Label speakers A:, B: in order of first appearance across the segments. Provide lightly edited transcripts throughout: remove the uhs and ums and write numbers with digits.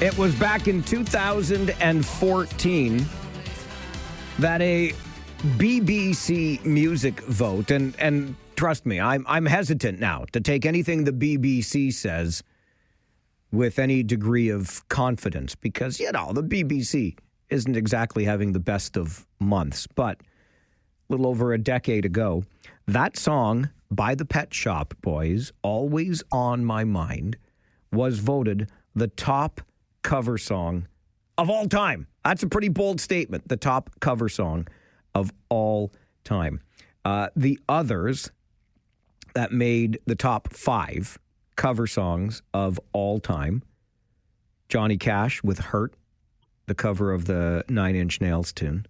A: It was back in 2014 that a BBC music vote, and trust me, I'm hesitant now to take anything the BBC says with any degree of confidence because, the BBC isn't exactly having the best of months. But a little over a decade ago, that song by the Pet Shop Boys, Always on My Mind, was voted the top cover song of all time. That's a pretty bold statement. The top cover song of all time. The others that made the top 5 cover songs of all time: Johnny Cash with Hurt, the cover of the Nine Inch Nails tune.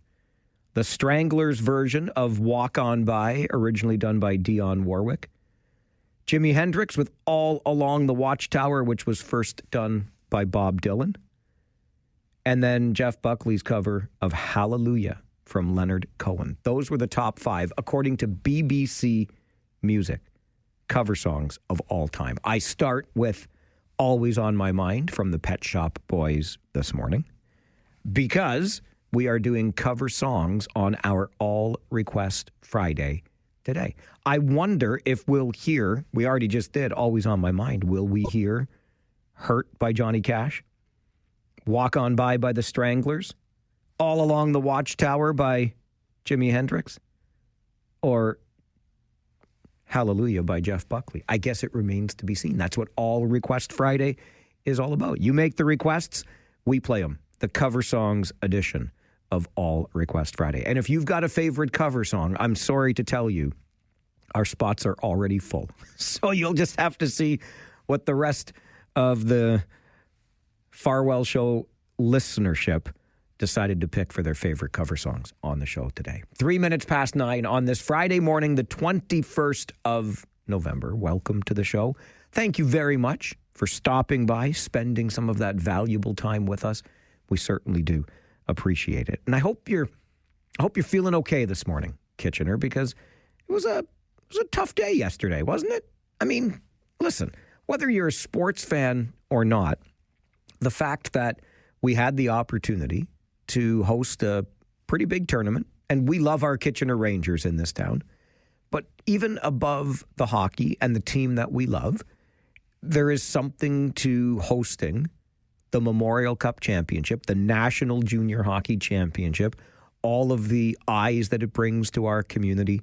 A: The Stranglers version of Walk On By, originally done by Dionne Warwick. Jimi Hendrix with All Along the Watchtower, which was first done by Bob Dylan. And then Jeff Buckley's cover of Hallelujah from Leonard Cohen. Those were the top 5, according to BBC Music, cover songs of all time. I start with Always on My Mind from the Pet Shop Boys this morning because we are doing cover songs on our All Request Friday today. I wonder if we'll hear, we already just did Always on My Mind, will we hear Hurt by Johnny Cash? Walk On By the Stranglers? All Along the Watchtower by Jimi Hendrix? Or Hallelujah by Jeff Buckley? I guess it remains to be seen. That's what All Request Friday is all about. You make the requests, we play them. The cover songs edition of All Request Friday. And if you've got a favorite cover song, I'm sorry to tell you, our spots are already full. So you'll just have to see what the rest of the Farwell Show listenership decided to pick for their favorite cover songs on the show today. 3 minutes past 9 on this Friday morning, the 21st of November. Welcome to the show. Thank you very much for stopping by, spending some of that valuable time with us. We certainly do appreciate it. And I hope you're feeling okay this morning, Kitchener, because it was a tough day yesterday, wasn't it? I mean, listen, whether you're a sports fan or not, the fact that we had the opportunity to host a pretty big tournament, and we love our Kitchener Rangers in this town, but even above the hockey and the team that we love, there is something to hosting the Memorial Cup Championship, the National Junior Hockey Championship, all of the eyes that it brings to our community,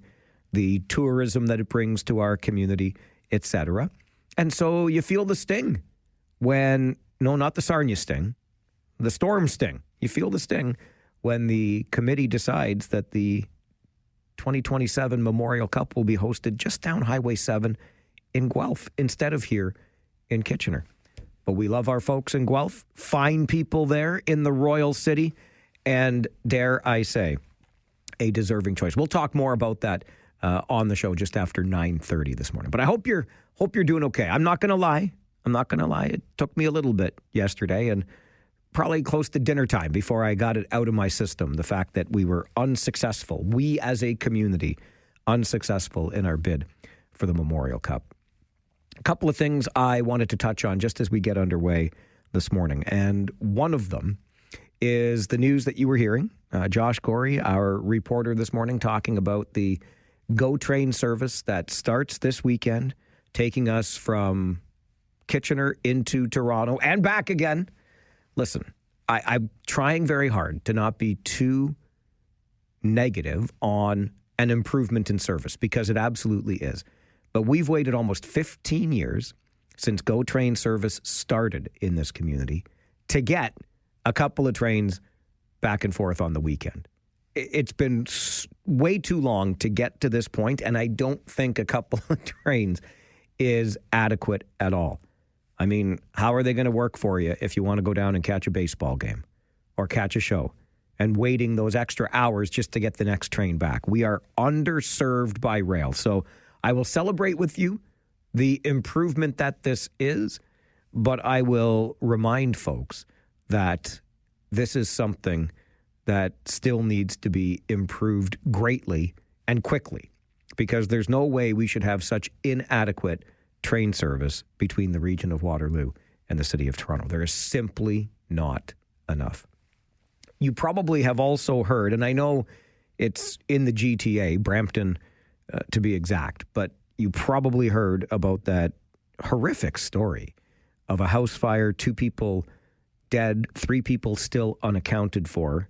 A: the tourism that it brings to our community, etc. And so you feel the sting when, no, not the Sarnia sting, the Storm sting. You feel the sting when the committee decides that the 2027 Memorial Cup will be hosted just down Highway 7 in Guelph instead of here in Kitchener. But we love our folks in Guelph, fine people there in the Royal City, and dare I say, a deserving choice. We'll talk more about that on the show just after 9:30 this morning. But I hope you're doing okay. I'm not going to lie. It took me a little bit yesterday and probably close to dinner time before I got it out of my system, the fact that we were unsuccessful. We as a community, unsuccessful in our bid for the Memorial Cup. A couple of things I wanted to touch on just as we get underway this morning. And one of them is the news that you were hearing. Josh Gorey, our reporter this morning, talking about the GO train service that starts this weekend, taking us from Kitchener into Toronto and back again. Listen, I'm trying very hard to not be too negative on an improvement in service because it absolutely is. But we've waited almost 15 years since GO train service started in this community to get a couple of trains back and forth on the weekend. It's been way too long to get to this point, and I don't think a couple of trains is adequate at all. I mean, how are they going to work for you if you want to go down and catch a baseball game or catch a show and waiting those extra hours just to get the next train back? We are underserved by rail. So I will celebrate with you the improvement that this is, but I will remind folks that this is something that still needs to be improved greatly and quickly, because there's no way we should have such inadequate train service between the region of Waterloo and the city of Toronto. There is simply not enough. You probably have also heard, and I know it's in the GTA, Brampton to be exact, but you probably heard about that horrific story of a house fire, 2 people dead, 3 people still unaccounted for.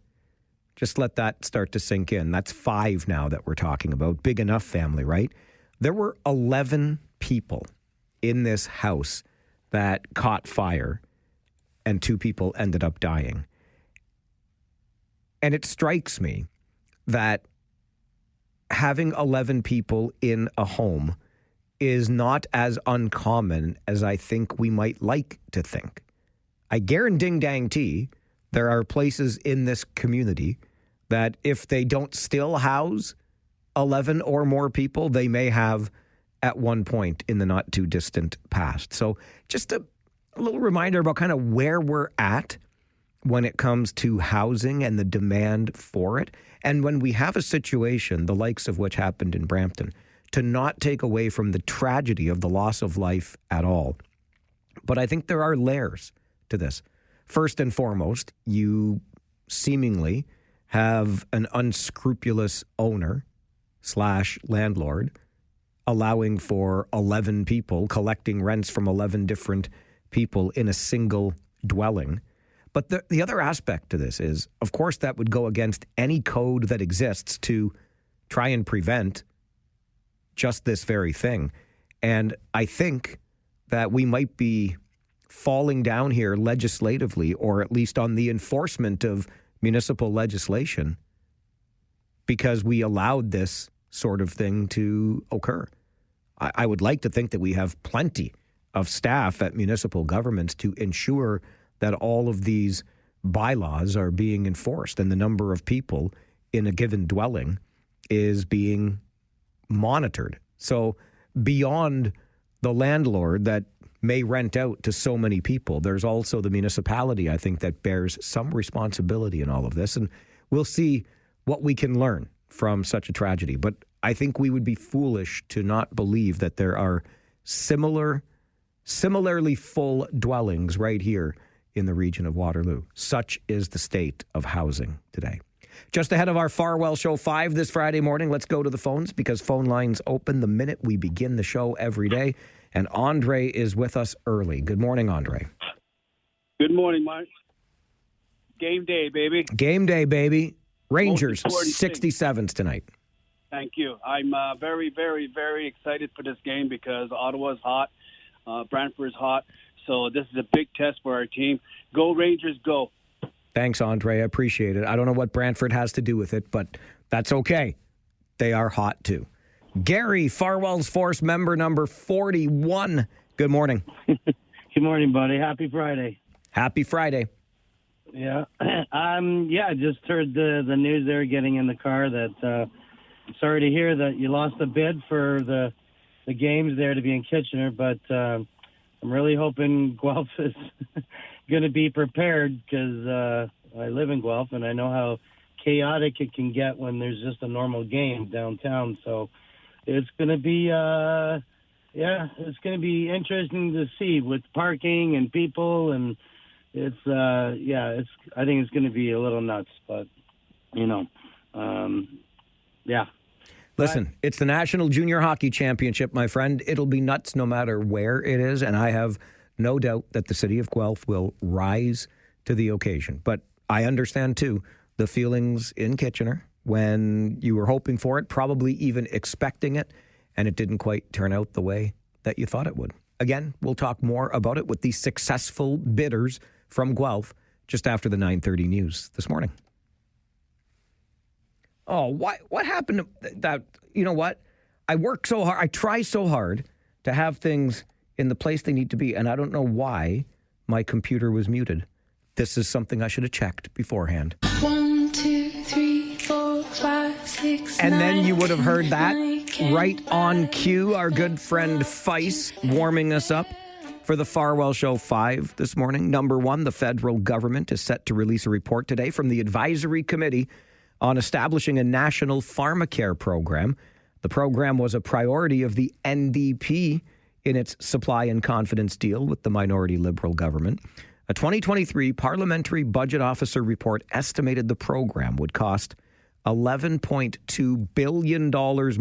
A: Just let that start to sink in. That's 5 now that we're talking about. Big enough family, right? There were 11 people in this house that caught fire, and 2 people ended up dying. And it strikes me that having 11 people in a home is not as uncommon as I think we might like to think. I guarantee there are places in this community that if they don't still house 11 or more people, they may have at one point in the not too distant past. So just a little reminder about kind of where we're at when it comes to housing and the demand for it. And when we have a situation, the likes of which happened in Brampton, to not take away from the tragedy of the loss of life at all. But I think there are layers to this. First and foremost, you seemingly have an unscrupulous owner / landlord allowing for 11 people, collecting rents from 11 different people in a single dwelling. But the other aspect to this is, of course, that would go against any code that exists to try and prevent just this very thing. And I think that we might be falling down here legislatively, or at least on the enforcement of municipal legislation, because we allowed this sort of thing to occur. I would like to think that we have plenty of staff at municipal governments to ensure that all of these bylaws are being enforced and the number of people in a given dwelling is being monitored. So beyond the landlord that may rent out to so many people, there's also the municipality, I think, that bears some responsibility in all of this. And we'll see what we can learn from such a tragedy. But I think we would be foolish to not believe that there are similarly full dwellings right here in the region of Waterloo. Such is the state of housing today. Just ahead of our Farwell Show 5 this Friday morning, let's go to the phones because phone lines open the minute we begin the show every day. And Andre is with us early. Good morning, Andre.
B: Good morning, Mark. Game day, baby.
A: Game day, baby. Rangers, 67s tonight.
B: Thank you. I'm very, very, very excited for this game because Ottawa's hot. Brantford's hot. So this is a big test for our team. Go Rangers, go.
A: Thanks, Andre. I appreciate it. I don't know what Brantford has to do with it, but that's okay. They are hot, too. Gary, Farwell's Force member number 41. Good morning.
C: Good morning, buddy. Happy Friday.
A: Happy Friday.
C: Yeah. I just heard the news there getting in the car that sorry to hear that you lost the bid for the games there to be in Kitchener, but I'm really hoping Guelph is going to be prepared because I live in Guelph and I know how chaotic it can get when there's just a normal game downtown. So it's going to be, it's going to be interesting to see with parking and people, and I think it's going to be a little nuts, but yeah.
A: Listen, it's the National Junior Hockey Championship, my friend. It'll be nuts no matter where it is, and I have no doubt that the city of Guelph will rise to the occasion. But I understand, too, the feelings in Kitchener when you were hoping for it, probably even expecting it, and it didn't quite turn out the way that you thought it would. Again, we'll talk more about it with the successful bidders from Guelph just after the 9:30 news this morning. Oh, what happened to that? You know what? I work so hard. I try so hard to have things in the place they need to be, and I don't know why my computer was muted. This is something I should have checked beforehand.
D: 1, 2, 3, 4, 5, 6.
A: And then you would have heard that right on cue. Our good friend Feist warming us up for the Farwell Show 5 this morning. Number 1, the federal government is set to release a report today from the Advisory Committee on establishing a national pharmacare program. The program was a priority of the NDP in its supply and confidence deal with the minority Liberal government. A 2023 Parliamentary Budget Officer report estimated the program would cost $11.2 billion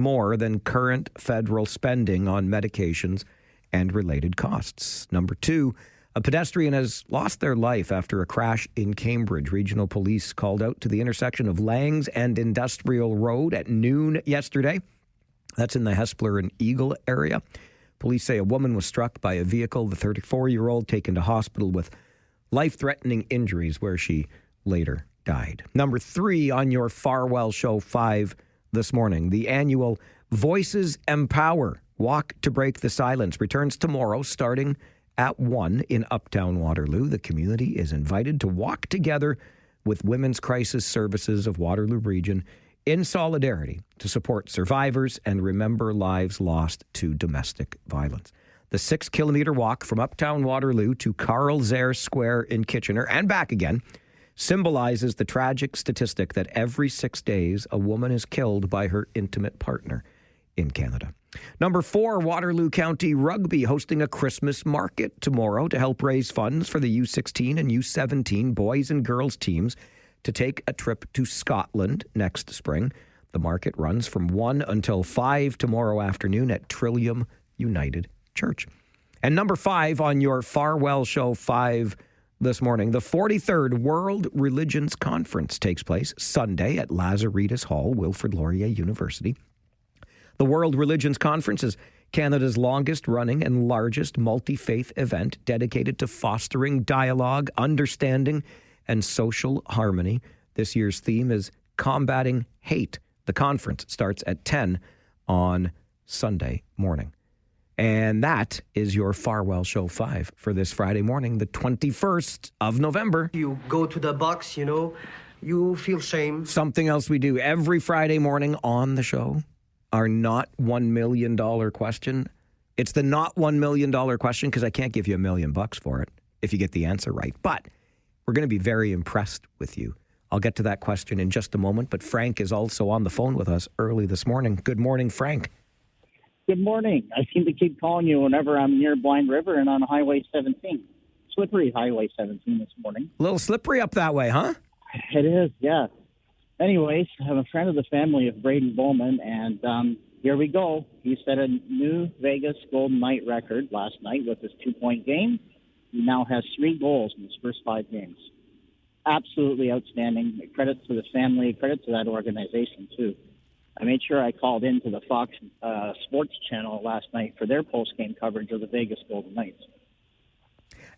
A: more than current federal spending on medications and related costs. Number 2, a pedestrian has lost their life after a crash in Cambridge. Regional police called out to the intersection of Langs and Industrial Road at noon yesterday. That's in the Hespeler and Eagle area. Police say a woman was struck by a vehicle, the 34-year-old taken to hospital with life-threatening injuries where she later died. Number 3 on your Farwell Show 5 this morning, the annual Voices Empower Walk to Break the Silence returns tomorrow starting at 1 in Uptown Waterloo. The community is invited to walk together with Women's Crisis Services of Waterloo Region in solidarity to support survivors and remember lives lost to domestic violence. The 6-kilometer walk from Uptown Waterloo to Carl Zare Square in Kitchener and back again symbolizes the tragic statistic that every 6 days a woman is killed by her intimate partner in Canada. Number 4, Waterloo County Rugby hosting a Christmas market tomorrow to help raise funds for the U16 and U17 boys and girls teams to take a trip to Scotland next spring. The market runs from 1 until 5 tomorrow afternoon at Trillium United Church. And number 5 on your Farwell Show 5 this morning, the 43rd World Religions Conference takes place Sunday at Lazaretus Hall, Wilfrid Laurier University. The World Religions Conference is Canada's longest-running and largest multi-faith event dedicated to fostering dialogue, understanding, and social harmony. This year's theme is Combating Hate. The conference starts at 10 on Sunday morning. And that is your Farwell Show 5 for this Friday morning, the 21st of November.
E: You go to the box, you feel shame.
A: Something else we do every Friday morning on the show, our not $1 million question. It's the not $1 million question because I can't give you $1 million for it if you get the answer right. But we're going to be very impressed with you. I'll get to that question in just a moment, but Frank is also on the phone with us early this morning. Good morning, Frank.
F: Good morning. I seem to keep calling you whenever I'm near Blind River and on Highway 17. Slippery Highway 17 this morning.
A: A little slippery up that way, huh?
F: It is, yeah. Anyways, I'm a friend of the family of Braden Bowman, and here we go. He set a new Vegas Golden Knight record last night with his 2-point game. He now has 3 goals in his first 5 games. Absolutely outstanding. Credit to the family, credit to that organization, too. I made sure I called into the Fox Sports channel last night for their post-game coverage of the Vegas Golden Knights.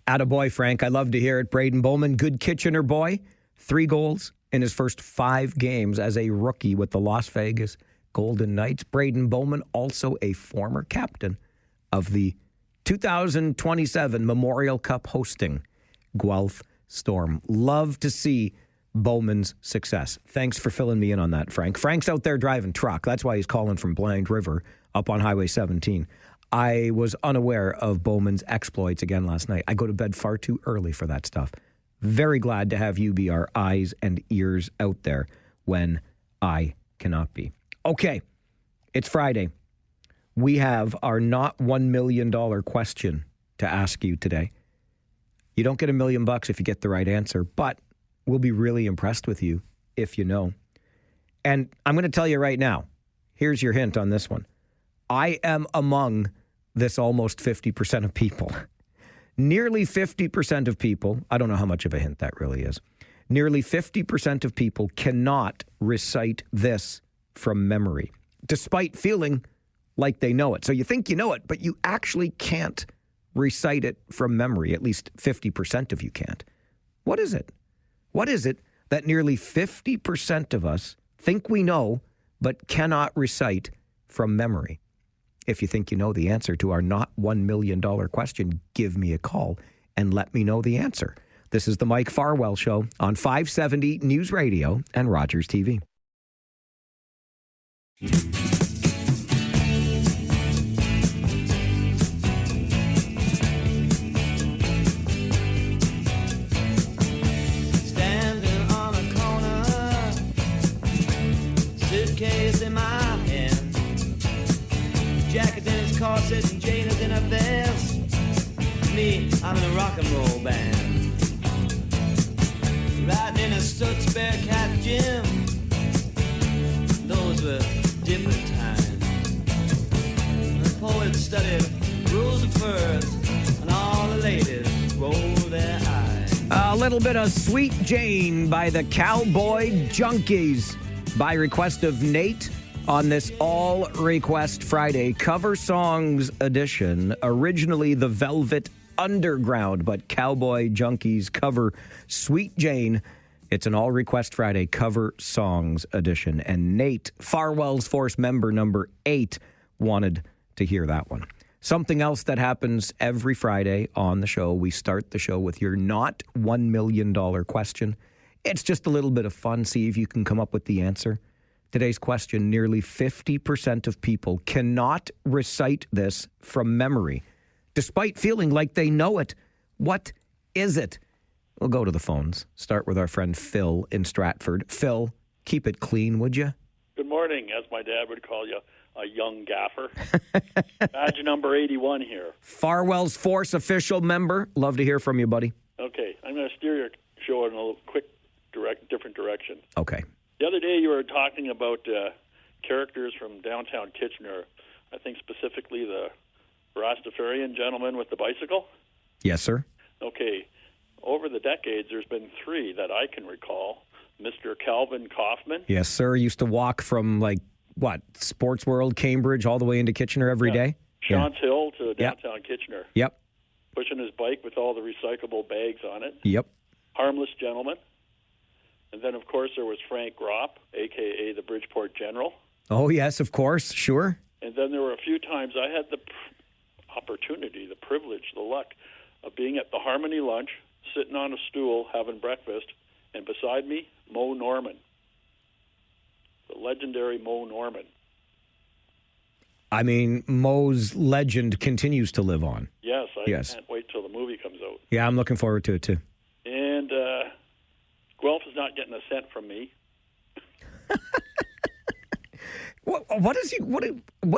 A: Attaboy, Frank. I love to hear it. Braden Bowman, good Kitchener boy. 3 goals in his first 5 games as a rookie with the Las Vegas Golden Knights. Braden Bowman, also a former captain of the 2027 Memorial Cup hosting Guelph Storm. Love to see Bowman's success. Thanks for filling me in on that, Frank. Frank's out there driving truck. That's why he's calling from Blind River up on Highway 17. I was unaware of Bowman's exploits again last night. I go to bed far too early for that stuff. Very glad to have you be our eyes and ears out there when I cannot be. Okay, it's Friday. We have our not $1 million question to ask you today. You don't get $1 million if you get the right answer, but we'll be really impressed with you if you know. And I'm going to tell you right now, here's your hint on this one. I am among this almost 50% of people. Nearly 50% of people, I don't know how much of a hint that really is, nearly 50% of people cannot recite this from memory, despite feeling like they know it. So you think you know it, but you actually can't recite it from memory. At least 50% of you can't. What is it? What is it that nearly 50% of us think we know, but cannot recite from memory? If you think you know the answer to our not $1 million question, give me a call and let me know the answer. This is the Mike Farwell Show on 570 News Radio and Rogers TV.
G: Standing on a corner, suitcase in my hand, jacket in his corset and Jane is in her a vest. Me, I'm in a rock and roll band. Riding in a Stutz Bearcat gym. Those were different times. The poets studied rules of first, and all the ladies rolled their eyes.
A: A little bit of Sweet Jane by the Cowboy Junkies by request of Nate on this All Request Friday cover songs edition. Originally the Velvet Underground, but Cowboy Junkies cover Sweet Jane. It's an All Request Friday cover songs edition. And Nate, Farwell's Force member number 8, wanted to hear that one. Something else that happens every Friday on the show, we start the show with your not $1 million question. It's just a little bit of fun. See if you can come up with the answer. Today's question, nearly 50% of people cannot recite this from memory, despite feeling like they know it. What is it? We'll go to the phones. Start with our friend Phil in Stratford. Phil, keep it clean, would you?
H: Good morning, as my dad would call you, a young gaffer. Badge number 81 here.
A: Farwell's Force official member. Love to hear from you, buddy.
H: Okay, I'm going to steer your show in a little quick, different direction.
A: Okay.
H: The other day you were talking about characters from downtown Kitchener. I think specifically the Rastafarian gentleman with the bicycle.
A: Yes, sir.
H: Okay. Over the decades, there's been 3 that I can recall. Mr. Calvin Kaufman.
A: Yes, sir. Used to walk from, Sports World, Cambridge, all the way into Kitchener every day?
H: Shantz Hill to downtown Kitchener.
A: Yep.
H: Pushing his bike with all the recyclable bags on it.
A: Yep.
H: Harmless gentleman. And then, of course, there was Frank Gropp, a.k.a. the Bridgeport General.
A: Oh, yes, of course. Sure.
H: And then there were a few times I had the opportunity, the privilege, the luck of being at the Harmony Lunch, sitting on a stool, having breakfast, and beside me, Mo Norman, the legendary Mo Norman.
A: I mean, Mo's legend continues to live on.
H: Yes, I can't wait till the movie comes out.
A: Yeah, I'm looking forward to it, too.
H: And Guelph is not getting a cent from me.
A: What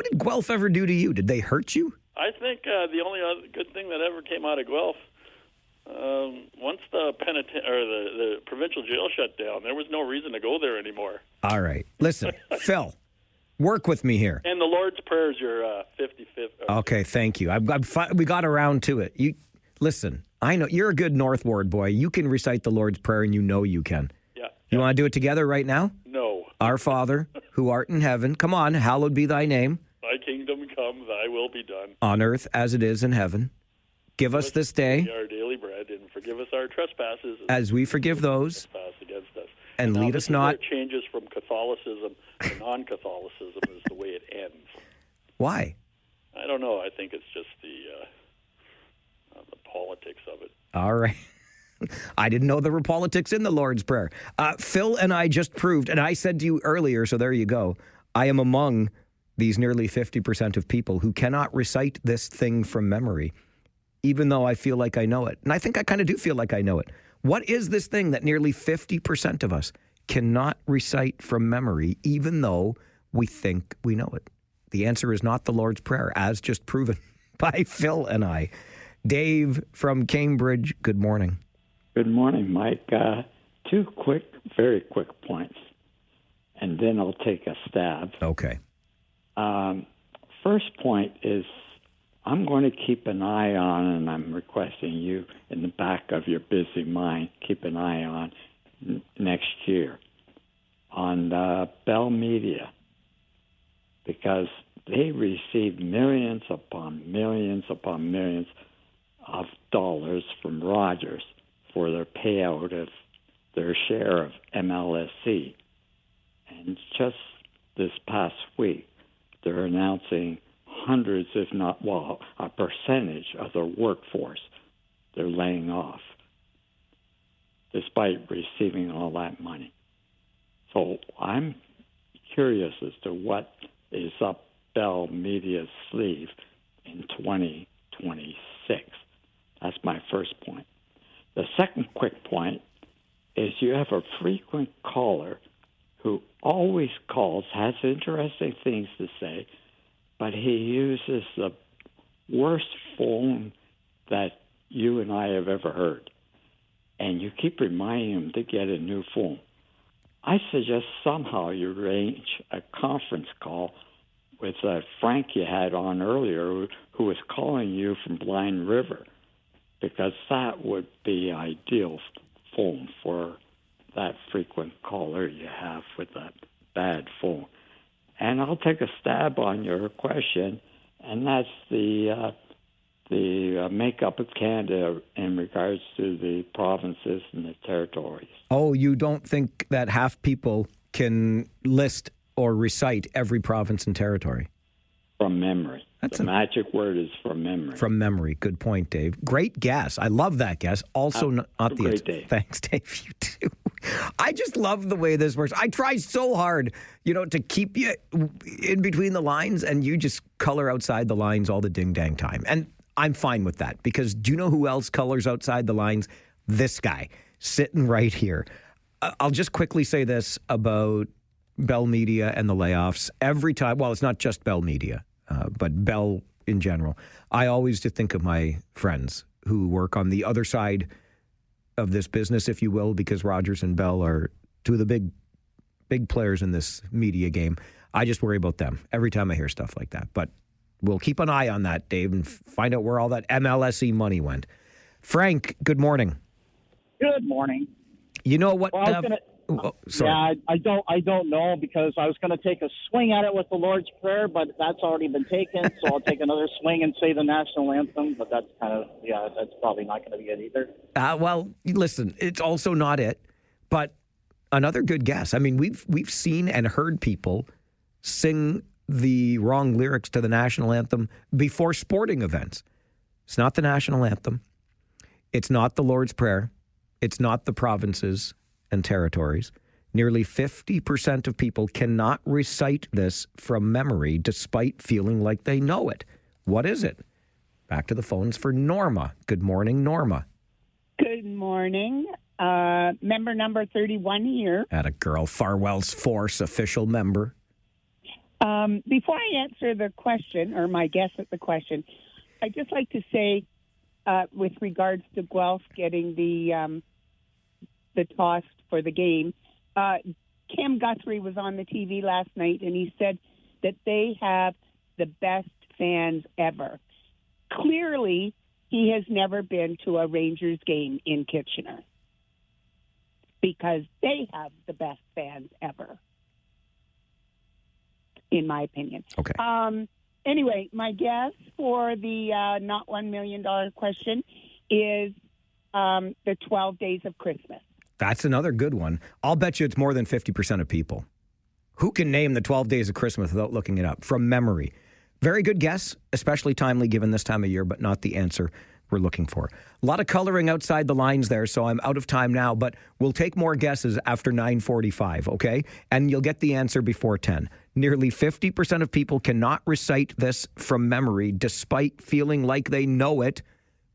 A: did Guelph ever do to you? Did they hurt you?
H: I think the only other good thing that ever came out of Guelph, once the the provincial jail shut down, there was no reason to go there anymore.
A: All right. Listen, Phil, work with me here.
H: And the Lord's Prayer is your 55th.
A: Okay, thank you. We got around to it. Listen, I know you're a good North Ward boy. You can recite the Lord's Prayer, and you know you can.
H: Yeah.
A: You want to do it together right now?
H: No.
A: Our Father, who art in heaven, come on, hallowed be thy name.
H: Thy kingdom come, thy will be done.
A: On earth as it is in heaven. Give us this day
H: our daily bread, and forgive us our trespasses
A: as we forgive those
H: trespass against us.
A: and lead us not.
H: It changes from Catholicism to non-Catholicism is the way it ends.
A: Why?
H: I don't know. I think it's just the politics of it.
A: All right. I didn't know there were politics in the Lord's Prayer. Phil and I just proved, and I said to you earlier, so there you go, I am among these nearly 50% of people who cannot recite this thing from memory, even though I feel like I know it. And I think I kind of do feel like I know it. What is this thing that nearly 50% of us cannot recite from memory, even though we think we know it? The answer is not the Lord's Prayer, as just proven by Phil and I. Dave from Cambridge, good morning.
I: Good morning, Mike. 2 very quick points, and then I'll take a stab.
A: Okay.
I: First point is I'm going to keep an eye on, and I'm requesting you in the back of your busy mind, keep an eye on next year on Bell Media, because they receive millions upon millions upon millions of dollars from Rogers for their payout of their share of MLSE. And just this past week, they're announcing hundreds, if not, a percentage of their workforce they're laying off, despite receiving all that money. So I'm curious as to what is up Bell Media's sleeve in 2026. That's my first point. The second quick point is you have a frequent caller who always calls, has interesting things to say, but he uses the worst phone that you and I have ever heard. And you keep reminding him to get a new phone. I suggest somehow you arrange a conference call with Frank you had on earlier, who was calling you from Blind River, because that would be ideal phone for that frequent caller you have with that bad phone. And I'll take a stab on your question, and that's the makeup of Canada in regards to the provinces and the territories.
A: Oh, you don't think that half people can list or recite every province and territory?
I: From memory. The magic word is from memory.
A: From memory. Good point, Dave. Great guess. I love that guess. Also, not the...
I: Great, Dave.
A: Thanks, Dave. You too. I just love the way this works. I try so hard, to keep you in between the lines, and you just color outside the lines all the ding-dang time. And I'm fine with that, because do you know who else colors outside the lines? This guy, sitting right here. I'll just quickly say this about Bell Media and the layoffs. Every time, well, it's not just Bell Media, but Bell in general. I always just think of my friends who work on the other side of this business, if you will, because Rogers and Bell are two of the big players in this media game. I just worry about them every time I hear stuff like that. But we'll keep an eye on that, Dave, and find out where all that MLSE money went. Frank, good morning.
F: Good morning.
A: You know what?
F: Well,
A: sorry.
F: Yeah, I don't know, because I was going to take a swing at it with the Lord's Prayer, but that's already been taken. So I'll take another swing and say the national anthem. But that's that's probably not going to be it either.
A: Well, listen, it's also not it, but another good guess. I mean, we've seen and heard people sing the wrong lyrics to the national anthem before sporting events. It's not the national anthem. It's not the Lord's Prayer. It's not the provinces and territories. Nearly 50% of people cannot recite this from memory despite feeling like they know it. What is it? Back to the phones for Norma. Good morning, Norma.
J: Good morning. Member number 31 here.
A: Atta girl. Farwell's Force official member.
J: Before I answer the question, or my guess at the question, I'd just like to say, with regards to Guelph getting the toss for the game, Cam Guthrie was on the TV last night, and he said that they have the best fans ever. Clearly, he has never been to a Rangers game in Kitchener, because they have the best fans ever, in my opinion.
A: Okay.
J: Anyway, my guess for the not $1 million question is the 12 days of Christmas.
A: That's another good one. I'll bet you it's more than 50% of people. Who can name the 12 days of Christmas without looking it up from memory? Very good guess, especially timely given this time of year, but not the answer we're looking for. A lot of coloring outside the lines there, so I'm out of time now, but we'll take more guesses after 9:45, okay? And you'll get the answer before 10. Nearly 50% of people cannot recite this from memory despite feeling like they know it.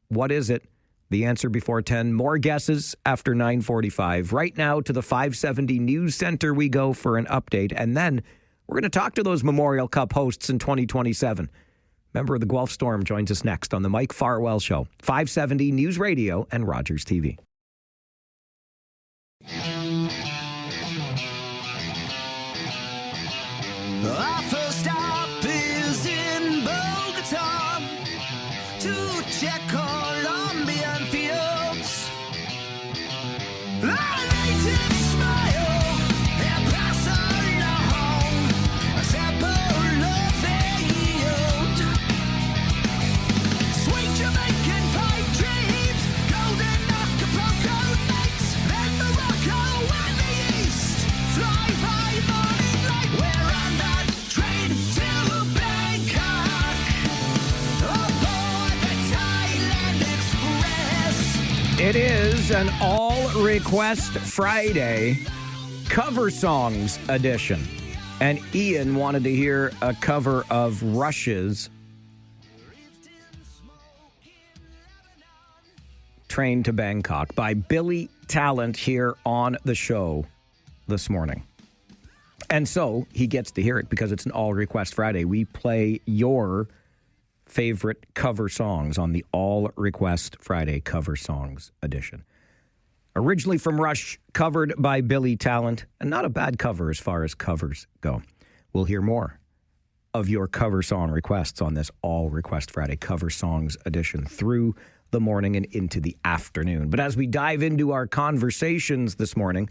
A: What is it? The answer before 10. More guesses after 9:45. Right now to the 570 News Center we go for an update, and then we're going to talk to those Memorial Cup hosts in 2027. Member of the Guelph Storm joins us next on the Mike Farwell Show. 570 News Radio and Rogers TV.
G: Our first stop is in Bogota to check Colombian fields. Our native smile and Barcelona, a sample of their yield. Sweet Jamaican pipe dreams, golden Acapulco nights, then Morocco and the East. Fly by morning light, we're on that train to Bangkok, aboard the Thailand Express.
A: It is an all-request Friday cover songs edition. And Ian wanted to hear a cover of Rush's Train to Bangkok by Billy Talent here on the show this morning. And so he gets to hear it because it's an all-request Friday. We play your favorite cover songs on the All Request Friday Cover Songs edition. Originally from Rush, covered by Billy Talent, and not a bad cover as far as covers go. We'll hear more of your cover song requests on this All Request Friday Cover Songs edition through the morning and into the afternoon. But as we dive into our conversations this morning,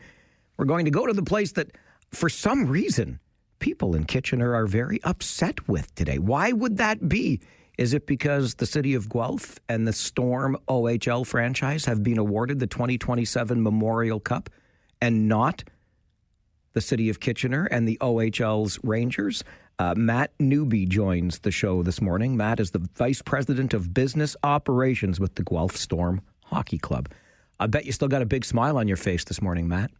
A: we're going to go to the place that, for some reason, people in Kitchener are very upset with today. Why would that be? Is it because the city of Guelph and the Storm OHL franchise have been awarded the 2027 Memorial Cup and not the city of Kitchener and the OHL's Rangers? Matt Newby joins the show this morning. Matt is the Vice President of Business Operations with the Guelph Storm Hockey Club. I bet you still got a big smile on your face this morning, Matt.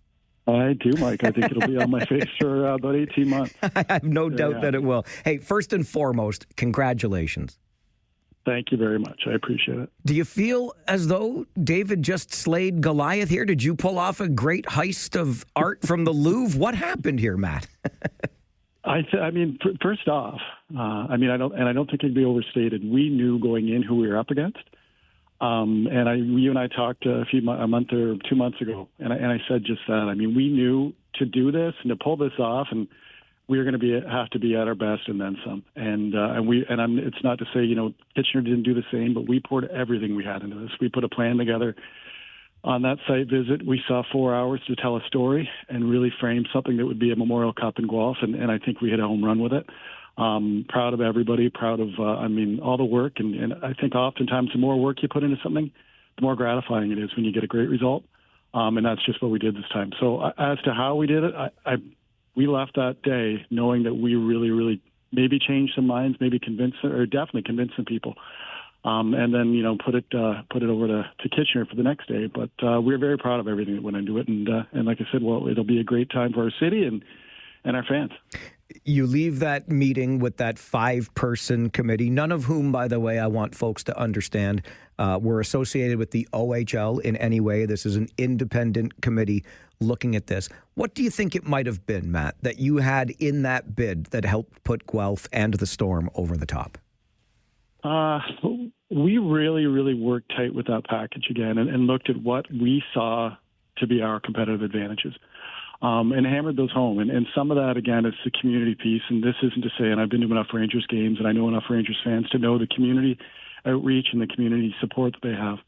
K: I do, Mike. I think it'll be on my face for about 18 months.
A: I have no doubt that it will. Hey, first and foremost, congratulations.
K: Thank you very much. I appreciate it.
A: Do you feel as though David just slayed Goliath here? Did you pull off a great heist of art from the Louvre? What happened here, Matt?
K: I mean, first off, I don't think it'd be overstated. We knew going in who we were up against. You and I talked a month or 2 months ago, and I said just that. I mean, we knew to do this and to pull this off, and we were going to have to be at our best and then some. It's not to say Kitchener didn't do the same, but we poured everything we had into this. We put a plan together. On that site visit, we saw 4 hours to tell a story and really frame something that would be a Memorial Cup in Guelph, and I think we hit a home run with it. Proud of everybody, proud of, all the work. And I think oftentimes the more work you put into something, the more gratifying it is when you get a great result. And that's just what we did this time. So as to how we did it, we left that day knowing that we really, really maybe changed some minds, maybe definitely convinced some people. And then, put it over to Kitchener for the next day. But we're very proud of everything that went into it. And like I said, well, it'll be a great time for our city and our fans.
A: You leave that meeting with that 5-person committee, none of whom, by the way, I want folks to understand, were associated with the OHL in any way. This is an independent committee looking at this. What do you think it might have been, Matt, that you had in that bid that helped put Guelph and the Storm over the top?
K: We really, really worked tight with that package again and looked at what we saw to be our competitive advantages. And hammered those home. And some of that, again, is the community piece. And this isn't to say, and I've been to enough Rangers games, and I know enough Rangers fans to know the community outreach and the community support that they have.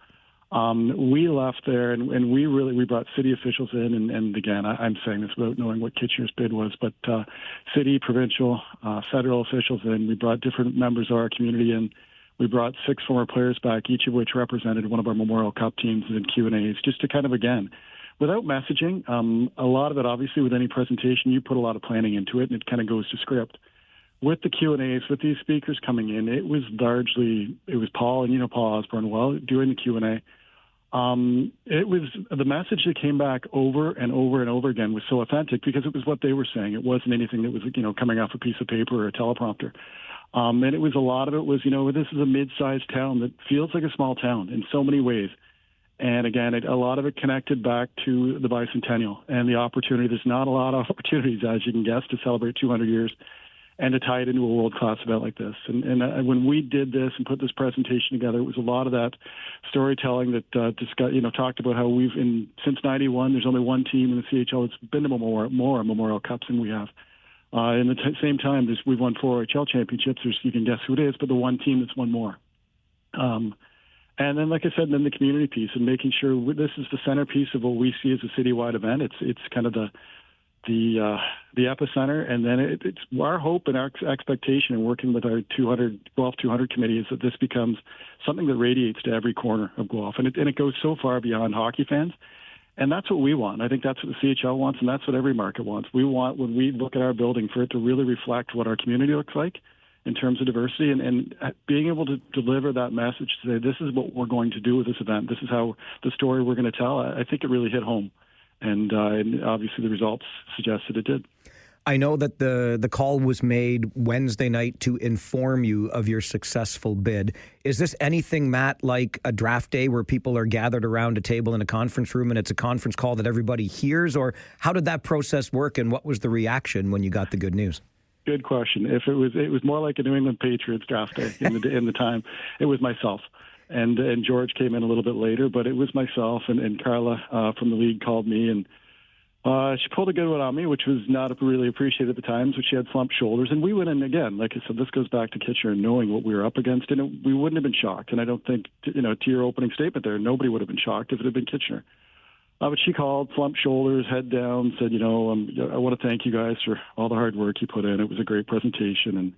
K: We left there, and we brought city officials in. And again, I'm saying this without knowing what Kitchener's bid was, but city, provincial, federal officials in. We brought different members of our community in. We brought 6 former players back, each of which represented one of our Memorial Cup teams in Q&As, just to kind of, again, without messaging, a lot of it, obviously, with any presentation, you put a lot of planning into it, and it kind of goes to script. With the Q&As, with these speakers coming in, it was Paul, and Paul Osborne well doing the Q&A. It was the message that came back over and over and over again was so authentic because it was what they were saying. It wasn't anything that was, coming off a piece of paper or a teleprompter. And it was a lot of it was, this is a mid-sized town that feels like a small town in so many ways. And again, a lot of it connected back to the bicentennial and the opportunity. There's not a lot of opportunities, as you can guess, to celebrate 200 years and to tie it into a world-class event like this. And when we did this and put this presentation together, it was a lot of that storytelling that talked about how since '91, there's only one team in the CHL that's been to more Memorial Cups than we have. In the same time, we've won 4 OHL championships. You can guess who it is, but the one team that's won more. And then, like I said, then the community piece and making sure this is the centerpiece of what we see as a citywide event. It's kind of the epicenter, and then it's our hope and our expectation in working with our Guelph 200 committee is that this becomes something that radiates to every corner of Guelph, and it goes so far beyond hockey fans. And that's what we want. I think that's what the CHL wants, and that's what every market wants. We want, when we look at our building, for it to really reflect what our community looks like in terms of diversity, and being able to deliver that message to say, this is what we're going to do with this event. This is how the story we're going to tell. I think it really hit home. And obviously the results suggested it did.
A: I know that the call was made Wednesday night to inform you of your successful bid. Is this anything, Matt, like a draft day where people are gathered around a table in a conference room and it's a conference call that everybody hears? Or how did that process work, and what was the reaction when you got the good news?
K: Good question. If it was more like a New England Patriots draft day in the time. It was myself. And George came in a little bit later, but it was myself and Carla from the league called me, and she pulled a good one on me, which was not really appreciated at the time. So she had slumped shoulders, and we went in again. Like I said, this goes back to Kitchener knowing what we were up against, and we wouldn't have been shocked. And I don't think, to your opening statement there, nobody would have been shocked if it had been Kitchener. But she called, slumped shoulders, head down, said, I want to thank you guys for all the hard work you put in. It was a great presentation, and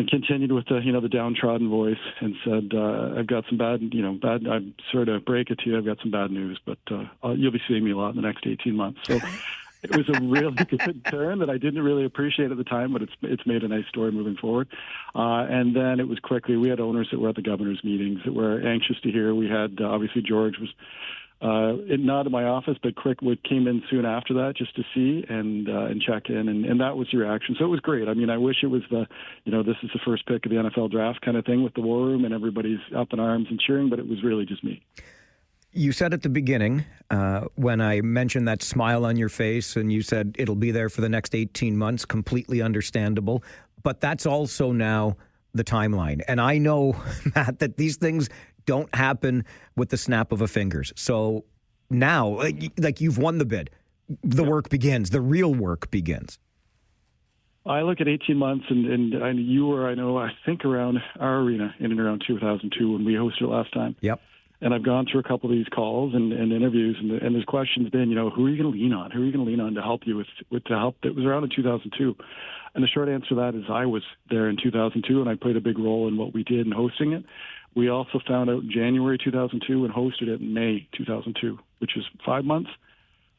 K: continued with the downtrodden voice and said, I've got some bad, I'm sorry to break it to you, I've got some bad news, but you'll be seeing me a lot in the next 18 months. So it was a really good turn that I didn't really appreciate at the time, but it's made a nice story moving forward. And then it was quickly, we had owners that were at the governor's meetings that were anxious to hear. We had, obviously, George was not in my office, but came in soon after that just to see and check in, and that was the reaction. So it was great. I mean, I wish it was this is the first pick of the NFL draft kind of thing with the war room and everybody's up in arms and cheering, but it was really just me.
A: You said at the beginning, when I mentioned that smile on your face, and you said it'll be there for the next 18 months, completely understandable, but that's also now the timeline. And I know, Matt, that these things don't happen with the snap of a fingers. So now, like you've won the bid, the work begins, the real work begins.
K: I look at 18 months, and you were, I think around our arena in and around 2002 when we hosted it last time.
A: Yep.
K: And I've gone through a couple of these calls and interviews, and there's questions been, who are you going to lean on? Who are you going to lean on to help you with the help that was around in 2002? And the short answer to that is I was there in 2002, and I played a big role in what we did in hosting it. We also found out in January 2002 and hosted it in May 2002, which is 5 months.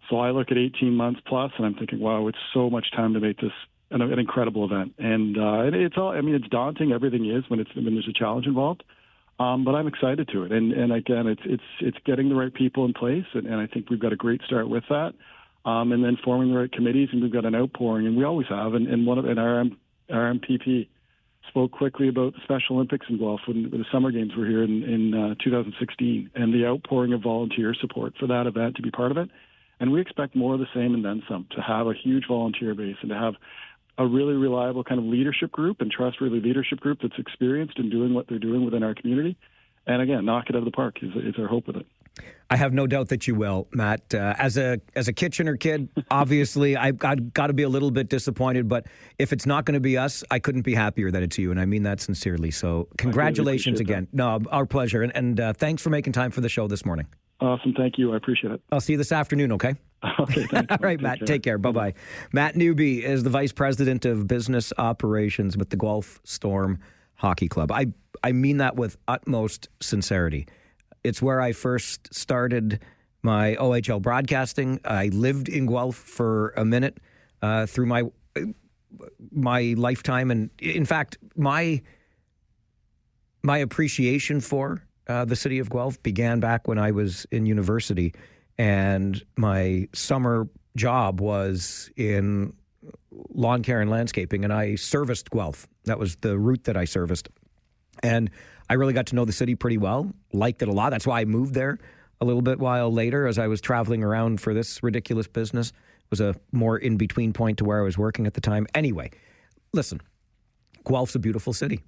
K: So I look at 18 months plus, and I'm thinking, wow, it's so much time to make this an incredible event. And it's daunting. Everything is when there's a challenge involved. But I'm excited to it. And again, it's getting the right people in place, and I think we've got a great start with that. And then forming the right committees, and we've got an outpouring, and we always have. And our MPP spoke quickly about the Special Olympics in Guelph when the Summer Games were here in 2016, and the outpouring of volunteer support for that event to be part of it. And we expect more of the same and then some, to have a huge volunteer base and to have a really reliable kind of leadership group and trustworthy leadership group that's experienced in doing what they're doing within our community. And again, knock it out of the park is our hope with it.
A: I have no doubt that you will, Matt. As a Kitchener kid, obviously, I've got to be a little bit disappointed, but if it's not going to be us, I couldn't be happier that it's you, and I mean that sincerely. So congratulations again. No, our pleasure, and thanks for making time for the show this morning.
K: Awesome. Thank you. I appreciate it.
A: I'll see you this afternoon, okay?
K: Okay, thanks.
A: All right, Matt. Take care. Bye-bye. Matt Newby is the Vice President of Business Operations with the Guelph Storm Hockey Club. I mean that with utmost sincerity. It's where I first started my OHL broadcasting. I lived in Guelph for a minute through my lifetime. And in fact, my appreciation for the city of Guelph began back when I was in university, and my summer job was in lawn care and landscaping, and I serviced Guelph. That was the route that I serviced. And I really got to know the city pretty well, liked it a lot. That's why I moved there a little bit while later as I was traveling around for this ridiculous business. It was a more in-between point to where I was working at the time. Anyway, listen, Guelph's a beautiful city.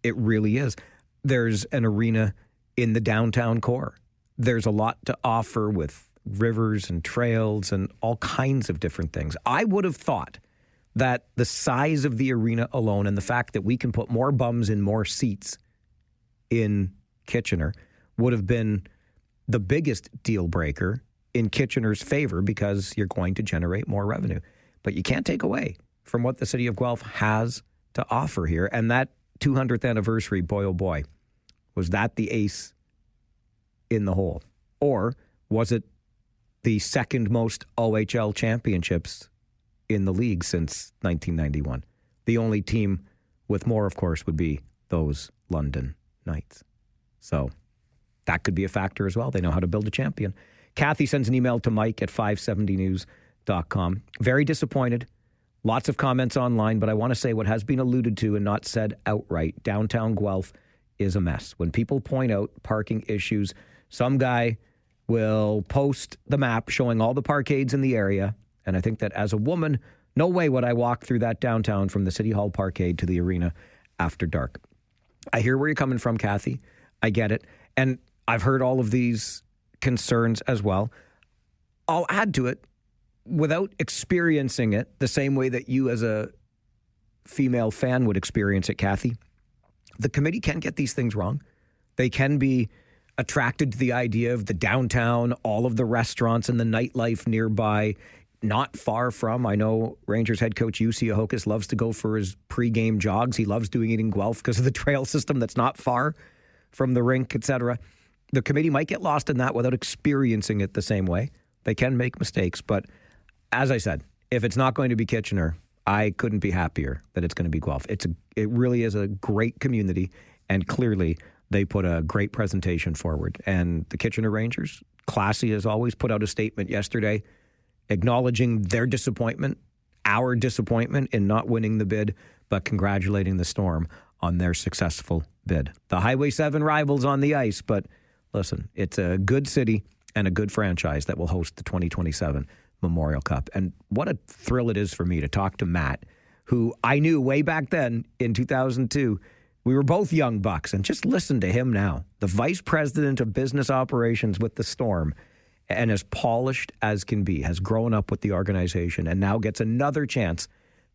A: It really is. There's an arena in the downtown core. There's a lot to offer with rivers and trails and all kinds of different things. I would have thought that the size of the arena alone and the fact that we can put more bums in more seats in Kitchener would have been the biggest deal breaker in Kitchener's favor, because you're going to generate more revenue. But you can't take away from what the city of Guelph has to offer here. And that 200th anniversary, boy, oh boy, was that the ace in the hole? Or was it the second most OHL championships in the league since 1991? The only team with more, of course, would be those London Knights. So that could be a factor as well. They know how to build a champion. Kathy sends an email to Mike at 570news.com. Very disappointed. Lots of comments online, but I want to say what has been alluded to and not said outright. Downtown Guelph is a mess. When people point out parking issues, some guy will post the map showing all the parkades in the area. And I think that as a woman No way would I walk through that downtown from the City Hall Parkade to the arena after dark. I hear where you're coming from, Kathy. I get it. And I've heard all of these concerns as well. I'll add to it, without experiencing it the same way that you as a female fan would experience it, Kathy, the committee can get these things wrong. They can be attracted to the idea of the downtown, all of the restaurants and the nightlife nearby, not far from. I know Rangers head coach Jussi Ahokas loves to go for his pregame jogs. He loves doing it in Guelph because of the trail system that's not far from the rink, etc. The committee might get lost in that without experiencing it the same way. They can make mistakes, but as I said, if it's not going to be Kitchener, I couldn't be happier that it's going to be Guelph. It really is a great community, and clearly they put a great presentation forward. And the Kitchener Rangers, classy as always, put out a statement yesterday acknowledging their disappointment, our disappointment in not winning the bid, but congratulating the Storm on their successful bid. The Highway 7 rivals on the ice, but listen, it's a good city and a good franchise that will host the 2027 Memorial Cup. And what a thrill it is for me to talk to Matt, who I knew way back then in 2002. We were both young bucks, and just listen to him now, the vice president of business operations with the Storm, and as polished as can be, has grown up with the organization and now gets another chance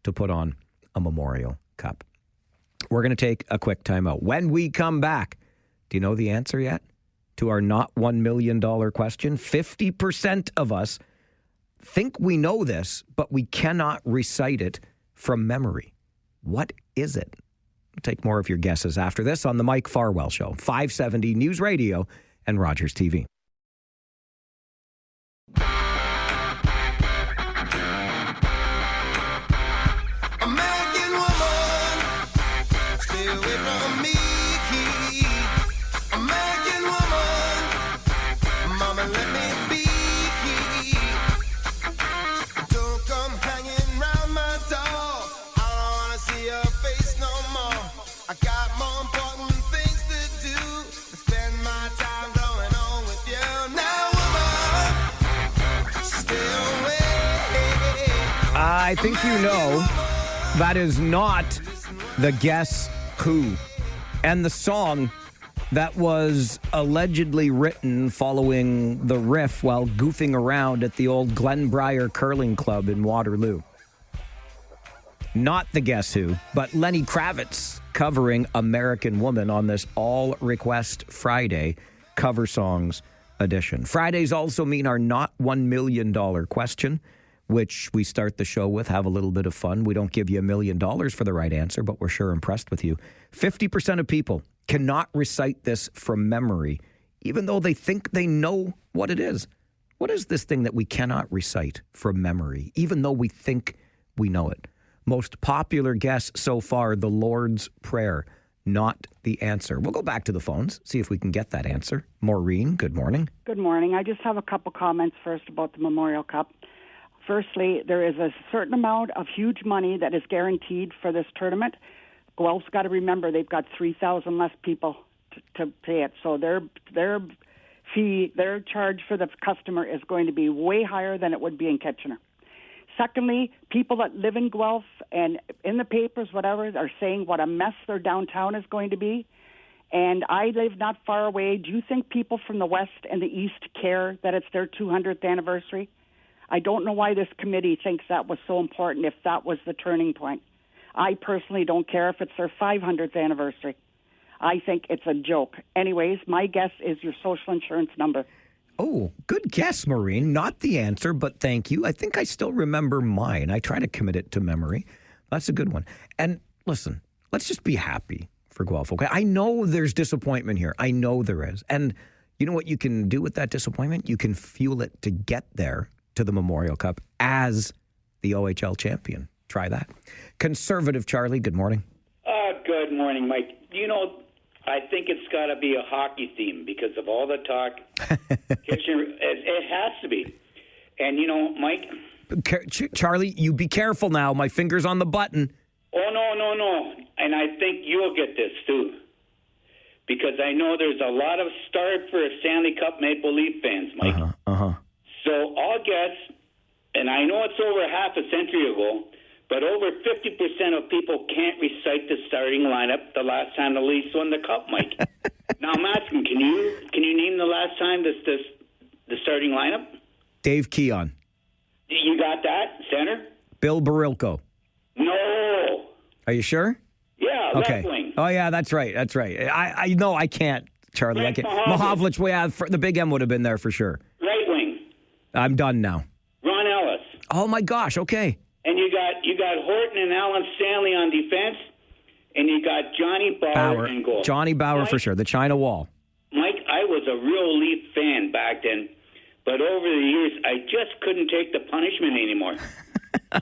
A: to put on a Memorial Cup. We're going to take a quick timeout. When we come back, do you know the answer yet to our not $1 million question? 50% of us think we know this, but we cannot recite it from memory. What is it? We'll take more of your guesses after this on the Mike Farwell Show, 570 News Radio and Rogers TV.
L: American woman, stay away from me. American woman, mama, let me be. Don't come hanging round my door. I don't wanna see your face no more. I got more important things to do than spend my time going on with you. Now, woman, stay away.
A: I think you know that is not the Guess Who. And the song that was allegedly written following the riff while goofing around at the old Glenbriar Curling Club in Waterloo. Not the Guess Who, but Lenny Kravitz covering American Woman on this All Request Friday Cover Songs edition. Fridays also mean our not $1 million question, which we start the show with. Have a little bit of fun. We don't give you $1 million for the right answer, but we're sure impressed with you. 50% of people cannot recite this from memory, even though they think they know what it is. What is this thing that we cannot recite from memory, even though we think we know it? Most popular guess so far, the Lord's Prayer, not the answer. We'll go back to the phones, see if we can get that answer. Maureen, good morning.
J: Good morning. I just have a couple comments first about the Memorial Cup. Firstly, there is a certain amount of huge money that is guaranteed for this tournament. Guelph's got to remember they've got 3,000 less people to pay it. So their fee, their charge for the customer is going to be way higher than it would be in Kitchener. Secondly, people that live in Guelph and in the papers, whatever, are saying what a mess their downtown is going to be. And I live not far away. Do you think people from the west and the east care that it's their 200th anniversary? I don't know why this committee thinks that was so important if that was the turning point. I personally don't care if it's their 500th anniversary. I think it's a joke. Anyways, my guess is your social insurance number.
A: Oh, good guess, Maureen. Not the answer, but thank you. I think I still remember mine. I try to commit it to memory. That's a good one. And listen, let's just be happy for Guelph, okay? I know there's disappointment here. I know there is. And you know what you can do with that disappointment? You can fuel it to get there to the Memorial Cup as the OHL champion. Try that. Conservative Charlie, good morning.
M: Good morning, Mike. You know, I think it's got to be a hockey theme because of all the talk. Kitchener, it has to be. And, you know, Mike.
A: Charlie, you be careful now. My finger's on the button.
M: Oh, no. And I think you'll get this, too. Because I know there's a lot of starved for Stanley Cup Maple Leaf fans, Mike.
A: Uh-huh.
M: So I'll guess and I know it's over half a century ago, but over 50% of people can't recite the starting lineup the last time the Leafs won the Cup, Mike. Now I'm asking, can you name the last time the starting lineup?
A: Dave Keon.
M: You got that, center?
A: Bill Barilko.
M: No.
A: Are you sure?
M: Yeah,
A: okay.
M: left wing.
A: Oh, yeah, that's right. I know I can't, Charlie. I can't. Mahovlich, the big M would have been there for sure.
M: Right wing.
A: I'm done now.
M: Ron Ellis.
A: Oh, my gosh, okay.
M: And you got Horton and Alan Stanley on defense, and you got Johnny Bauer in goal.
A: Johnny Bauer for sure, the China Wall.
M: Mike, I was a real Leaf fan back then, but over the years, I just couldn't take the punishment anymore.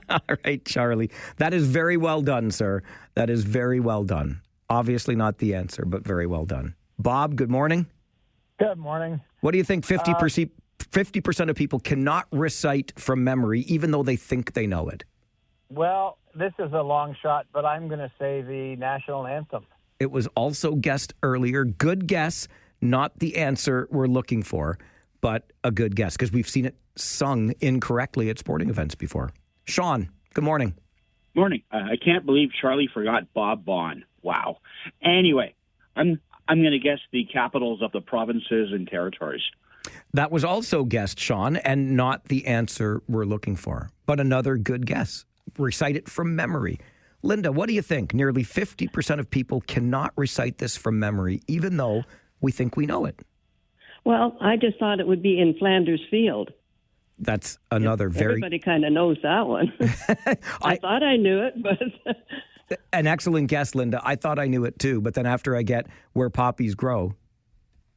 A: All right, Charlie. That is very well done, sir. That is very well done. Obviously not the answer, but very well done. Bob, good morning.
N: Good morning.
A: What do you think 50% of people cannot recite from memory, even though they think they know it?
N: Well, this is a long shot, but I'm going to say the national anthem.
A: It was also guessed earlier. Good guess, not the answer we're looking for, but a good guess, because we've seen it sung incorrectly at sporting events before. Sean, good morning.
O: Morning. I can't believe Charlie forgot Bob Bond. Wow. Anyway, I'm going to guess the capitals of the provinces and territories.
A: That was also guessed, Sean, and not the answer we're looking for, but another good guess. Recite it from memory. Linda, what do you think? Nearly 50% of people cannot recite this from memory, even though we think we know it.
P: Well, I just thought it would be in Flanders Field.
A: That's another
P: Everybody kind of knows that one. I thought I knew it, but...
A: An excellent guess, Linda. I thought I knew it too, but then after I get Where Poppies Grow,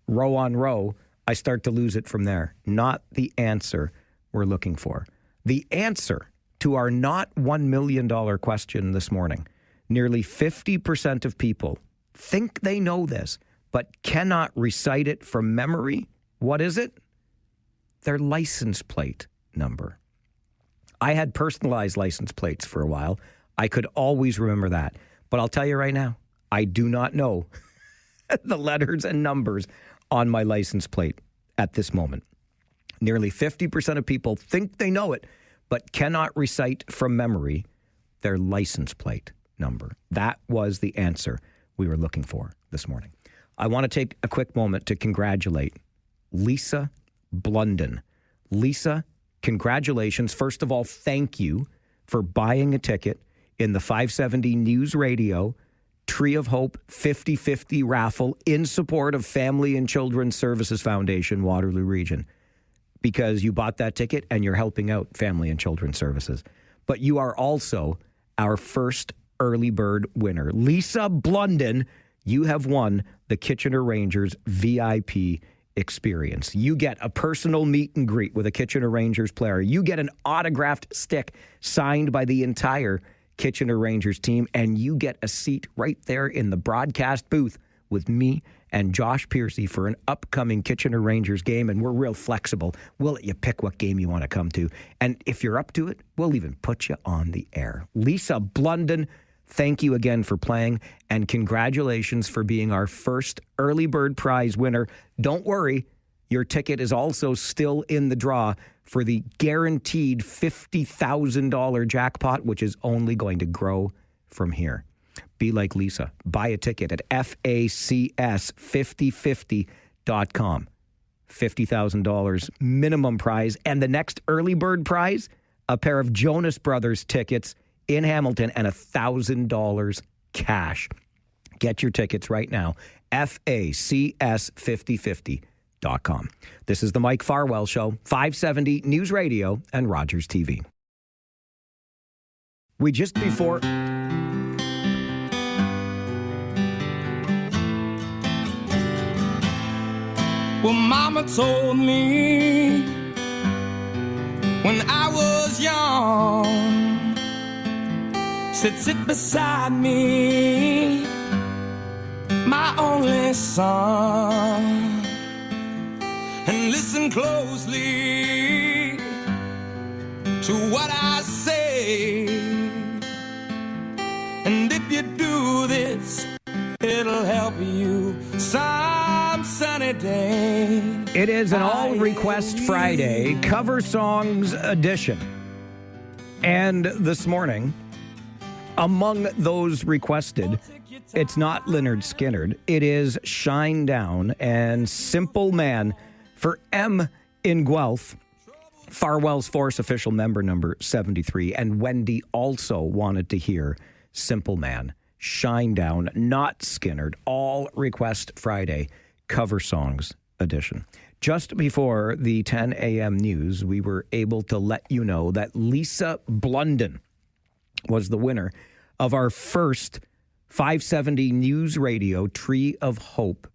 A: row on row, I start to lose it from there. Not the answer we're looking for. The answer to our not $1 million question this morning. Nearly 50% of people think they know this, but cannot recite it from memory. What is it? Their license plate number. I had personalized license plates for a while. I could always remember that. But I'll tell you right now, I do not know the letters and numbers on my license plate at this moment. Nearly 50% of people think they know it, but cannot recite from memory their license plate number. That was the answer we were looking for this morning. I want to take a quick moment to congratulate Lisa Blunden. Lisa, congratulations. First of all, thank you for buying a ticket in the 570 News Radio Tree of Hope 50-50 raffle in support of Family and Children's Services Foundation, Waterloo Region, because you bought that ticket and you're helping out Family and Children's Services. But you are also our first early bird winner. Lisa Blunden, you have won the Kitchener Rangers VIP experience. You get a personal meet and greet with a Kitchener Rangers player. You get an autographed stick signed by the entire Kitchener Rangers team, and you get a seat right there in the broadcast booth with me and Josh Piercy for an upcoming Kitchener Rangers game, and we're real flexible. We'll let you pick what game you want to come to, and if you're up to it, we'll even put you on the air. Lisa Blunden, thank you again for playing, and congratulations for being our first early bird prize winner. Don't worry, your ticket is also still in the draw for the guaranteed $50,000 jackpot, which is only going to grow from here. Be like Lisa. Buy a ticket at FACS5050.com. $50,000 minimum prize. And the next early bird prize, a pair of Jonas Brothers tickets in Hamilton and $1,000 cash. Get your tickets right now. FACS5050.com. This is the Mike Farwell Show, 570 News Radio and Rogers TV. We just before...
Q: Well, Mama told me when I was young, said sit beside me, my only son, and listen closely to what I say. And if you do this, it'll help you some sunny day.
A: It is an all-request Friday cover songs edition And this morning, among those requested, it's not Lynyrd Skynyrd. It is Shine Down and Simple Man for M in Guelph. Farwell's Force official member number 73. And Wendy also wanted to hear Simple Man, Shine Down, not Skynyrd. All Request Friday cover songs edition. Just before the 10 a.m. news, we were able to let you know that Lisa Blunden was the winner of our first 570 News Radio Tree of Hope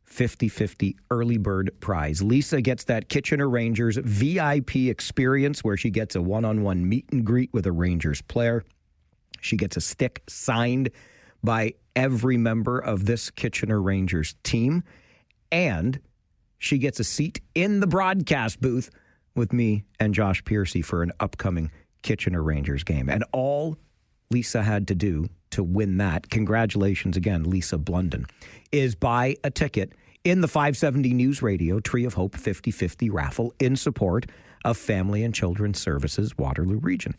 A: 50-50 Early Bird Prize. Lisa gets that Kitchener Rangers VIP experience where she gets a one-on-one meet and greet with a Rangers player. She gets a stick signed by every member of this Kitchener Rangers team. And she gets a seat in the broadcast booth with me and Josh Piercy for an upcoming Kitchener Rangers game. And all Lisa had to do to win that, congratulations again, Lisa Blunden, is buy a ticket in the 570 News Radio Tree of Hope 50-50 raffle in support of Family and Children's Services Waterloo Region.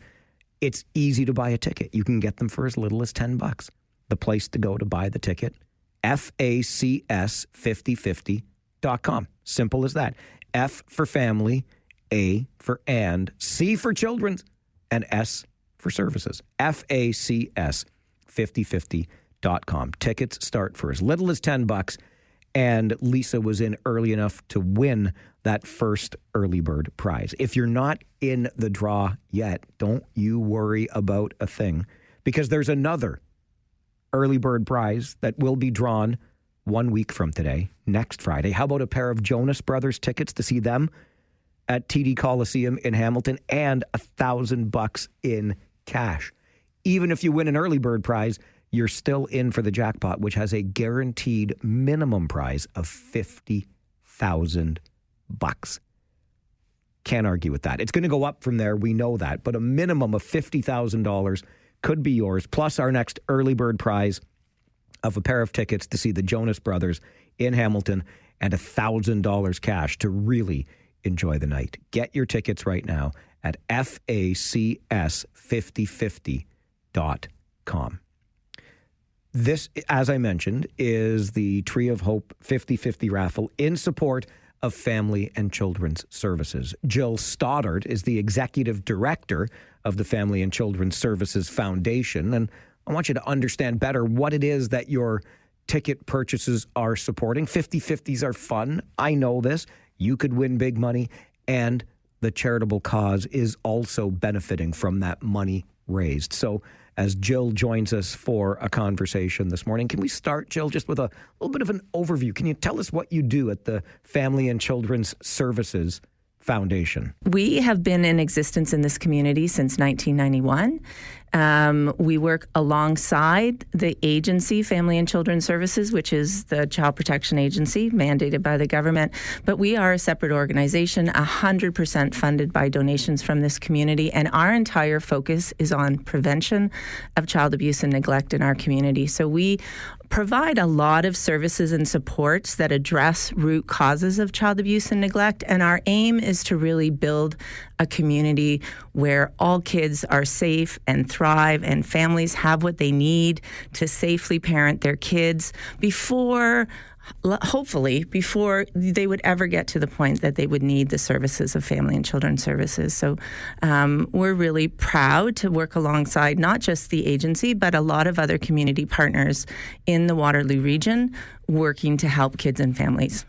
A: It's easy to buy a ticket. You can get them for as little as $10. The place to go to buy the ticket, FACS5050.com. Simple as that. F for family, A for and, C for children's, and S for services. FACS5050.com. Tickets start for as little as $10, and Lisa was in early enough to win that first early bird prize. If you're not in the draw yet, don't you worry about a thing, because there's another early bird prize that will be drawn 1 week from today, next Friday. How about a pair of Jonas Brothers tickets to see them at TD Coliseum in Hamilton, and $1,000 in cash? Even if you win an early bird prize, you're still in for the jackpot, which has a guaranteed minimum prize of $50,000. Can't argue with that. It's going to go up from there. We know that. But a minimum of $50,000 could be yours, plus our next early bird prize of a pair of tickets to see the Jonas Brothers in Hamilton and $1,000 cash to really enjoy the night. Get your tickets right now at FACS5050.com. This, as I mentioned, is the Tree of Hope 50-50 raffle in support of Family and Children's Services. Jill Stoddard is the executive director of the Family and Children's Services Foundation, and I want you to understand better what it is that your ticket purchases are supporting. 50-50s are fun. I know this. You could win big money, and the charitable cause is also benefiting from that money raised. So as Jill joins us for a conversation this morning, can we start, Jill, just with a little bit of an overview? Can you tell us what you do at the Family and Children's Services Foundation?
R: We have been in existence in this community since 1991. We work alongside the agency, Family and Children's Services, which is the child protection agency mandated by the government. But we are a separate organization, 100% funded by donations from this community. And our entire focus is on prevention of child abuse and neglect in our community. So we provide a lot of services and supports that address root causes of child abuse and neglect. And our aim is to really build a community where all kids are safe and thrive and families have what they need to safely parent their kids hopefully before they would ever get to the point that they would need the services of Family and Children's Services. So we're really proud to work alongside not just the agency, but a lot of other community partners in the Waterloo region working to help kids and families.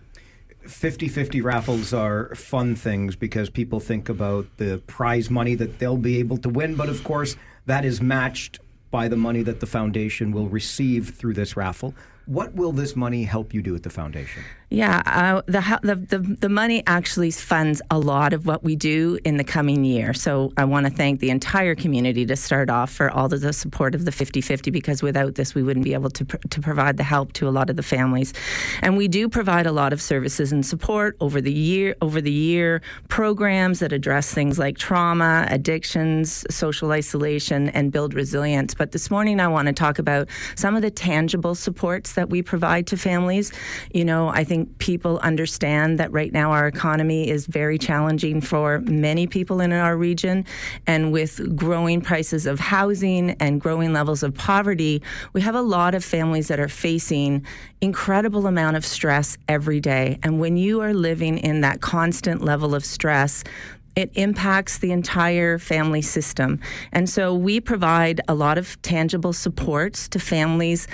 A: 50-50 raffles are fun things because people think about the prize money that they'll be able to win, but of course that is matched by the money that the foundation will receive through this raffle. What will this money help you do at the foundation?
R: Yeah, the money actually funds a lot of what we do in the coming year. So I want to thank the entire community to start off for all of the support of the 50-50, because without this we wouldn't be able to provide the help to a lot of the families. And we do provide a lot of services and support over the year, programs that address things like trauma, addictions, social isolation, and build resilience. But this morning I want to talk about some of the tangible supports that we provide to families. You know, I think think people understand that right now our economy is very challenging for many people in our region. And with growing prices of housing and growing levels of poverty, we have a lot of families that are facing incredible amount of stress every day. And when you are living in that constant level of stress, it impacts the entire family system. And so we provide a lot of tangible supports to families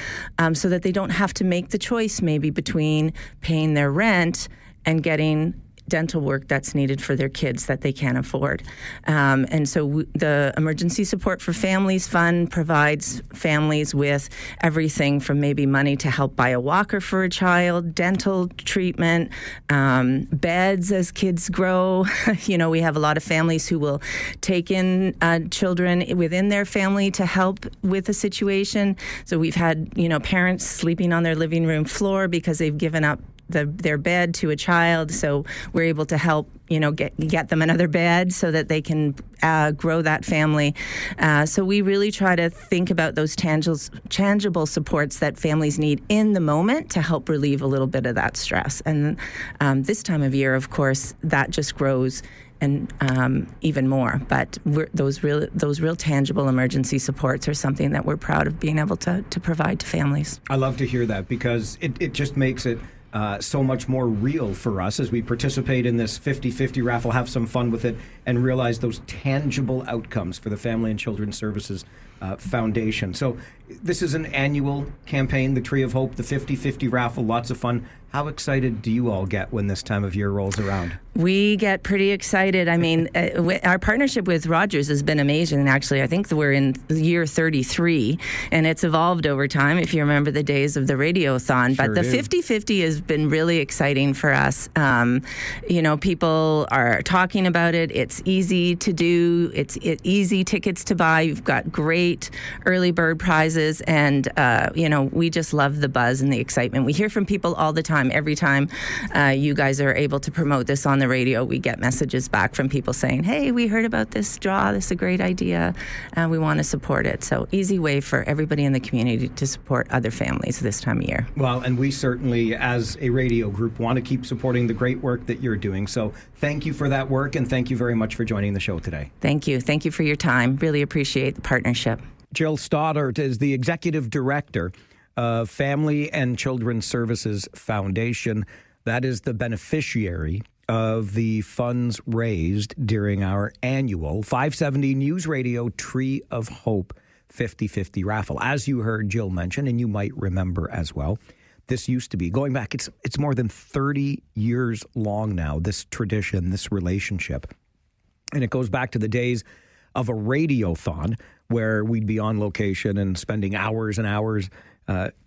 R: so that they don't have to make the choice maybe between paying their rent and getting dental work that's needed for their kids that they can't afford. And so the Emergency Support for Families Fund provides families with everything from maybe money to help buy a walker for a child, dental treatment, beds as kids grow. We have a lot of families who will take in children within their family to help with a situation. So we've had, parents sleeping on their living room floor because they've given up their bed to a child, so we're able to help, get them another bed so that they can grow that family. So we really try to think about those tangible supports that families need in the moment to help relieve a little bit of that stress. And this time of year, of course, that just grows and even more. But those real tangible emergency supports are something that we're proud of being able to provide to families.
A: I love to hear that because it just makes it so much more real for us as we participate in this 50-50 raffle, have some fun with it, and realize those tangible outcomes for the Family and Children's Services Foundation. So this is an annual campaign, the Tree of Hope, the 50-50 raffle, lots of fun. How excited do you all get when this time of year rolls around?
R: We get pretty excited. I mean, our partnership with Rogers has been amazing, actually. I think we're in year 33, and it's evolved over time, if you remember the days of the Radiothon.
A: Sure
R: but the 50-50 has been really exciting for us. People are talking about it. It's easy to do. It's easy tickets to buy. You've got great early bird prizes, and, we just love the buzz and the excitement. We hear from people all the time. Every time you guys are able to promote this on the radio, we get messages back from people saying, hey, we heard about this draw. This is a great idea. And we want to support it. So easy way for everybody in the community to support other families this time of year.
A: Well, and we certainly, as a radio group, want to keep supporting the great work that you're doing. So thank you for that work, and thank you very much for joining the show today.
R: Thank you. Thank you for your time. Really appreciate the partnership.
A: Jill Stoddart is the Executive Director of Family and Children's Services Foundation. That is the beneficiary of the funds raised during our annual 570 News Radio Tree of Hope 50-50 raffle. As you heard Jill mention, and you might remember as well, this used to be, going back, it's more than 30 years long now, this tradition, this relationship. And it goes back to the days of a radiothon where we'd be on location and spending hours and hours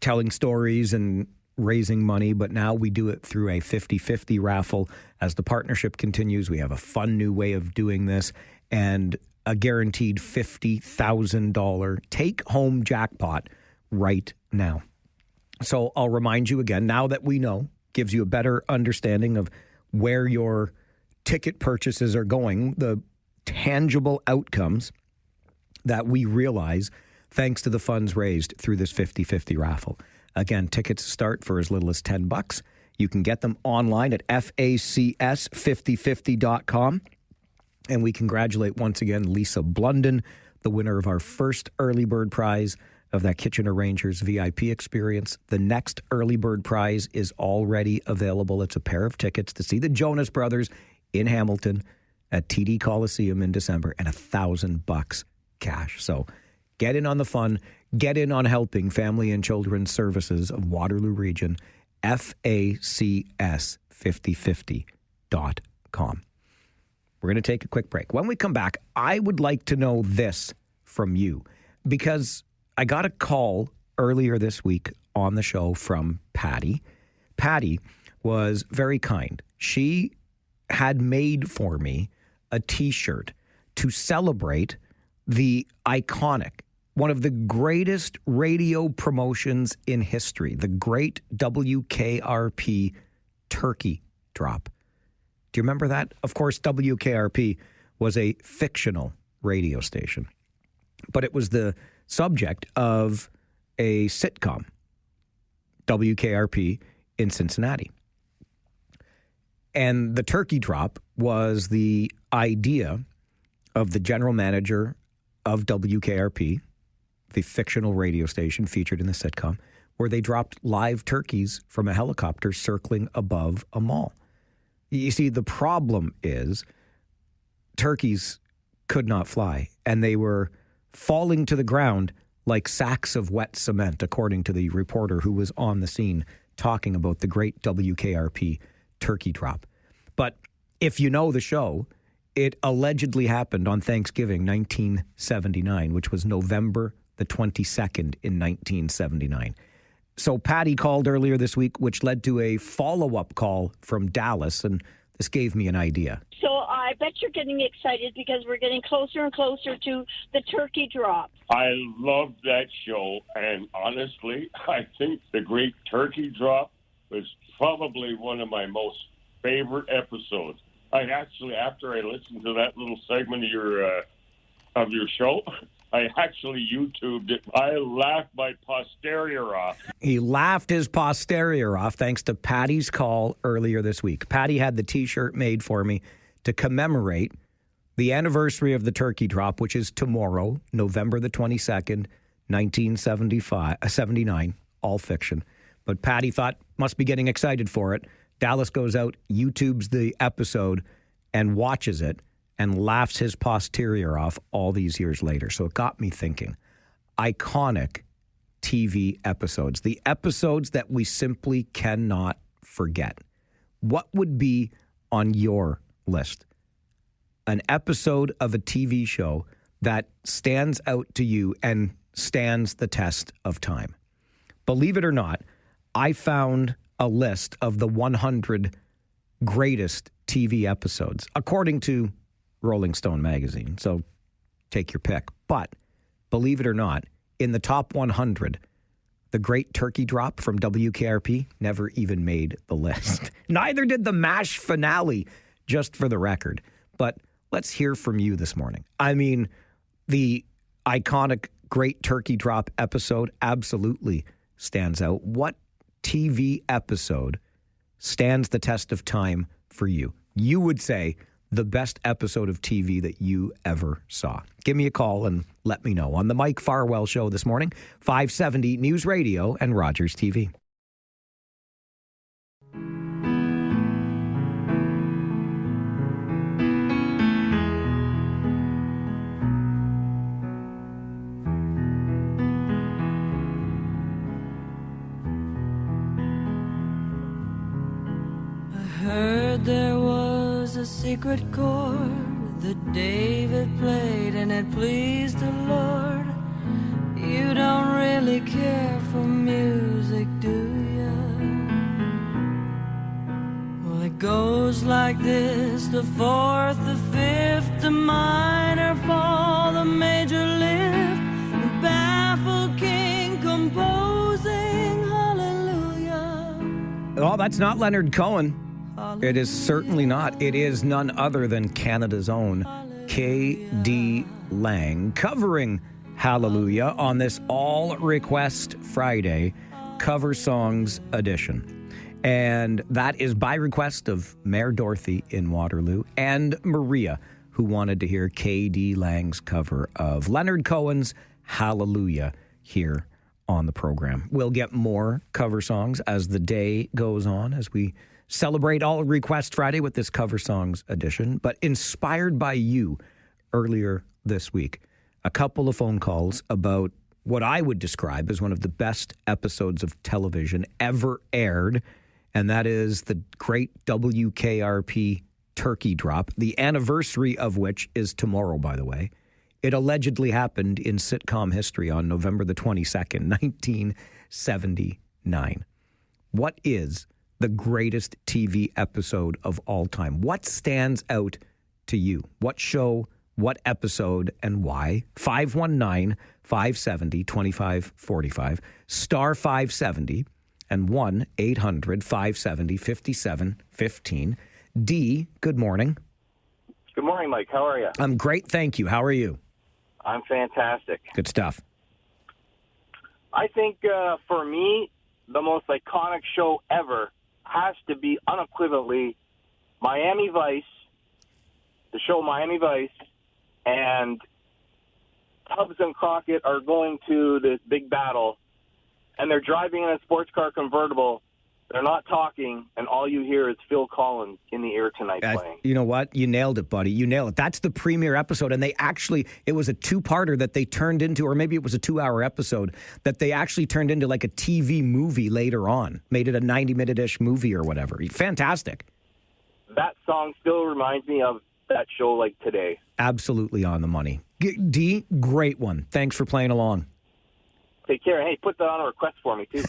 A: telling stories and raising money, but now we do it through a 50-50 raffle. As the partnership continues, we have a fun new way of doing this and a guaranteed $50,000 take-home jackpot right now. So I'll remind you again, now that we know, gives you a better understanding of where your ticket purchases are going, the tangible outcomes that we realize thanks to the funds raised through this 50-50 raffle. Again, tickets start for as little as $10. You can get them online at facs5050.com. And we congratulate once again Lisa Blunden, the winner of our first early bird prize of that Kitchener Rangers VIP experience. The next early bird prize is already available. It's a pair of tickets to see the Jonas Brothers in Hamilton at TD Coliseum in December, and $1,000 cash. So get in on the fun. Get in on helping Family and Children's Services of Waterloo Region, facs5050.com. We're going to take a quick break. When we come back, I would like to know this from you, because I got a call earlier this week on the show from Patty. Patty was very kind. She had made for me a T-shirt to celebrate the iconic, one of the greatest radio promotions in history, the great WKRP turkey drop. Do you remember that? Of course, WKRP was a fictional radio station, but it was the subject of a sitcom, WKRP in Cincinnati. And the turkey drop was the idea of the general manager of WKRP, the fictional radio station featured in the sitcom, where they dropped live turkeys from a helicopter circling above a mall. You see, the problem is turkeys could not fly, and they were falling to the ground like sacks of wet cement, according to the reporter who was on the scene talking about the great WKRP turkey drop. But if you know the show, it allegedly happened on Thanksgiving 1979, which was November the 22nd in 1979. So Patty called earlier this week, which led to a follow-up call from Dallas, and this gave me an idea.
S: So I bet you're getting excited because we're getting closer and closer to the turkey drop.
T: I love that show, and honestly, I think the Great Turkey Drop was probably one of my most favorite episodes. I actually, after I listened to that little segment of your show, I actually YouTubed it. I laughed my posterior off.
A: He laughed his posterior off thanks to Patty's call earlier this week. Patty had the T-shirt made for me to commemorate the anniversary of the turkey drop, which is tomorrow, November the 22nd, 1979, all fiction. But Patty thought, must be getting excited for it. Dallas goes out, YouTubes the episode, and watches it, and laughs his posterior off all these years later. So it got me thinking. Iconic TV episodes, the episodes that we simply cannot forget. What would be on your list? An episode of a TV show that stands out to you and stands the test of time. Believe it or not, I found a list of the 100 greatest TV episodes, according to Rolling Stone magazine. So take your pick. But believe it or not, in the top 100, the Great Turkey Drop from WKRP never even made the list. Neither did the MASH finale, just for the record. But let's hear from you this morning. I mean, the iconic Great Turkey Drop episode absolutely stands out. What TV episode stands the test of time for you? You would say the best episode of TV that you ever saw. Give me a call and let me know on the Mike Farwell Show this morning, 570 News Radio and Rogers TV.
Q: Heard there was a secret chord that David played and it pleased the Lord. You don't really care for music, do ya? Well, it goes like this: the fourth, the fifth, the minor fall, the major lift, the baffled king composing hallelujah.
A: Oh, that's not Leonard Cohen. It is certainly not. It is none other than Canada's own K.D. Lang covering Hallelujah on this All Request Friday Cover Songs edition. And that is by request of Mayor Dorothy in Waterloo and Maria, who wanted to hear K.D. Lang's cover of Leonard Cohen's Hallelujah here on the program. We'll get more cover songs as the day goes on, as we celebrate All Request Friday with this Cover Songs edition. But inspired by you earlier this week, a couple of phone calls about what I would describe as one of the best episodes of television ever aired, and that is the great WKRP Turkey Drop, the anniversary of which is tomorrow, by the way. It allegedly happened in sitcom history on November the 22nd, 1979. What is the greatest TV episode of all time? What stands out to you? What show, what episode, and why? 519-570-2545, star 570, and 1-800-570-5715. D, good morning.
U: Good morning, Mike. How are you?
A: I'm great, thank you. How are you?
U: I'm fantastic.
A: Good stuff.
U: I think, for me, the most iconic show ever has to be unequivocally Miami Vice, the show Miami Vice, and Tubbs and Crockett are going to this big battle, and they're driving in a sports car convertible. They're not talking, and all you hear is Phil Collins in the ear tonight playing.
A: You know what? You nailed it, buddy. You nailed it. That's the premiere episode, and it was a two-parter that they turned into, or maybe it was a 2-hour episode, that they actually turned into like a TV movie later on, made it a 90-minute-ish movie or whatever. Fantastic.
U: That song still reminds me of that show like today.
A: Absolutely on the money. D, great one. Thanks for playing along.
U: Take care. Hey, put that on a request for me, too.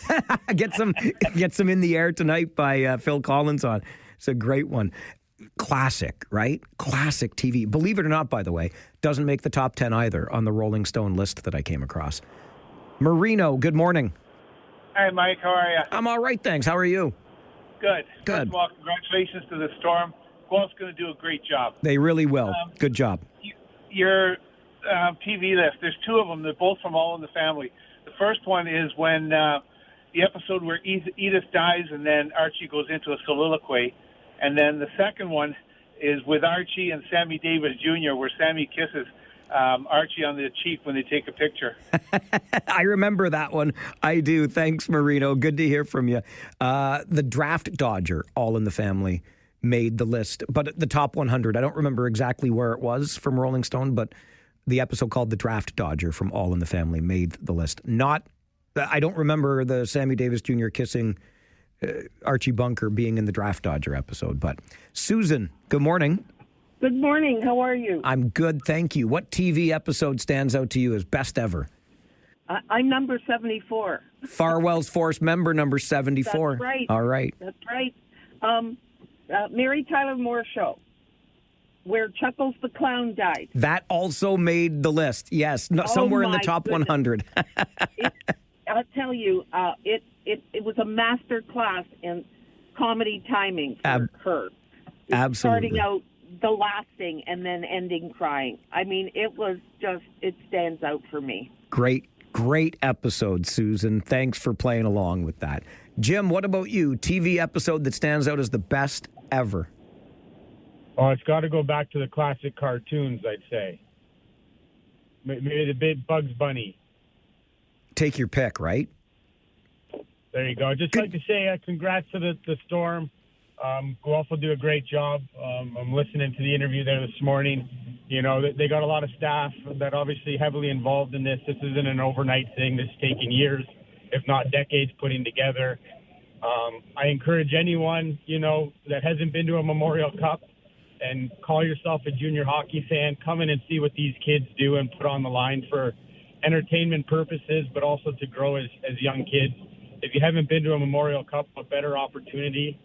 A: Get some In the Air Tonight by Phil Collins on. It's a great one. Classic, right? Classic TV. Believe it or not, by the way, doesn't make the top 10 either on the Rolling Stone list that I came across. Marino, good morning.
B: Hi, Mike. How are you?
A: I'm all right, thanks. How are you?
B: Good.
A: Good.
B: First of all, congratulations to the Storm. Guelph's going to do a great job.
A: They really will. Good job.
B: Your TV list, there's 2 of them. They're both from All in the Family. The first one is when the episode where Edith dies and then Archie goes into a soliloquy. And then the second one is with Archie and Sammy Davis Jr., where Sammy kisses Archie on the cheek when they take a picture.
A: I remember that one. I do. Thanks, Marino. Good to hear from you. The Draft Dodger, All in the Family, made the list. But the top 100, I don't remember exactly where it was from Rolling Stone, but the episode called The Draft Dodger from All in the Family made the list. I don't remember the Sammy Davis Jr. kissing Archie Bunker being in the Draft Dodger episode. But Susan, good morning.
V: Good morning. How are you?
A: I'm good, thank you. What TV episode stands out to you as best ever?
V: I'm number 74.
A: Farwell's Force member number 74.
V: That's right.
A: All right.
V: That's right. Mary Tyler Moore Show, where Chuckles the Clown died.
A: That also made the list. Yes, somewhere in the top 100.
V: I'll tell you, it was a master class in comedy timing for her.
A: Absolutely.
V: Starting out the laughing and then ending crying. I mean, it stands out for me.
A: Great episode, Susan. Thanks for playing along with that. Jim, what about you? TV episode that stands out as the best ever?
W: Oh, it's got to go back to the classic cartoons, I'd say. Maybe the big Bugs Bunny.
A: Take your pick, right?
W: There you go. I'd just like to say congrats to the Storm. Guelph will do a great job. I'm listening to the interview there this morning. You know, they got a lot of staff that obviously heavily involved in this. This isn't an overnight thing. This is taking years, if not decades, putting together. I encourage anyone, that hasn't been to a Memorial Cup and call yourself a junior hockey fan, come in and see what these kids do and put on the line for entertainment purposes, but also to grow as young kids. If you haven't been to a Memorial Cup, a better opportunity.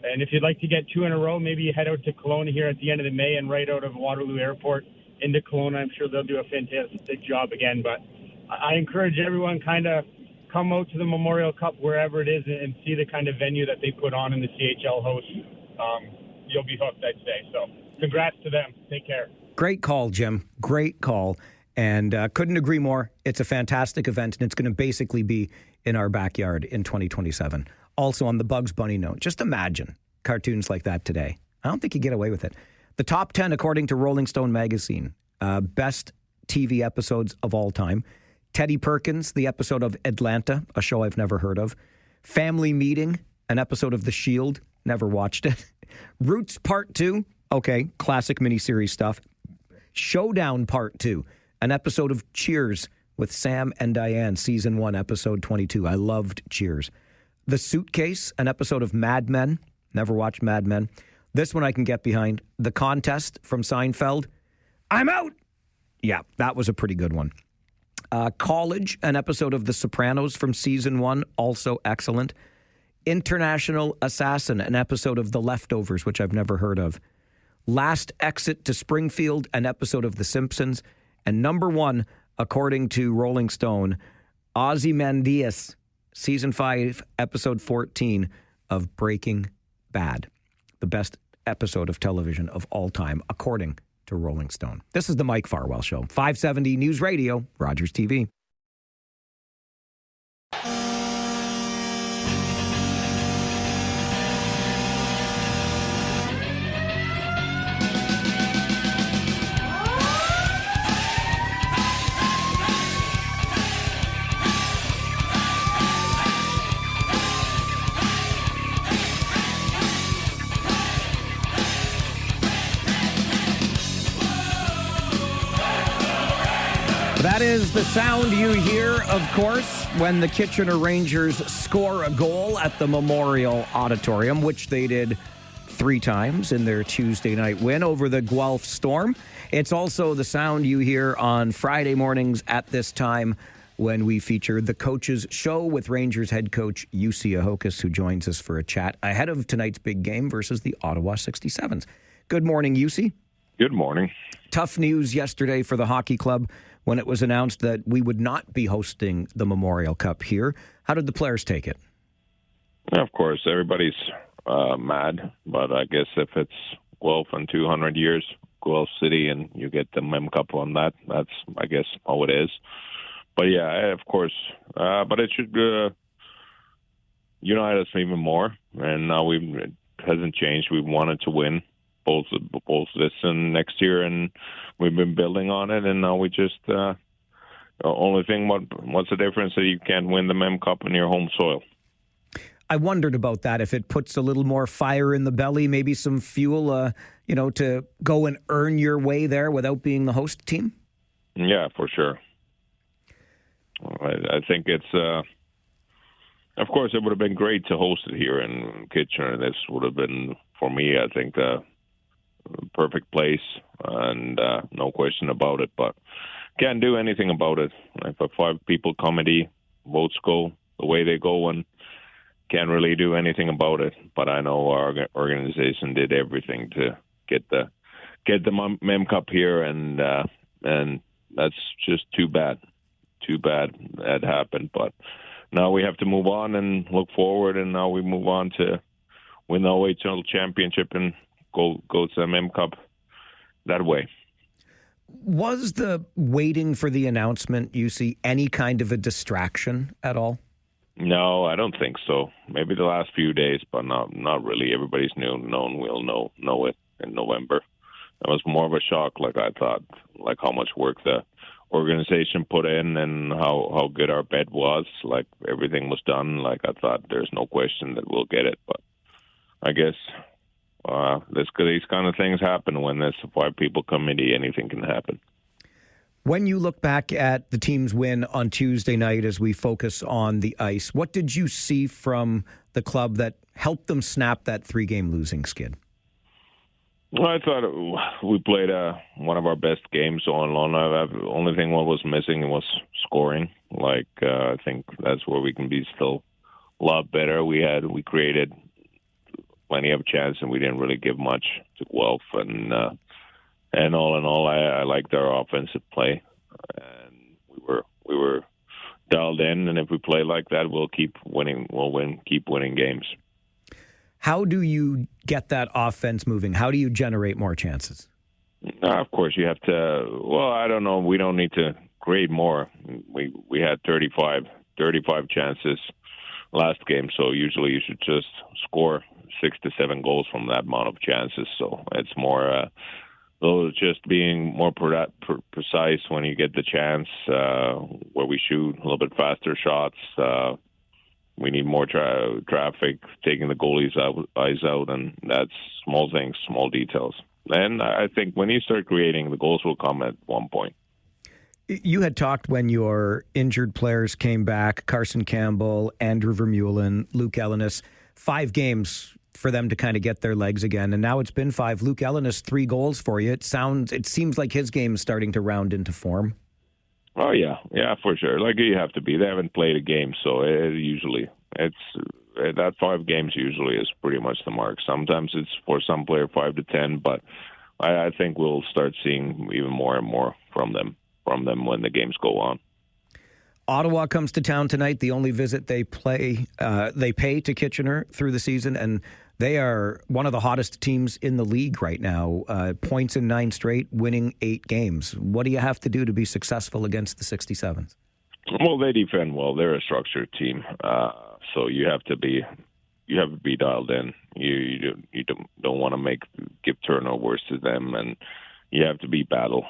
W: And if you'd like to get 2 in a row, maybe you head out to Kelowna here at the end of May and right out of Waterloo Airport into Kelowna. I'm sure they'll do a fantastic job again. But I encourage everyone kind of come out to the Memorial Cup wherever it is and see the kind of venue that they put on in the CHL host. You'll be hooked, I'd say. So congrats to them. Take care.
A: Great call, Jim. Great call. And couldn't agree more. It's a fantastic event, and it's going to basically be in our backyard in 2027. Also on the Bugs Bunny note, just imagine cartoons like that today. I don't think you get away with it. The top 10, according to Rolling Stone magazine, best TV episodes of all time. Teddy Perkins, the episode of Atlanta, a show I've never heard of. Family Meeting, an episode of The Shield, never watched it. Roots Part 2, okay, classic miniseries stuff. Showdown Part 2, an episode of Cheers with Sam and Diane, Season 1, Episode 22. I loved Cheers. The Suitcase, an episode of Mad Men. Never watched Mad Men. This one I can get behind. The Contest from Seinfeld. I'm out! Yeah, that was a pretty good one. College, an episode of The Sopranos from Season 1. Also excellent. International Assassin, an episode of The Leftovers, which I've never heard of. Last Exit to Springfield, an episode of The Simpsons. And number 1, according to Rolling Stone, Ozymandias, Season 5, Episode 14 of Breaking Bad. The best episode of television of all time, according to Rolling Stone. This is the Mike Farwell Show. 570 News Radio, Rogers TV. is the sound you hear, of course, when the Kitchener Rangers score a goal at the Memorial Auditorium, which they did 3 times in their Tuesday night win over the Guelph Storm. It's also the sound you hear on Friday mornings at this time when we feature the Coach's Show with Rangers head coach Jussi Ahokas, who joins us for a chat ahead of tonight's big game versus the Ottawa 67s. Good morning, Jussi.
C: Good morning.
A: Tough news yesterday for the hockey club when it was announced that we would not be hosting the Memorial Cup here. How did the players take it?
C: Of course, everybody's mad, but I guess if it's Guelph in 200 years, Guelph City, and you get the Mem Cup on that, that's, I guess, how it is. But yeah, of course, but it should unite us even more, and now it hasn't changed. We've wanted to win both this and next year, and we've been building on it, and now we just only thing what's the difference that you can't win the Mem Cup in your home soil.
A: I wondered about that, if it puts a little more fire in the belly, maybe some fuel to go and earn your way there without being the host team.
C: Yeah, for sure. I think it's of course it would have been great to host it here in Kitchener. This would have been, for me, I think, the perfect place, and no question about it, but can't do anything about it. If a 5-people committee votes go the way they go, and can't really do anything about it. But I know our organization did everything to get the Mem Cup here, and that's just too bad that happened. But now we have to move on and look forward, and now we move on to win the OHL championship and go to the Mem Cup that way.
A: Was the waiting for the announcement, you see, any kind of a distraction at all?
C: No, I don't think so. Maybe the last few days, but not really. Everybody's known we'll know it in November. It was more of a shock, like I thought, like how much work the organization put in and how good our bet was. Like everything was done. Like I thought there's no question that we'll get it. But I guess these kind of things happen when there's a 5-people committee. Anything can happen.
A: When you look back at the team's win on Tuesday night as we focus on the ice, what did you see from the club that helped them snap that 3-game losing skid?
C: Well, I thought we played one of our best games on loan. The only thing what was missing was scoring. I think that's where we can be still a lot better. We created plenty of chance, and we didn't really give much to Guelph. And all in all, I liked our offensive play, and we were dialed in. And if we play like that, we'll keep winning. Keep winning games.
A: How do you get that offense moving? How do you generate more chances?
C: Of course, you have to. Well, I don't know. We don't need to create more. We had 35 chances last game, so usually you should just score 6 to 7 goals from that amount of chances. So it's more. Just being more precise when you get the chance, where we shoot a little bit faster shots. We need more traffic, taking the goalie's eyes out, and that's small things, small details. And I think when you start creating, the goals will come at one point.
A: You had talked when your injured players came back, Carson Campbell, Andrew Vermeulen, Luke Ellenis, 5 games for them to kind of get their legs again. And now it's been 5. Luke Ellenis, 3 goals for you. It seems like his game is starting to round into form.
C: Oh, yeah, for sure. Like you have to be. They haven't played a game, so it's that 5 games usually is pretty much the mark. Sometimes it's for some player 5 to 10, but I think we'll start seeing even more and more from them when the games go on.
A: Ottawa comes to town tonight. The only visit they pay to Kitchener through the season, and they are one of the hottest teams in the league right now. Points in 9 straight, winning 8 games. What do you have to do to be successful against the 67s?
C: Well, they defend well. They're a structured team, so you have to be dialed in. You don't want to give turnovers to them, and you have to be battle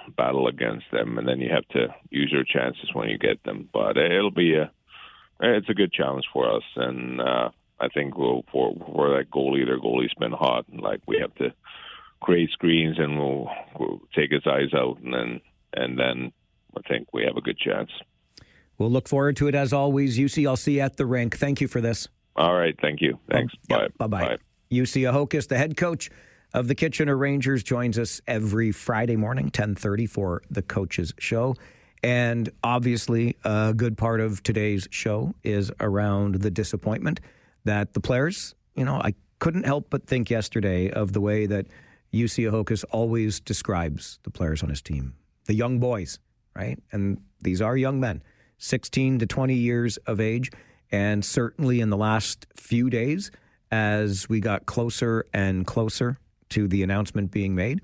C: against them, and then you have to use your chances when you get them. But it's a good challenge for us, and I think for that goalie, their goalie's been hot. Like we have to create screens, and we'll take his eyes out, and then I think we have a good chance.
A: We'll look forward to it as always. UC, I'll see you at the rink. Thank you for this.
C: All right. Thank you. Thanks. Bye.
A: Bye-bye. UC Ahokas, the head coach of the Kitchener Rangers, joins us every Friday morning, 10:30 for the Coach's Show. And obviously, a good part of today's show is around the disappointment that the players, I couldn't help but think yesterday of the way that UC Ahokas always describes the players on his team. The young boys, right? And these are young men, 16 to 20 years of age. And certainly in the last few days, as we got closer and closer to the announcement being made,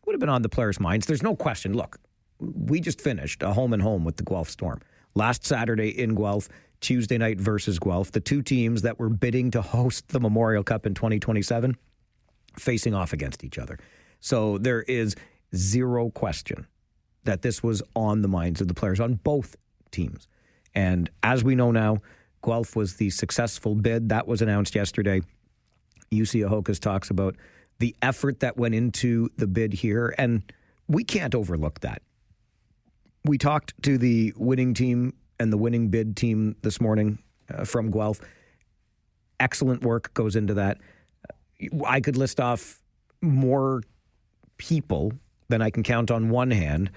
A: would have been on the players' minds. There's no question. Look, we just finished a home and home with the Guelph Storm. Last Saturday in Guelph, Tuesday night versus Guelph, the two teams that were bidding to host the Memorial Cup in 2027 facing off against each other. So there is zero question that this was on the minds of the players on both teams. And as we know now, Guelph was the successful bid. That was announced yesterday. UC Ahokas talks about the effort that went into the bid here, and we can't overlook that. We talked to the winning team and the winning bid team this morning from Guelph. Excellent work goes into that. I could list off more people than I can count on one hand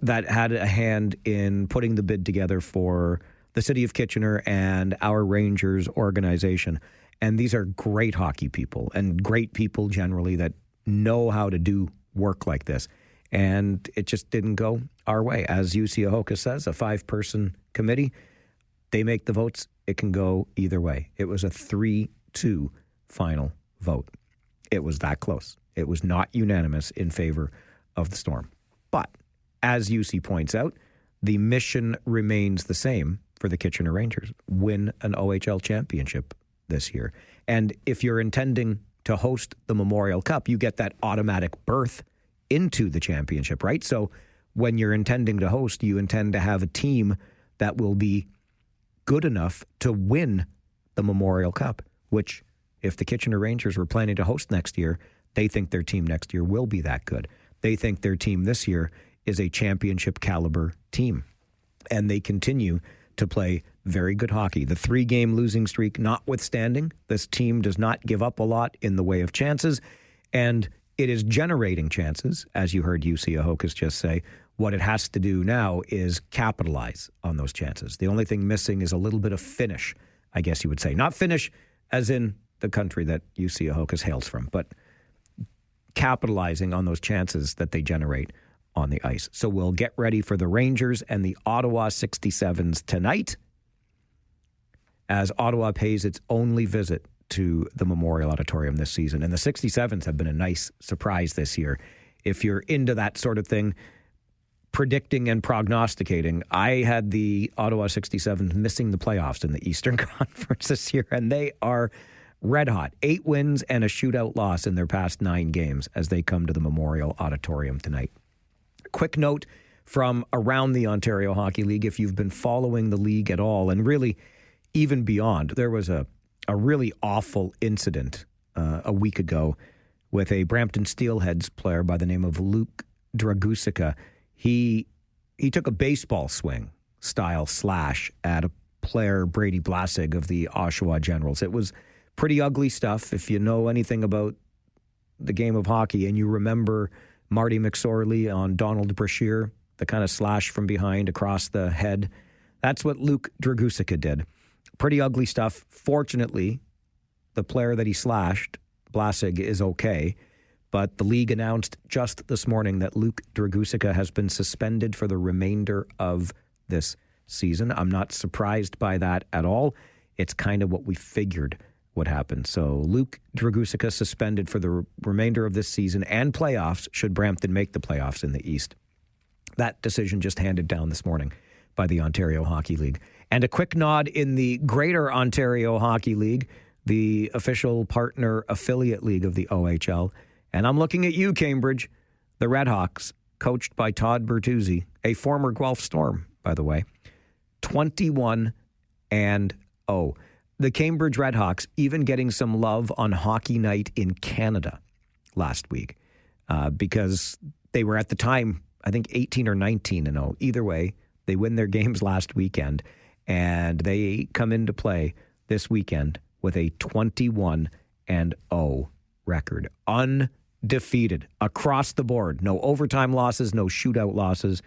A: that had a hand in putting the bid together for the City of Kitchener and our Rangers organization. And these are great hockey people and great people generally that know how to do work like this. And it just didn't go our way. As UC Ahokas says, a 5-person committee, they make the votes. It can go either way. It was a 3-2 final vote. It was that close. It was not unanimous in favor of the Storm. But as UC points out, the mission remains the same for the Kitchener Rangers. Win an OHL championship this year. And if you're intending to host the Memorial Cup, you get that automatic berth into the championship, right? So when you're intending to host, you intend to have a team that will be good enough to win the Memorial Cup, which if the Kitchener Rangers were planning to host next year, they think their team next year will be that good. They think their team this year is a championship caliber team. And they continue to play very good hockey. The 3-game losing streak notwithstanding, this team does not give up a lot in the way of chances, and it is generating chances, as you heard UC Ahokas just say. What it has to do now is capitalize on those chances. The only thing missing is a little bit of finish, I guess you would say. Not finish as in the country that UC Ahokas hails from, but capitalizing on those chances that they generate on the ice. So we'll get ready for the Rangers and the Ottawa 67s tonight as Ottawa pays its only visit to the Memorial Auditorium this season. And the 67s have been a nice surprise this year. If you're into that sort of thing, predicting and prognosticating, I had the Ottawa 67s missing the playoffs in the Eastern Conference this year, and they are red hot. 8 wins and a shootout loss in their past 9 games as they come to the Memorial Auditorium tonight. Quick note from around the Ontario Hockey League, if you've been following the league at all, and really even beyond, there was a really awful incident a week ago with a Brampton Steelheads player by the name of Luke Dragusica. He took a baseball swing style slash at a player, Brady Blasig of the Oshawa Generals. It was pretty ugly stuff. If you know anything about the game of hockey and you remember Marty McSorley on Donald Brashear, the kind of slash from behind across the head, that's what Luke Dragusica did. Pretty ugly stuff. Fortunately, the player that he slashed, Blasig, is okay. But the league announced just this morning that Luke Dragusica has been suspended for the remainder of this season. I'm not surprised by that at all. It's kind of what we figured would happen. So Luke Dragusica suspended for the remainder of this season and playoffs should Brampton make the playoffs in the East. That decision just handed down this morning by the Ontario Hockey League. And a quick nod in the Greater Ontario Hockey League, the official partner affiliate league of the OHL. And I'm looking at you, Cambridge, the Redhawks, coached by Todd Bertuzzi, a former Guelph Storm, by the way, 21-0. The Cambridge Redhawks even getting some love on Hockey Night in Canada last week because they were at the time I think 18 or 19-0. Either way, they win their games last weekend, and they come into play this weekend with a 21-0 record. Undefeated across the board. No overtime losses, no shootout losses,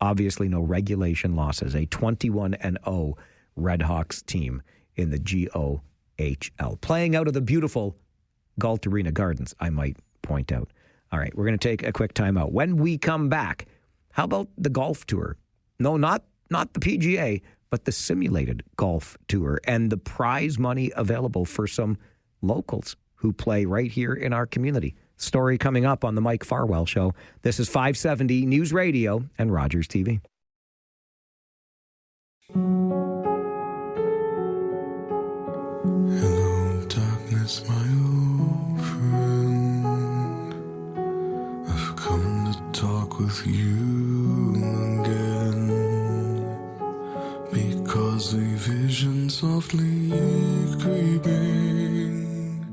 A: obviously no regulation losses. A 21-0 Redhawks team in the GOHL. Playing out of the beautiful Galt Arena Gardens, I might point out. All right, we're going to take a quick timeout. When we come back, how about the golf tour? No, not the PGA, but the simulated golf tour and the prize money available for some locals who play right here in our community. Story coming up on the Mike Farwell Show. This is 570 News Radio and Rogers TV.
D: Hello, darkness, my old friend. I've come to talk with you again, because a vision softly creeping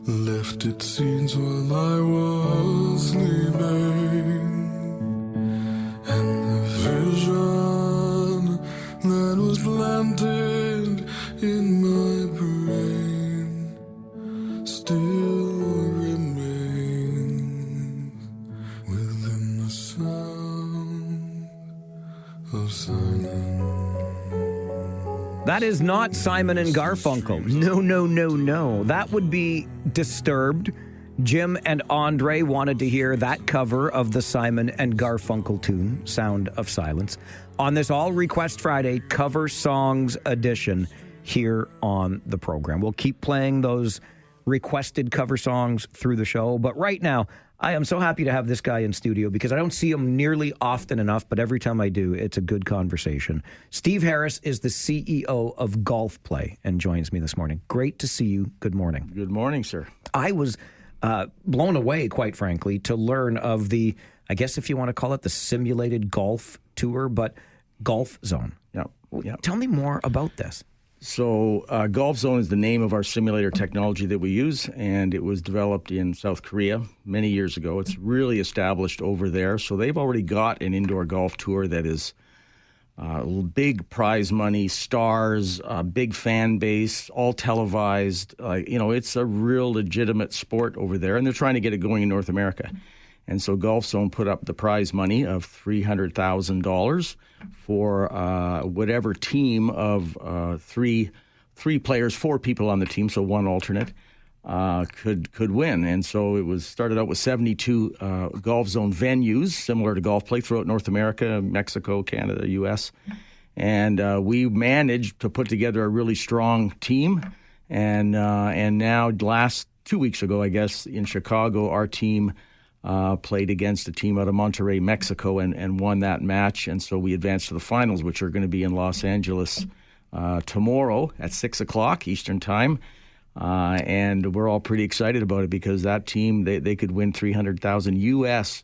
D: left its scenes while I was sleeping, and the vision that was planted in my brain still remains within the sound of silence.
A: That is not Simon and Garfunkel. No. That would be Disturbed. Jim and Andre wanted to hear that cover of the Simon and Garfunkel tune, Sound of Silence, on this All Request Friday Cover Songs edition here on the program. We'll keep playing those requested cover songs through the show, but right now, I am so happy to have this guy in studio because I don't see him nearly often enough, but every time I do, it's a good conversation. Steve Harris is the CEO of Golf Play and joins me this morning. Great to see you. Good morning.
E: Good morning, sir.
A: I was blown away, quite frankly, to learn of the, I guess if you want to call it the simulated golf tour, but Golf Zone.
E: Yep.
A: Tell me more about this.
E: So Golf Zone is the name of our simulator technology that we use, and it was developed in South Korea many years ago. It's really established over there. So they've already got an indoor golf tour that is big prize money, stars, big fan base, all televised. It's a real legitimate sport over there, and they're trying to get it going in North America. And so Golf Zone put up the prize money of $300,000 for whatever team of three players, 4 people on the team, so one alternate, could win. And so it was started out with 72 Golf Zone venues, similar to Golf Play, throughout North America, Mexico, Canada, U.S. And we managed to put together a really strong team. And now, last 2 weeks ago, I guess, in Chicago, our team played against a team out of Monterrey, Mexico, and won that match. And so we advanced to the finals, which are going to be in Los Angeles tomorrow at 6 o'clock Eastern Time. And we're all pretty excited about it because that team, they could win $300,000 US.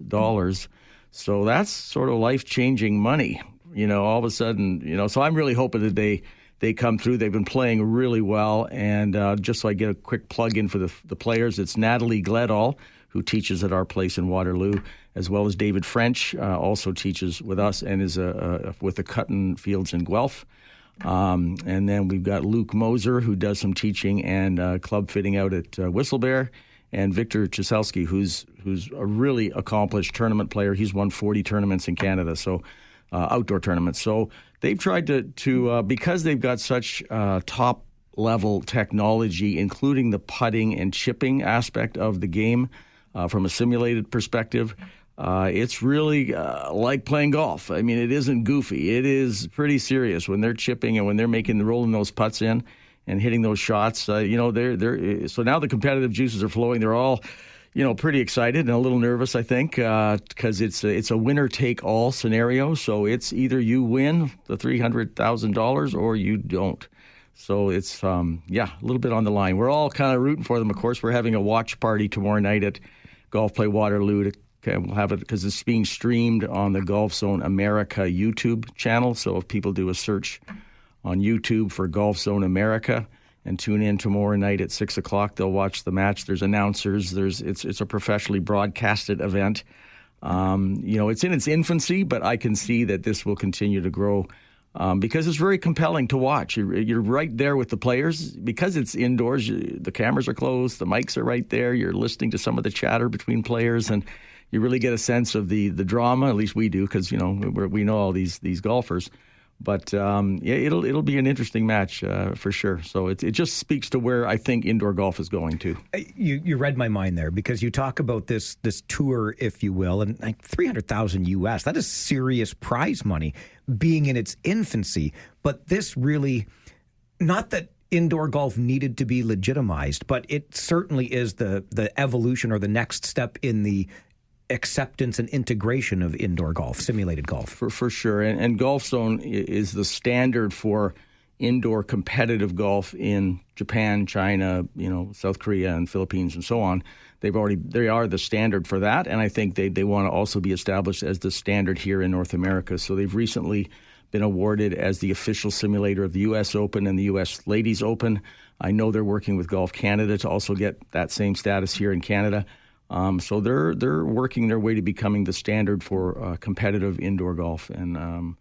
E: So that's sort of life-changing money, all of a sudden, so I'm really hoping that they come through. They've been playing really well. And just so I get a quick plug in for the players, it's Natalie Gledall, who teaches at our place in Waterloo, as well as David French, also teaches with us and is with the Cutton Fields in Guelph. And then we've got Luke Moser, who does some teaching and club fitting out at Whistlebear, and Victor Czeselski, who's a really accomplished tournament player. He's won 40 tournaments in Canada, so outdoor tournaments. So they've tried to because they've got such top-level technology, including the putting and chipping aspect of the game, from a simulated perspective, it's really like playing golf. I mean, it isn't goofy. It is pretty serious when they're chipping and when they're rolling those putts in and hitting those shots. So now the competitive juices are flowing. They're all, pretty excited and a little nervous, I think, because it's a winner-take-all scenario. So it's either you win the $300,000 or you don't. So it's, a little bit on the line. We're all kind of rooting for them, of course. We're having a watch party tomorrow night at Golf Play Waterloo. We'll have it because it's being streamed on the Golf Zone America YouTube channel. So if people do a search on YouTube for Golf Zone America and tune in tomorrow night at 6 o'clock, they'll watch the match. There's announcers. It's a professionally broadcasted event. It's in its infancy, but I can see that this will continue to grow because it's very compelling to watch. You're right there with the players. Because it's indoors, the cameras are closed, the mics are right there. You're listening to some of the chatter between players, and you really get a sense of the drama. At least we do, because we know all these golfers. But it'll be an interesting match for sure. So it just speaks to where I think indoor golf is going to.
A: You read my mind there, because you talk about this tour, if you will, and like $300,000 US. That is serious prize money, being in its infancy. But this really, not that indoor golf needed to be legitimized, but it certainly is the evolution or the next step in the acceptance and integration of indoor golf, simulated golf.
E: For sure. And Guelph Zone is the standard for indoor competitive golf in Japan, China, South Korea and Philippines and so on. They are the standard for that. And I think they want to also be established as the standard here in North America. So they've recently been awarded as the official simulator of the U.S. Open and the U.S. Ladies Open. I know they're working with Golf Canada to also get that same status here in Canada. So they're working their way to becoming the standard for competitive indoor golf. And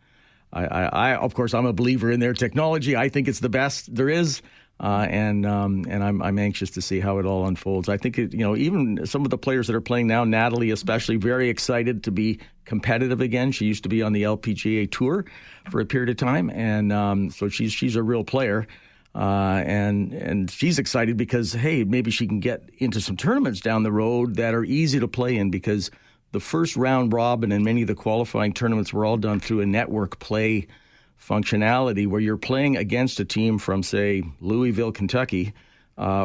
E: I of course, I'm a believer in their technology. I think it's the best there is. And I'm anxious to see how it all unfolds. I think even some of the players that are playing now, Natalie especially, very excited to be competitive again. She used to be on the LPGA tour for a period of time, and so she's a real player. And she's excited because, hey, maybe she can get into some tournaments down the road that are easy to play in, because the first round robin and many of the qualifying tournaments were all done through a network play functionality where you're playing against a team from, say, Louisville, Kentucky,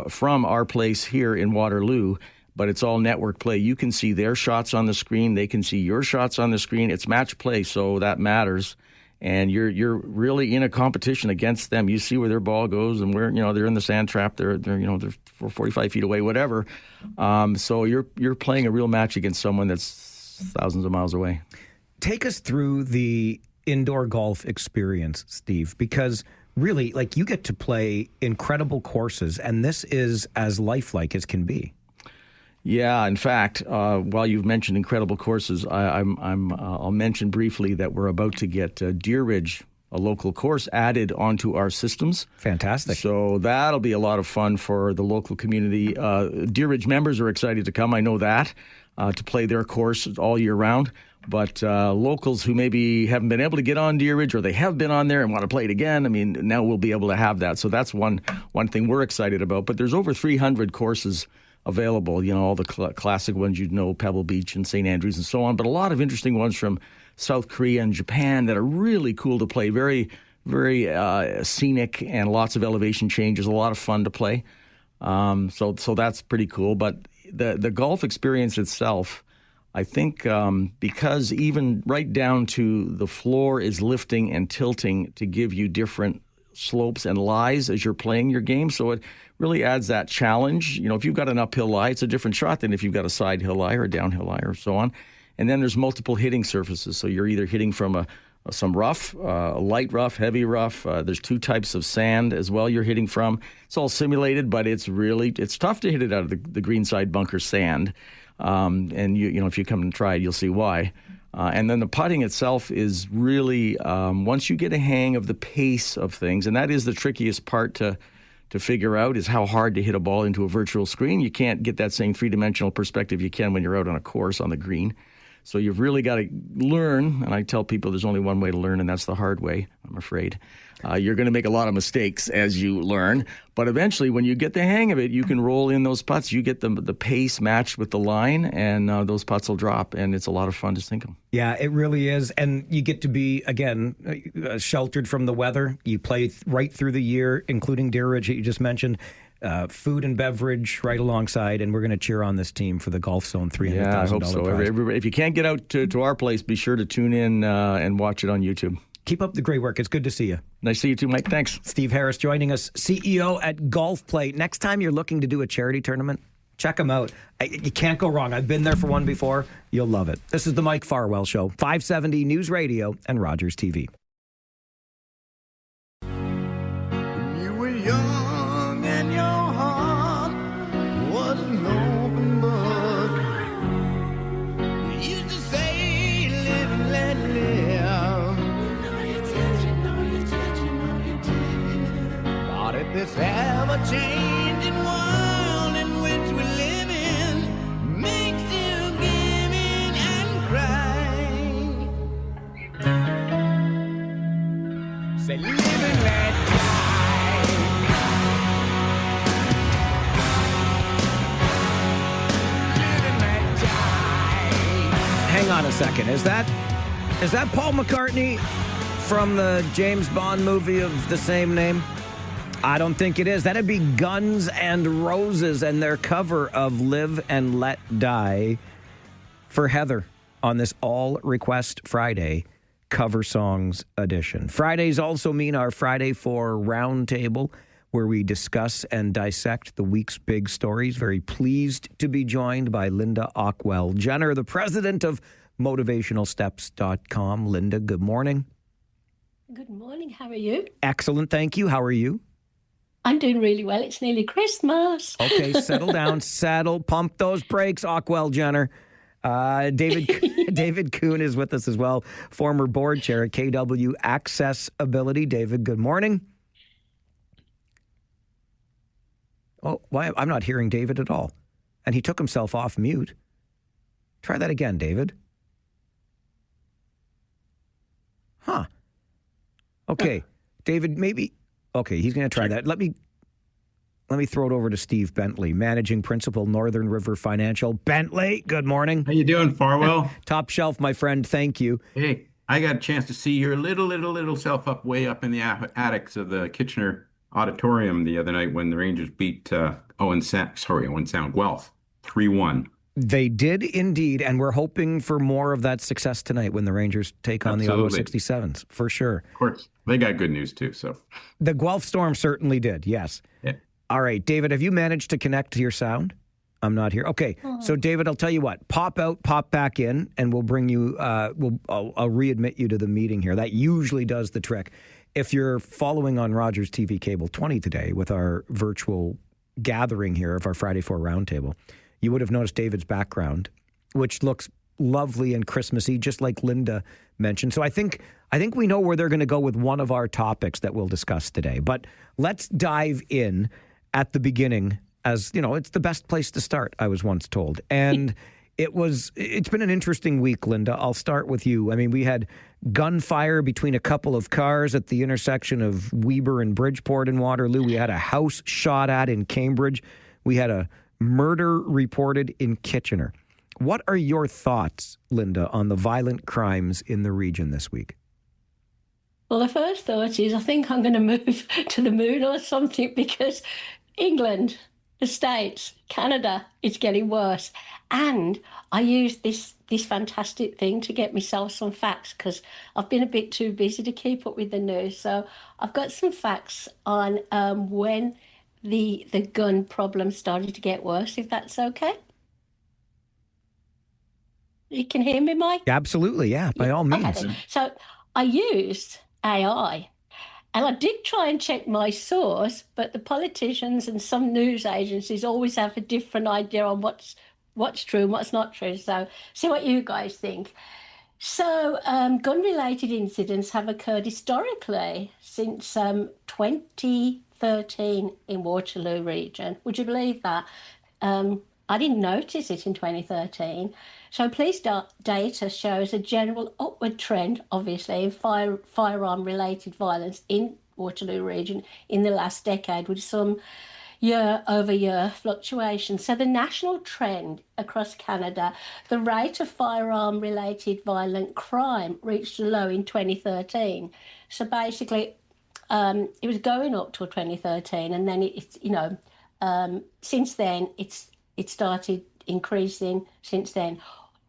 E: from our place here in Waterloo, but it's all network play. You can see their shots on the screen. They can see your shots on the screen. It's match play, so that matters. And you're really in a competition against them. You see where their ball goes, and where they're in the sand trap. They're 45 feet away, whatever. So you're playing a real match against someone that's thousands of miles away.
A: Take us through the indoor golf experience, Steve, because really, you get to play incredible courses, and this is as lifelike as can be.
E: Yeah, in fact, while you've mentioned incredible courses, I'll mention briefly that we're about to get Deer Ridge, a local course, added onto our systems.
A: Fantastic.
E: So that'll be a lot of fun for the local community. Deer Ridge members are excited to come, I know that, to play their course all year round. But locals who maybe haven't been able to get on Deer Ridge, or they have been on there and want to play it again, now we'll be able to have that. So that's one thing we're excited about. But there's over 300 courses available, all the classic ones Pebble Beach and St. Andrews and so on, but a lot of interesting ones from South Korea and Japan that are really cool to play, very, very scenic, and lots of elevation changes, a lot of fun to play. So that's pretty cool. But the golf experience itself, I think, because even right down to the floor is lifting and tilting to give you different slopes and lies as you're playing your game. So it really adds that challenge. If you've got an uphill lie, it's a different shot than if you've got a side hill lie or a downhill lie or so on. And then there's multiple hitting surfaces. So you're either hitting from some rough, light rough, heavy rough. There's two types of sand as well you're hitting from. It's all simulated, but it's tough to hit it out of the greenside bunker sand. And if you come and try it, you'll see why. And then the putting itself is really, once you get a hang of the pace of things, and that is the trickiest part to figure out, is how hard to hit a ball into a virtual screen. You can't get that same three-dimensional perspective you can when you're out on a course on the green. So you've really got to learn, and I tell people there's only one way to learn, and that's the hard way, I'm afraid. You're going to make a lot of mistakes as you learn, but eventually when you get the hang of it, you can roll in those putts. You get the pace matched with the line, and those putts will drop, and it's a lot of fun to sink them.
A: Yeah, it really is, and you get to be, again, sheltered from the weather. You play right through the year, including Deer Ridge that you just mentioned. Food and beverage right alongside, and we're going to cheer on this team for the Golf Zone $300,000
E: Yeah, I hope so.
A: prize.
E: If you can't get out to our place, be sure to tune in and watch it on YouTube.
A: Keep up the great work. It's good to see you.
E: Nice to see you too, Mike. Thanks.
A: Steve Harris joining us, CEO at Golf Play. Next time you're looking to do a charity tournament, check them out. You can't go wrong. I've been there for one before. You'll love it. This is the Mike Farwell Show, 570 News Radio and Rogers TV.
L: You were young and your heart was an open book. You used to
A: on a second. Is that Paul McCartney from the James Bond movie of the same name? I don't think it is. That'd be Guns N' Roses and their cover of Live and Let Die for Heather on this All Request Friday Cover Songs edition. Fridays also mean our Friday 4 Roundtable, where we discuss and dissect the week's big stories. Very pleased to be joined by Linda Ockwell-Jenner, the president of motivationalsteps.com. Linda, good morning.
F: Good morning. How are you?
A: Excellent, thank you. How are you?
F: I'm doing really well. It's nearly Christmas.
A: Okay, settle down, pump those brakes, Ockwell-Jenner. David Kuhn is with us as well, former board chair at KW Accessibility. David, good morning. Oh, why? I'm not hearing David at all. And he took himself off mute. Try that again, David. Huh. Okay. David, maybe. Okay, he's going to try that. Let me throw it over to Steve Bentley, managing principal, Northern River Financial. Bentley, good morning.
H: How you doing, Farwell?
A: Top shelf, my friend. Thank you.
H: Hey, I got a chance to see your little self way up in the attics of the Kitchener Auditorium the other night when the Rangers beat Owen Sound, Guelph, 3-1.
A: They did indeed, and we're hoping for more of that success tonight when the Rangers take on the Ottawa 67s, for sure.
H: Of course. They got good news, too. So
A: the Guelph Storm certainly did, yes.
H: Yeah.
A: All right, David, have you managed to connect to your sound? I'm not here. Okay, so David, I'll tell you what. Pop out, pop back in, and we'll bring you, I'll readmit you to the meeting here. That usually does the trick. If you're following on Rogers TV Cable 20 today with our virtual gathering here of our Friday 4 Roundtable, you would have noticed David's background, which looks lovely and Christmassy, just like Linda mentioned. So I think we know where they're going to go with one of our topics that we'll discuss today. But let's dive in at the beginning. As you know, it's the best place to start, I was once told. And it's been an interesting week, Linda. I'll start with you. I mean, we had gunfire between a couple of cars at the intersection of Weber and Bridgeport in Waterloo. We had a house shot at in Cambridge. We had a murder reported in Kitchener. What are your thoughts, Linda, on the violent crimes in the region this week?
F: Well, the first thought is I think I'm going to move to the moon or something because England, the States, Canada, it's getting worse. And I used this fantastic thing to get myself some facts because I've been a bit too busy to keep up with the news. So I've got some facts on when the gun problem started to get worse, if that's okay. You can hear me, Mike?
A: Absolutely, yeah, by all means.
F: Okay, so I used AI, and I did try and check my source, but the politicians and some news agencies always have a different idea on what's true and what's not true. So see what you guys think. So gun-related incidents have occurred historically since 2013 in Waterloo region. Would you believe that? I didn't notice it in 2013. So police data shows a general upward trend, obviously, in firearm-related violence in Waterloo region in the last decade, with some year-over-year fluctuation. So the national trend across Canada, the rate of firearm-related violent crime reached a low in 2013. So basically, it was going up till 2013, and then since then it started increasing since then.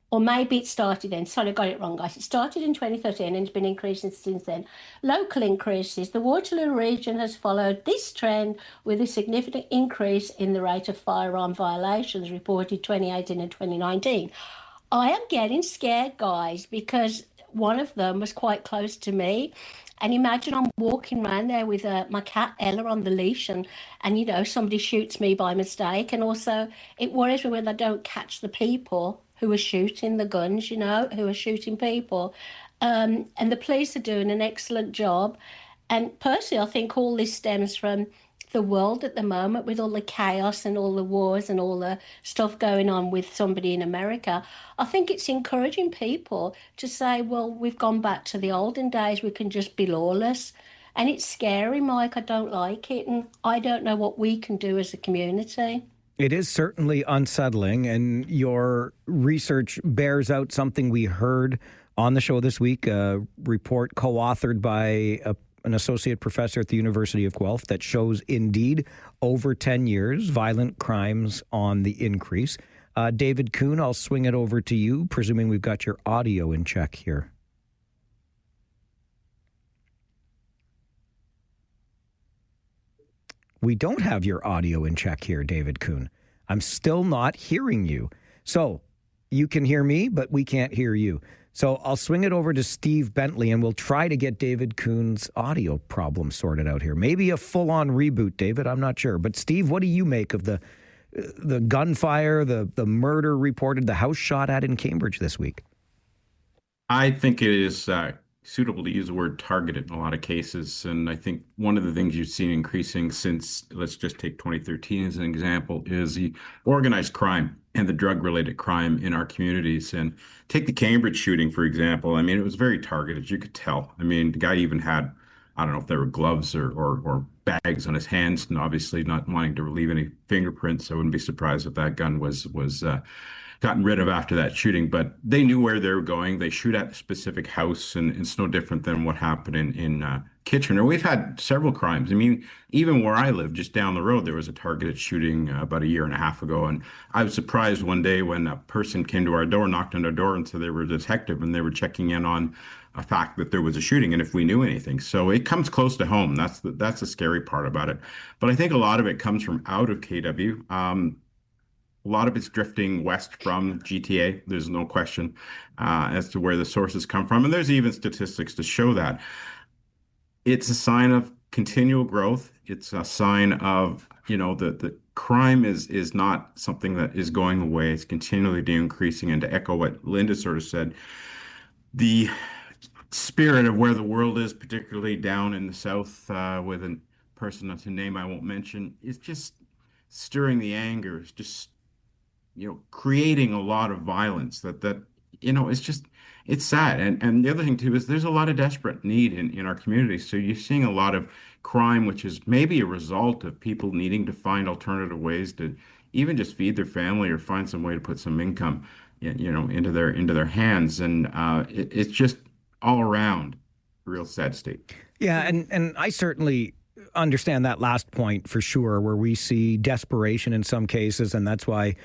F: Or maybe it started then. Sorry, I got it wrong, guys. It started in 2013 and it's been increasing since then. Local increases. The Waterloo region has followed this trend with a significant increase in the rate of firearm violations reported 2018 and 2019. I am getting scared, guys, because one of them was quite close to me. And imagine I'm walking around there with my cat Ella on the leash and somebody shoots me by mistake. And also it worries me when I don't catch the people who are shooting the guns, who are shooting people. And the police are doing an excellent job. And personally, I think all this stems from the world at the moment with all the chaos and all the wars and all the stuff going on with somebody in America. I think it's encouraging people to say, well, we've gone back to the olden days. We can just be lawless. And it's scary, Mike. I don't like it. And I don't know what we can do as a community.
A: It is certainly unsettling, and your research bears out something we heard on the show this week, a report co-authored by an associate professor at the University of Guelph that shows indeed over 10 years, violent crimes on the increase. David Kuhn, I'll swing it over to you, presuming we've got your audio in check here. We don't have your audio in check here, David Kuhn. I'm still not hearing you. So you can hear me, but we can't hear you. So I'll swing it over to Steve Bentley, and we'll try to get David Kuhn's audio problem sorted out here. Maybe a full-on reboot, David. I'm not sure. But Steve, what do you make of the gunfire, the murder reported, the house shot at in Cambridge this week?
H: I think it is suitable to use the word targeted in a lot of cases. And I think one of the things you've seen increasing since, let's just take 2013 as an example, is the organized crime and the drug-related crime in our communities. And take the Cambridge shooting, for example. I mean, it was very targeted. You could tell. I mean, the guy even had, I don't know if there were gloves or bags on his hands, and obviously not wanting to leave any fingerprints. I wouldn't be surprised if that gun was gotten rid of after that shooting, but they knew where they were going. They shoot at a specific house, and it's no different than what happened in Kitchener. We've had several crimes. I mean, even where I live, just down the road, there was a targeted shooting about a year and a half ago, and I was surprised one day when a person came to our door, knocked on our door, and said they were a detective, and they were checking in on a fact that there was a shooting and if we knew anything. So it comes close to home. That's the scary part about it. But I think a lot of it comes from out of KW. A lot of it's drifting west from GTA. There's no question as to where the sources come from. And there's even statistics to show that. It's a sign of continual growth. It's a sign of, the crime is not something that is going away. It's continually increasing. And to echo what Linda sort of said, the spirit of where the world is, particularly down in the south with a person that's a name I won't mention, is just stirring the anger. It's just creating a lot of violence that it's sad. And the other thing too is there's a lot of desperate need in our community. So you're seeing a lot of crime, which is maybe a result of people needing to find alternative ways to even just feed their family or find some way to put some income, into their hands. And it's just all around a real sad state.
A: Yeah. And I certainly understand that last point for sure, where we see desperation in some cases. And that's why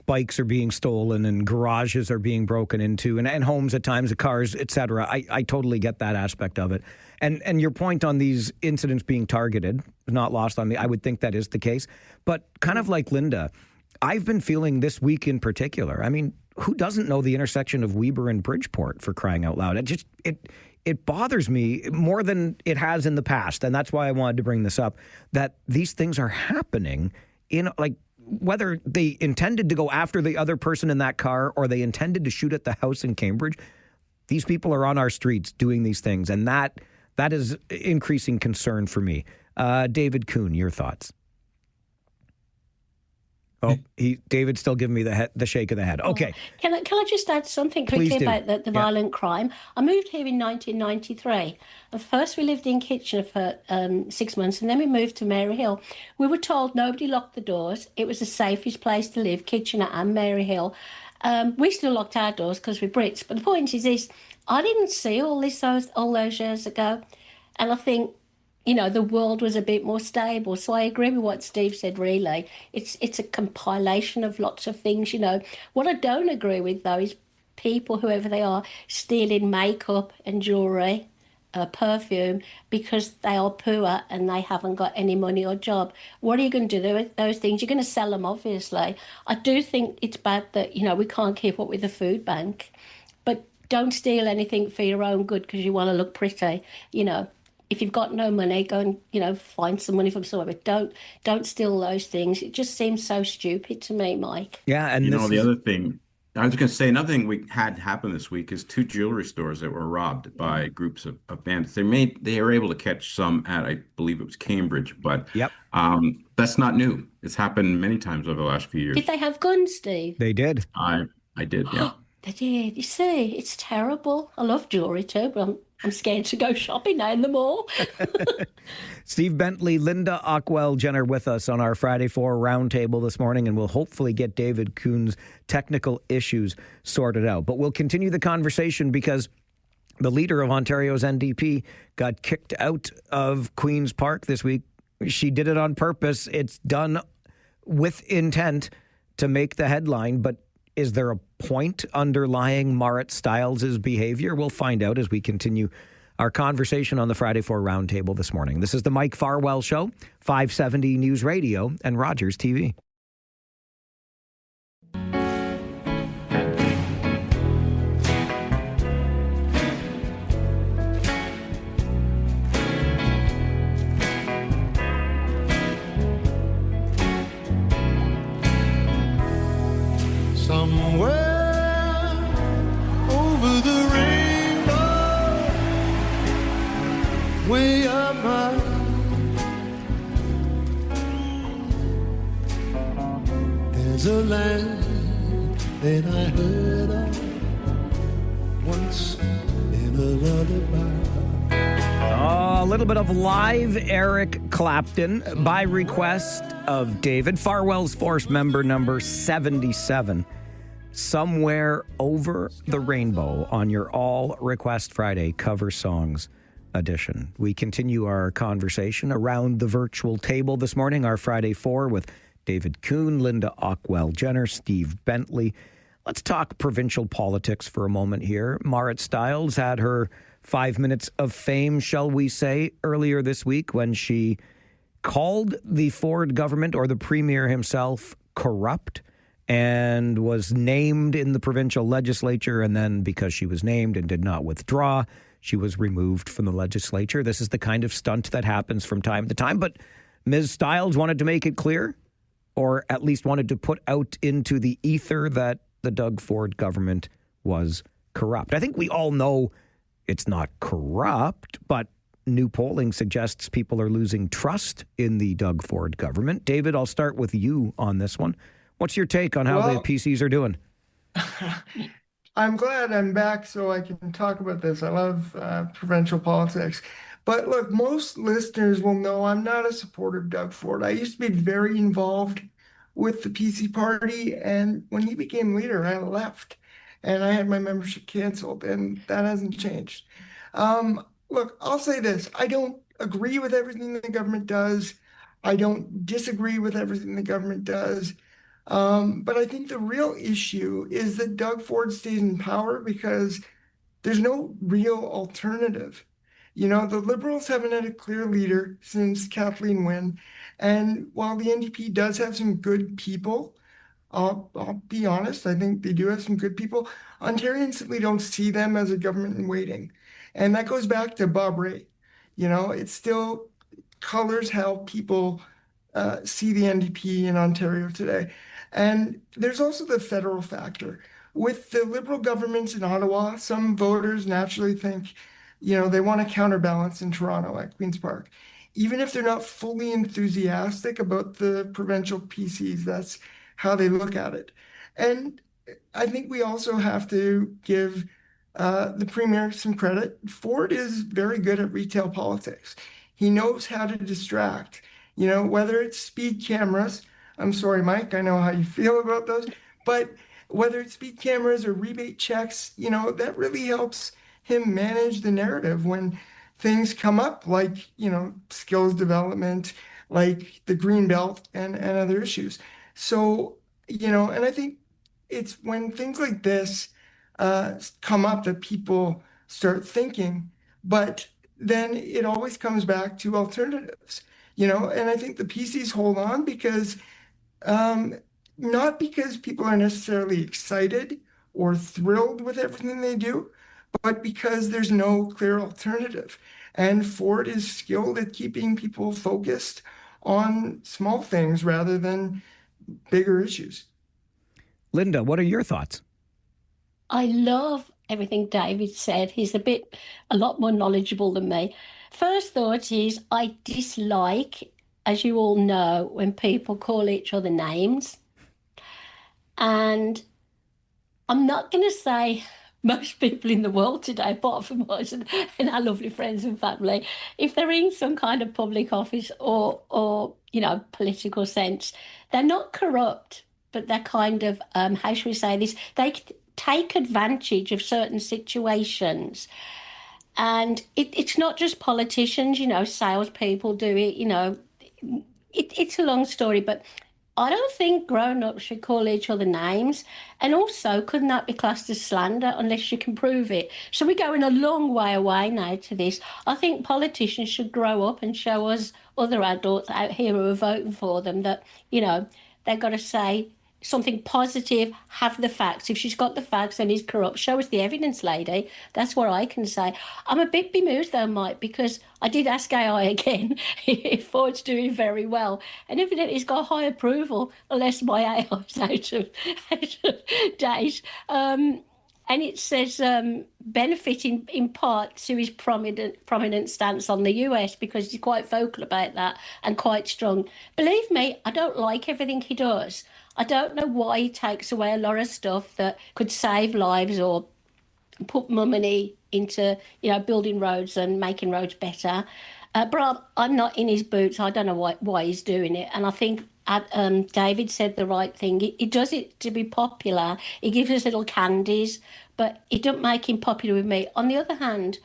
A: bikes are being stolen and garages are being broken into and homes at times, cars, et cetera. I totally get that aspect of it. And your point on these incidents being targeted is not lost on me. I would think that is the case. But kind of like Linda, I've been feeling this week in particular. I mean, who doesn't know the intersection of Weber and Bridgeport, for crying out loud? It bothers me more than it has in the past. And that's why I wanted to bring this up, that these things are happening in whether they intended to go after the other person in that car or they intended to shoot at the house in Cambridge, these people are on our streets doing these things. And that is increasing concern for me. David Kuhn, your thoughts? Oh, David's still giving me the shake of the head. Okay.
F: Can I just add something quickly about the violent crime? I moved here in 1993. At first, we lived in Kitchener for 6 months, and then we moved to Maryhill. We were told nobody locked the doors. It was the safest place to live, Kitchener and Maryhill. We still locked our doors because we're Brits. But the point is this: I didn't see all those years ago, and I think, the world was a bit more stable. So I agree with what Steve said, really. It's a compilation of lots of things, What I don't agree with, though, is people, whoever they are, stealing makeup and jewellery, perfume, because they are poor and they haven't got any money or job. What are you going to do with those things? You're going to sell them, obviously. I do think it's bad that, we can't keep up with the food bank. But don't steal anything for your own good because you want to look pretty, If you've got no money, go and, find some money from somewhere. But don't steal those things. It just seems so stupid to me, Mike.
A: Yeah, and
H: the other thing, I was going to say, another thing we had happen this week is 2 jewelry stores that were robbed by groups of bandits. They were able to catch some at, I believe it was Cambridge, but that's not new. It's happened many times over the last few years.
F: Did they have guns, Steve?
A: They did.
H: I did, yeah.
F: They did. You see, it's terrible. I love jewelry too, but I'm scared to go shopping now in the mall.
A: Steve Bentley, Linda Ockwell Jenner with us on our Friday 4 roundtable this morning, and we'll hopefully get David Kuhn's technical issues sorted out. But we'll continue the conversation because the leader of Ontario's NDP got kicked out of Queen's Park this week. She did it on purpose. It's done with intent to make the headline, but is there a point underlying Marit Stiles' behavior? We'll find out as we continue our conversation on the Friday 4 roundtable this morning. This is the Mike Farwell Show, 570 News Radio and Rogers TV.
D: Somewhere over the rainbow, way up high, there's a land that I heard of once in a lullaby.
A: A little bit of live Eric Clapton by request of David, Farwell's Force member number 77. Somewhere Over the Rainbow on your All Request Friday Cover Songs edition. We continue our conversation around the virtual table this morning, our Friday 4 with David Kuhn, Linda Ockwell Jenner, Steve Bentley. Let's talk provincial politics for a moment here. Marit Stiles had her 5 minutes of fame, shall we say, earlier this week when she called the Ford government, or the premier himself, corrupt, and was named in the provincial legislature. And then because she was named and did not withdraw, she was removed from the legislature. This is the kind of stunt that happens from time to time. But Ms. Stiles wanted to make it clear, or at least wanted to put out into the ether, that the Doug Ford government was corrupt. I think we all know it's not corrupt, but new polling suggests people are losing trust in the Doug Ford government. David, I'll start with you on this one. What's your take on how the PCs are doing?
G: I'm glad I'm back so I can talk about this. I love provincial politics. But look, most listeners will know I'm not a supporter of Doug Ford. I used to be very involved with the PC party, and when he became leader, I left, and I had my membership canceled, and that hasn't changed. Look, I'll say this. I don't agree with everything the government does. I don't disagree with everything the government does. But I think the real issue is that Doug Ford stays in power because there's no real alternative. You know, the Liberals haven't had a clear leader since Kathleen Wynne. And while the NDP does have some good people, I'll be honest, I think they do have some good people. Ontarians simply don't see them as a government in waiting. And that goes back to Bob Rae. You know, it still colors how people see the NDP in Ontario today. And there's also the federal factor. With the Liberal governments in Ottawa, some voters naturally think, you know, they want to counterbalance in Toronto at Queen's Park. Even if they're not fully enthusiastic about the provincial PCs, that's how they look at it. And I think we also have to give the Premier some credit. Ford is very good at retail politics. He knows how to distract, you know, whether it's speed cameras. I'm sorry, Mike, I know how you feel about those, but whether it's speed cameras or rebate checks, you know, that really helps him manage the narrative when things come up like, you know, skills development, like the green belt and other issues. So, you know, and I think it's when things like this come up that people start thinking, but then it always comes back to alternatives, you know, and I think the PCs hold on because not because people are necessarily excited or thrilled with everything they do, but because there's no clear alternative. And Ford is skilled at keeping people focused on small things rather than bigger issues.
A: Linda, what are your thoughts?
F: I love everything David said. He's a lot more knowledgeable than me. First thought is I dislike, as you all know, when people call each other names. And I'm not going to say most people in the world today, apart from us and our lovely friends and family, if they're in some kind of public office or political sense, they're not corrupt, but they're kind of, how should we say this? They take advantage of certain situations. And it's not just politicians, salespeople do it, it's a long story, but I don't think grown-ups should call each other names. And also, couldn't that be classed as slander unless you can prove it? So we're going a long way away now to this. I think politicians should grow up and show us other adults out here who are voting for them that, they've got to say something positive, have the facts. If she's got the facts and he's corrupt, show us the evidence, lady. That's what I can say. I'm a bit bemused though, Mike, because I did ask AI again if Ford's doing very well. And evidently he's got high approval, unless my AI's out of date. And it says benefiting in part to his prominent stance on the US, because he's quite vocal about that and quite strong. Believe me, I don't like everything he does. I don't know why he takes away a lot of stuff that could save lives or put more money into, building roads and making roads better. But I'm not in his boots. I don't know why he's doing it. And I think David said the right thing. He does it to be popular. He gives us little candies, but it doesn't make him popular with me. On the other hand,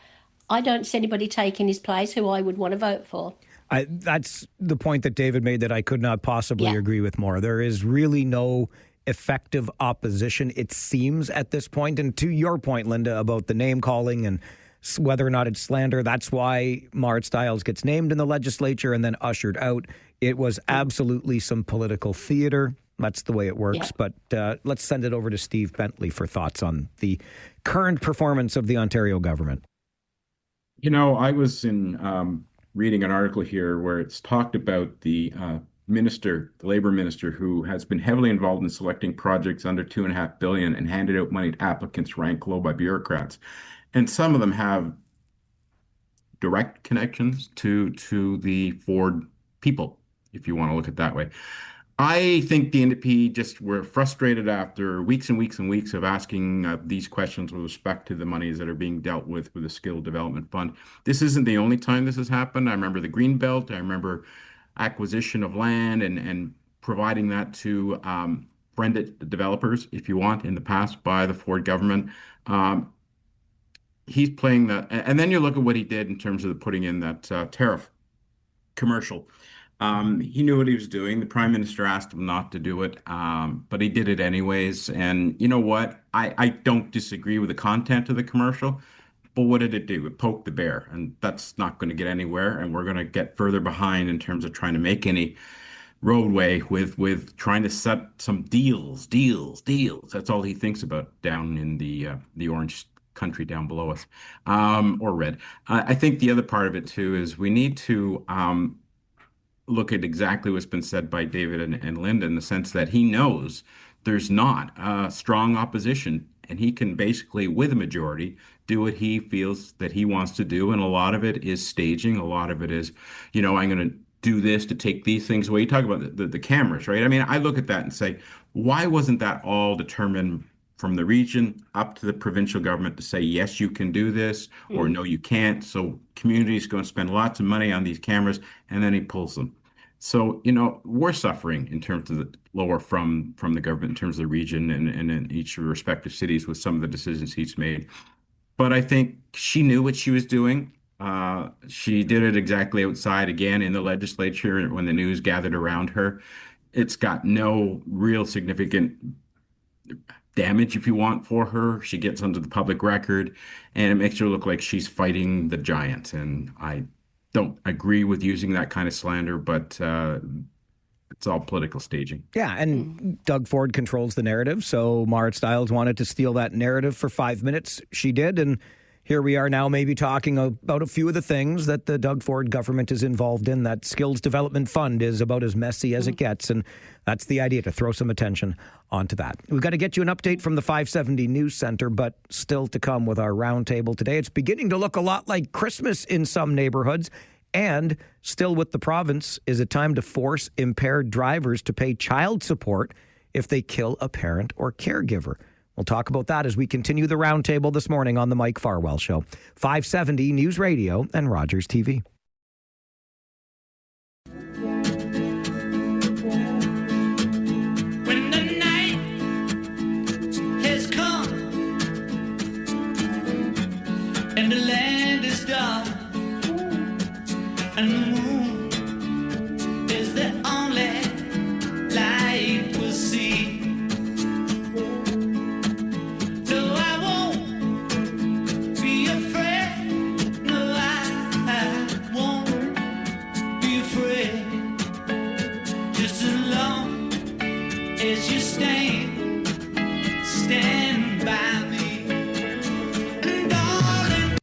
F: I don't see anybody taking his place who I would want to vote for.
A: That's the point that David made that I could not possibly agree with more. There is really no effective opposition, it seems, at this point. And to your point, Linda, about the name calling and whether or not it's slander, that's why Marit Stiles gets named in the legislature and then ushered out. It was absolutely some political theater. That's the way it works. Yeah. But let's send it over to Steve Bentley for thoughts on the current performance of the Ontario government.
H: I was in reading an article here where it's talked about the labor minister, who has been heavily involved in selecting projects under $2.5 billion and handed out money to applicants ranked low by bureaucrats. And some of them have direct connections to the Ford people, if you want to look at it that way. I think the NDP just were frustrated after weeks and weeks and weeks of asking these questions with respect to the monies that are being dealt with the Skill Development Fund. This isn't the only time this has happened. I remember the Greenbelt. I remember acquisition of land and providing that to friended developers, if you want, in the past by the Ford government. He's playing that. And then you look at what he did in terms of putting in that tariff commercial. He knew what he was doing. The Prime Minister asked him not to do it, but he did it anyways. And you know what? I don't disagree with the content of the commercial, but what did it do? It poked the bear, and that's not going to get anywhere. And we're going to get further behind in terms of trying to make any roadway with trying to set some deals. That's all he thinks about down in the orange country down below us, or red. I think the other part of it too is we need to look at exactly what's been said by David and Linda, in the sense that he knows there's not a strong opposition, and he can basically, with a majority, do what he feels that he wants to do. And a lot of it is staging. A lot of it is, I'm going to do this to take these things away. You talk about the cameras, right? I mean, I look at that and say, why wasn't that all determined from the region up to the provincial government to say, yes, you can do this, or no, you can't? So communities going to spend lots of money on these cameras, and then he pulls them. So, we're suffering in terms of the lower from the government, in terms of the region and in each of the respective cities with some of the decisions he's made. But I think she knew what she was doing. She did it exactly outside, again, in the legislature when the news gathered around her. It's got no real significant damage, if you want, for her. She gets onto the public record, and it makes her look like she's fighting the giant. And I don't agree with using that kind of slander, but it's all political staging.
A: Yeah, and Doug Ford controls the narrative, so Marit Stiles wanted to steal that narrative for 5 minutes. She did, and here we are now maybe talking about a few of the things that the Doug Ford government is involved in. That Skills Development Fund is about as messy as it gets, and that's the idea, to throw some attention onto that. We've got to get you an update from the 570 News Center, but still to come with our roundtable today. It's beginning to look a lot like Christmas in some neighborhoods, and still with the province, is it time to force impaired drivers to pay child support if they kill a parent or caregiver? We'll talk about that as we continue the roundtable this morning on the Mike Farwell Show. 570 News Radio and Rogers TV.
L: When the night has come and the land is dark and the moon is the only light we'll see. No, I won't be afraid. No, I won't be afraid. Just as long as you stand by me. And darling,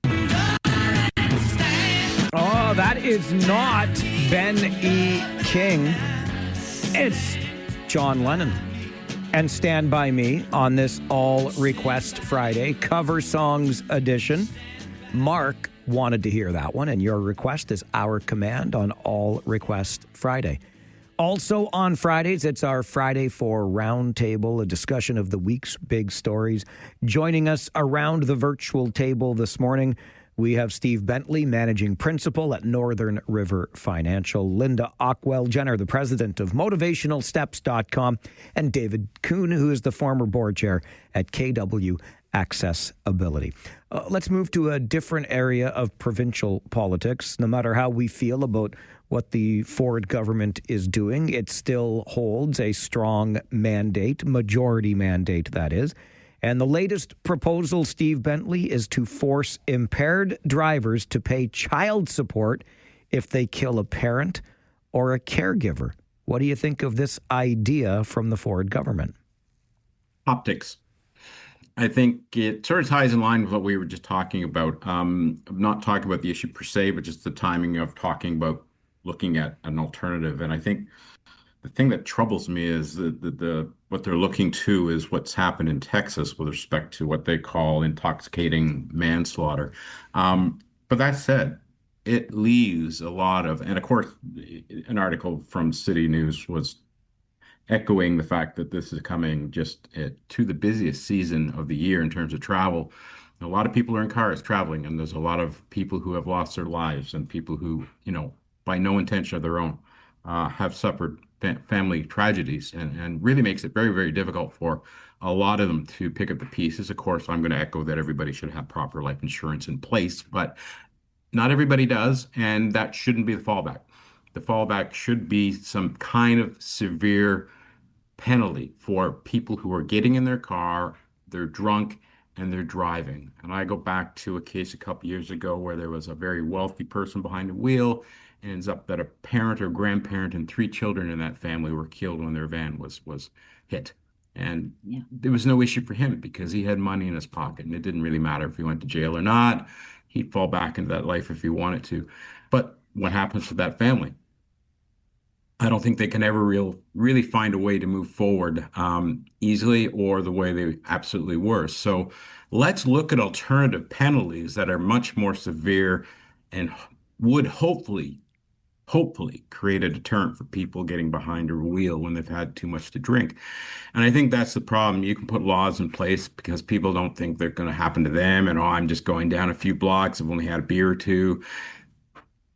L: stand.
A: Oh, that is not Ben E. King. It's John Lennon. And Stand By Me on this All Request Friday cover songs edition. Mark wanted to hear that one, and your request is our command on All Request Friday. Also on Fridays, it's our Friday for Roundtable, a discussion of the week's big stories. Joining us around the virtual table this morning, we have Steve Bentley, Managing Principal at Northern River Financial, Linda Ockwell-Jenner, the President of MotivationalSteps.com, and David Kuhn, who is the former Board Chair at KW Accessibility. Let's move to a different area of provincial politics. No matter how we feel about what the Ford government is doing, it still holds a strong mandate, majority mandate, that is. And the latest proposal, Steve Bentley, is to force impaired drivers to pay child support if they kill a parent or a caregiver. What do you think of this idea from the Ford government?
H: Optics. I think it sort of ties in line with what we were just talking about. I'm not talking about the issue per se, but just the timing of talking about looking at an alternative. And I think the thing that troubles me is what they're looking to is what's happened in Texas with respect to what they call intoxicating manslaughter. But that said, it leaves a lot of, and of course, an article from City News was echoing the fact that this is coming just to the busiest season of the year in terms of travel. A lot of people are in cars traveling, and there's a lot of people who have lost their lives and people who, by no intention of their own, have suffered family tragedies, and really makes it very, very difficult for a lot of them to pick up the pieces. Of course, I'm going to echo that everybody should have proper life insurance in place, but not everybody does, and that shouldn't be the fallback. The fallback should be some kind of severe penalty for people who are getting in their car, they're drunk, and they're driving. And I go back to a case a couple years ago where there was a very wealthy person behind the wheel. It ends up that a parent or grandparent and 3 children in that family were killed when their van was hit. And there was no issue for him because he had money in his pocket, and it didn't really matter if he went to jail or not. He'd fall back into that life if he wanted to. But what happens to that family? I don't think they can ever really find a way to move forward easily or the way they absolutely were. So let's look at alternative penalties that are much more severe and would hopefully create a deterrent for people getting behind a wheel when they've had too much to drink. And I think that's the problem. You can put laws in place because people don't think they're going to happen to them. And, I'm just going down a few blocks. I've only had a beer or two.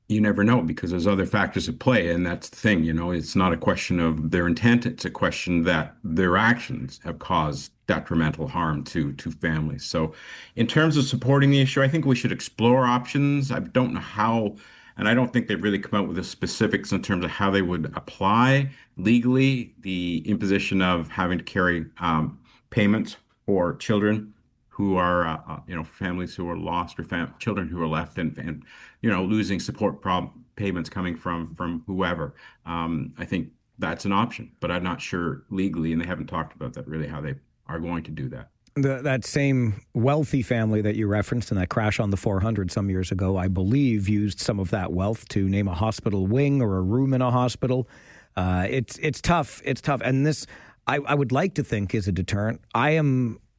H: You never know because there's other factors at play. And that's the thing, it's not a question of their intent. It's a question that their actions have caused detrimental harm to families. So in terms of supporting the issue, I think we should explore options. I don't know how, and I don't think they've really come out with the specifics in terms of how they would apply legally the imposition of having to carry payments for children who are, families who are lost or children who are left and losing support payments coming from whoever. I think that's an option, but I'm not sure legally, and they haven't talked about that really, how they are going to do that.
A: That same wealthy family that you referenced in that crash on the 400 some years ago, I believe, used some of that wealth to name a hospital wing or a room in a hospital. It's tough. It's tough. And this, I would like to think, is a deterrent.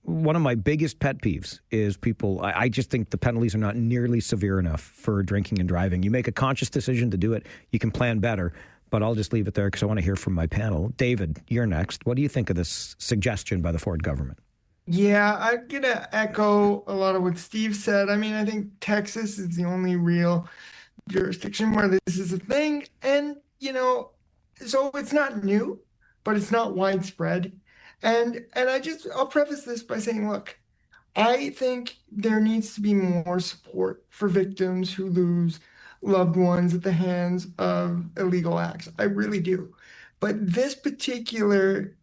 A: One of my biggest pet peeves is people, I just think the penalties are not nearly severe enough for drinking and driving. You make a conscious decision to do it, you can plan better, but I'll just leave it there because I want to hear from my panel. David, you're next. What do you think of this suggestion by the Ford government?
G: Yeah, I'm gonna echo a lot of what Steve said. I mean, I think Texas is the only real jurisdiction where this is a thing. And, so it's not new, but it's not widespread. And I'll preface this by saying, look, I think there needs to be more support for victims who lose loved ones at the hands of illegal acts. I really do. But this particular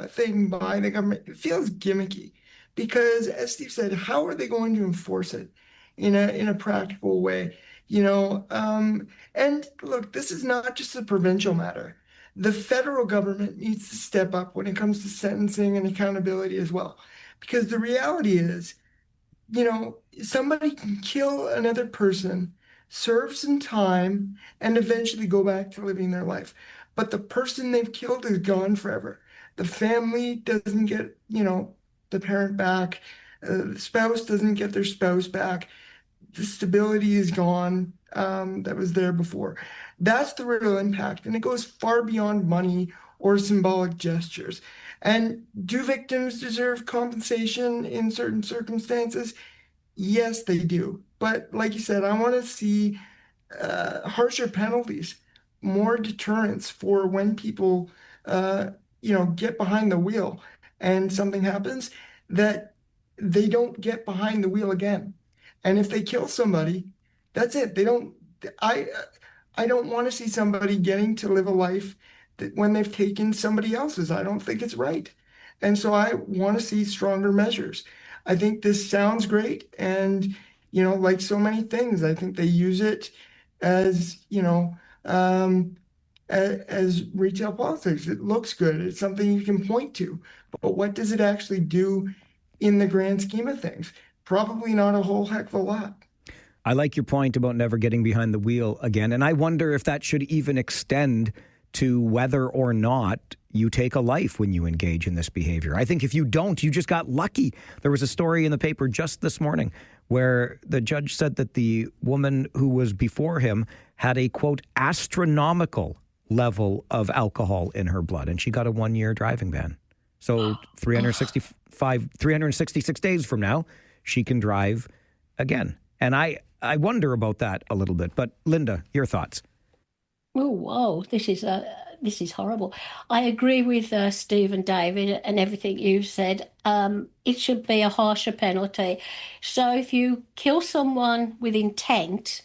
G: thing by the government, it feels gimmicky because, as Steve said, how are they going to enforce it in a practical way? And look, this is not just a provincial matter. The federal government needs to step up when it comes to sentencing and accountability as well. Because the reality is, somebody can kill another person, serve some time, and eventually go back to living their life. But the person they've killed is gone forever. The family doesn't get, the parent back. The spouse doesn't get their spouse back. The stability is gone that was there before. That's the real impact. And it goes far beyond money or symbolic gestures. And do victims deserve compensation in certain circumstances? Yes, they do. But like you said, I want to see harsher penalties, more deterrence for when people, get behind the wheel and something happens, that they don't get behind the wheel again. And if they kill somebody, that's it. They don't. I I don't want to see somebody getting to live a life that when they've taken somebody else's. I don't think it's right. And so I want to see stronger measures. I think this sounds great. And, like so many things, I think they use it as, as retail politics. It looks good. It's something you can point to. But what does it actually do in the grand scheme of things? Probably not a whole heck of a lot.
A: I like your point about never getting behind the wheel again. And I wonder if that should even extend to whether or not you take a life when you engage in this behavior. I think if you don't, you just got lucky. There was a story in the paper just this morning where the judge said that the woman who was before him had a, quote, astronomical level of alcohol in her blood, and she got a 1-year driving ban. So 366 days from now, she can drive again. And I wonder about that a little bit. But Linda, your thoughts?
F: Oh, whoa, this is horrible. I agree with Steve and David and everything you've said. It should be a harsher penalty. So if you kill someone with intent,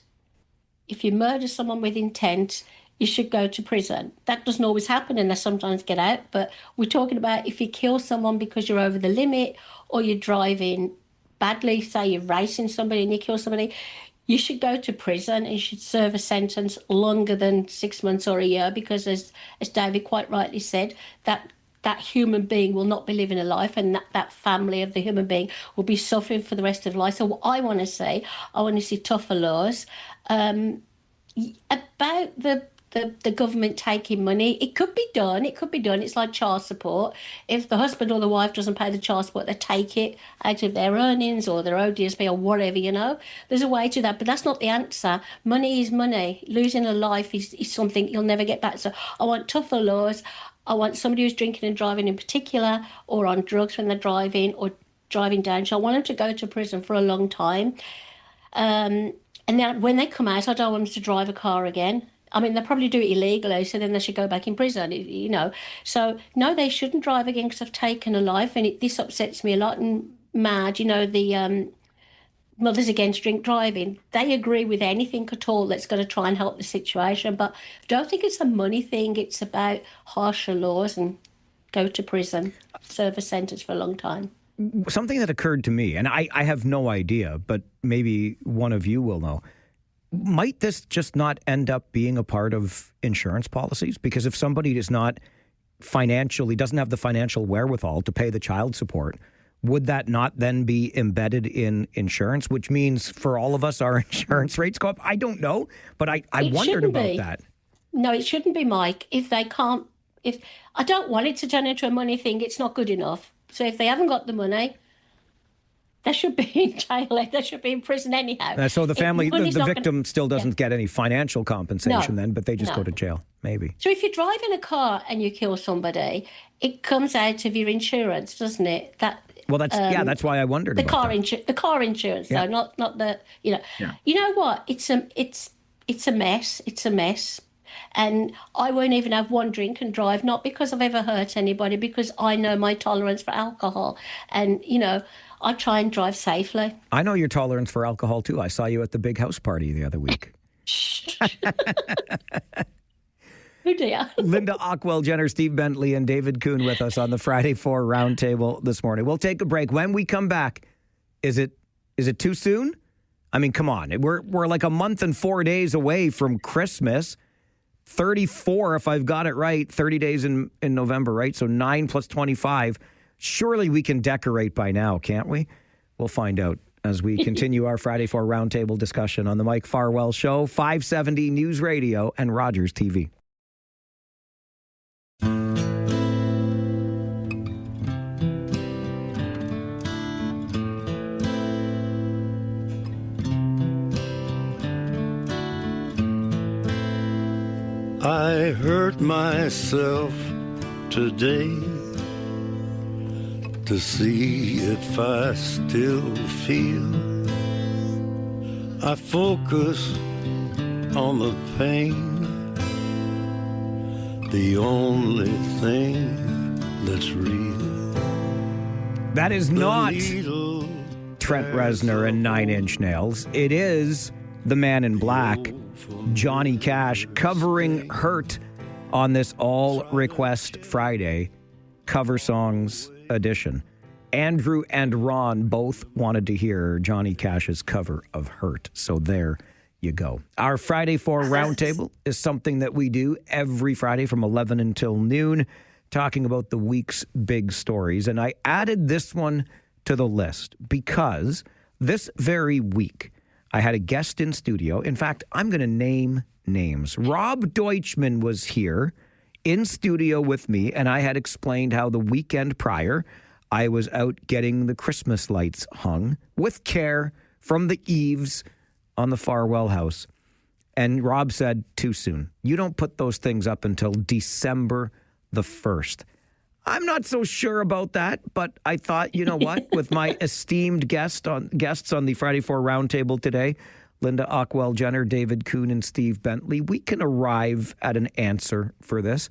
F: if you murder someone with intent, you should go to prison. That doesn't always happen and they sometimes get out. But we're talking about if you kill someone because you're over the limit or you're driving badly, say you're racing somebody and you kill somebody, you should go to prison and you should serve a sentence longer than 6 months or a year, because as David quite rightly said, that human being will not be living a life, and that family of the human being will be suffering for the rest of life. So what I want to see tougher laws about the government taking money. It could be done. It's like child support. If the husband or the wife doesn't pay the child support, they take it out of their earnings or their ODSP or whatever, There's a way to that, but that's not the answer. Money is money. Losing a life is something you'll never get back. So I want tougher laws. I want somebody who's drinking and driving in particular, or on drugs when they're driving or driving down. So I want them to go to prison for a long time. And then when they come out, I don't want them to drive a car again. I mean, they'll probably do it illegally, so then they should go back in prison, So, no, they shouldn't drive again because I've taken a life, and this upsets me a lot. And MAD, the Mothers Against Drink Driving, they agree with anything at all that's going to try and help the situation. But I don't think it's a money thing. It's about harsher laws and go to prison, serve a sentence for a long time.
A: Something that occurred to me, and I have no idea, but maybe one of you will know. Might this just not end up being a part of insurance policies? Because if somebody doesn't have the financial wherewithal to pay the child support, would that not then be embedded in insurance, which means for all of us, our insurance rates go up? I don't know, but I wondered about that.
F: No, it shouldn't be, Mike. I don't want it to turn into a money thing, it's not good enough. So if they haven't got the money, they should be in jail. They should be in prison anyhow.
A: So the family, the victim still doesn't get any financial compensation then, but they just go to jail, maybe.
F: So if you're driving a car and you kill somebody, it comes out of your insurance, doesn't it?
A: Well, that's why I wondered
F: the
A: about
F: car
A: that.
F: the car insurance,
A: Yeah.
F: though, not the
H: Yeah.
F: You know what? It's a mess. It's a mess. And I won't even have one drink and drive, not because I've ever hurt anybody, because I know my tolerance for alcohol. And, I try and drive safely.
A: I know your tolerance for alcohol, too. I saw you at the big house party the other week.
F: Oh, dear.
A: Linda Ockwell-Jenner, Steve Bentley, and David Kuhn with us on the Friday 4 Roundtable this morning. We'll take a break. When we come back, is it too soon? I mean, come on. We're like a month and 4 days away from Christmas. 34, if I've got it right, 30 days in November, right? So 9 plus 25. Surely we can decorate by now, can't we? We'll find out as we continue our Friday 4 Roundtable discussion on the Mike Farwell Show, 570 News Radio and Rogers TV.
D: I hurt myself today to see if I still feel. I focus on the pain, the only thing that's real.
A: That is not Trent Reznor and 9 Inch Nails. It is the Man in Black, Johnny Cash, covering Hurt on this All Request Friday cover songs edition. Andrew and Ron both wanted to hear Johnny Cash's cover of Hurt. So there you go. Our Friday 4 Roundtable is something that we do every Friday from 11 until noon, talking about the week's big stories. And I added this one to the list because this very week, I had a guest in studio. In fact, I'm going to name names. Rob Deutschman was here in studio with me, and I had explained how the weekend prior, I was out getting the Christmas lights hung with care from the eaves on the Farwell house. And Rob said, too soon. You don't put those things up until December the 1st. I'm not so sure about that, but I thought, you know what? With my esteemed guests on the Friday 4 Roundtable today, Linda Ockwell-Jenner, David Kuhn, and Steve Bentley, we can arrive at an answer for this.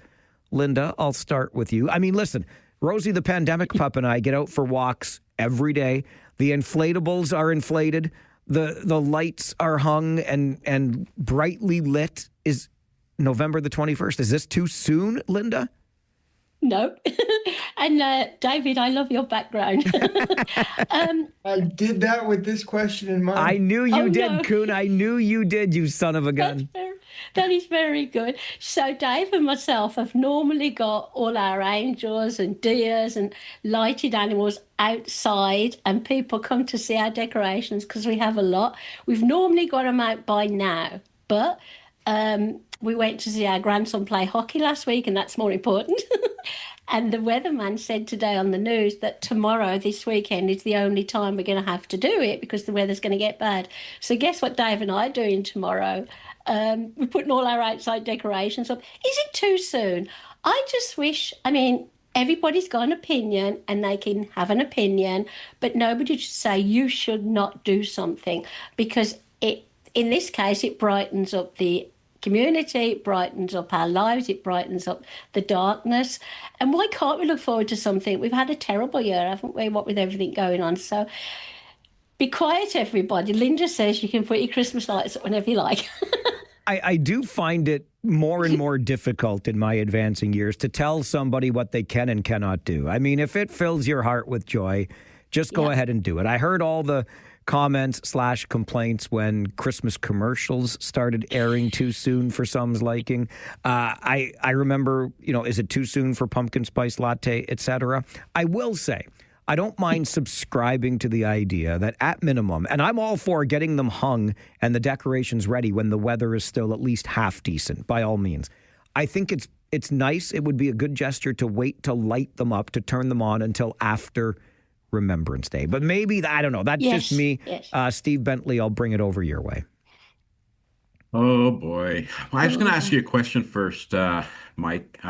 A: Linda, I'll start with you. I mean, listen, Rosie the pandemic pup and I get out for walks every day. The inflatables are inflated. The lights are hung and brightly lit. Is November the 21st. Is this too soon, Linda?
F: No. And David, I love your background.
G: I did that with this question in mind.
A: I knew you did,
F: no.
A: Kuhn. I knew you did, you son of a gun.
F: That is very good. So Dave and myself have normally got all our angels and deers and lighted animals outside, and people come to see our decorations because we have a lot. We've normally got them out by now, but we went to see our grandson play hockey last week, and that's more important. And the weatherman said today on the news that tomorrow, this weekend, is the only time we're going to have to do it because the weather's going to get bad. So guess what Dave and I are doing tomorrow? We're putting all our outside decorations up. Is it too soon? I just wish, everybody's got an opinion and they can have an opinion, but nobody should say you should not do something because in this case, it brightens up the community, it brightens up our lives, it brightens up the darkness. And why can't we look forward to something? We've had a terrible year, haven't we, what with everything going on? So be quiet, everybody. Linda says you can put your Christmas lights up whenever you like.
A: I do find it more and more difficult in my advancing years to tell somebody what they can and cannot do. I mean, if it fills your heart with joy, just go ahead and do it. I heard all the comments/complaints when Christmas commercials started airing too soon for some's liking. I remember, is it too soon for pumpkin spice latte, etc.? I will say, I don't mind subscribing to the idea that at minimum, and I'm all for getting them hung and the decorations ready when the weather is still at least half decent, by all means. I think it's nice. It would be a good gesture to wait to light them up, to turn them on until after Remembrance Day. But maybe, I don't know, that's just me. Yes. Steve Bentley, I'll bring it over your way.
H: Oh, boy. Well, I was going to ask you a question first, Mike.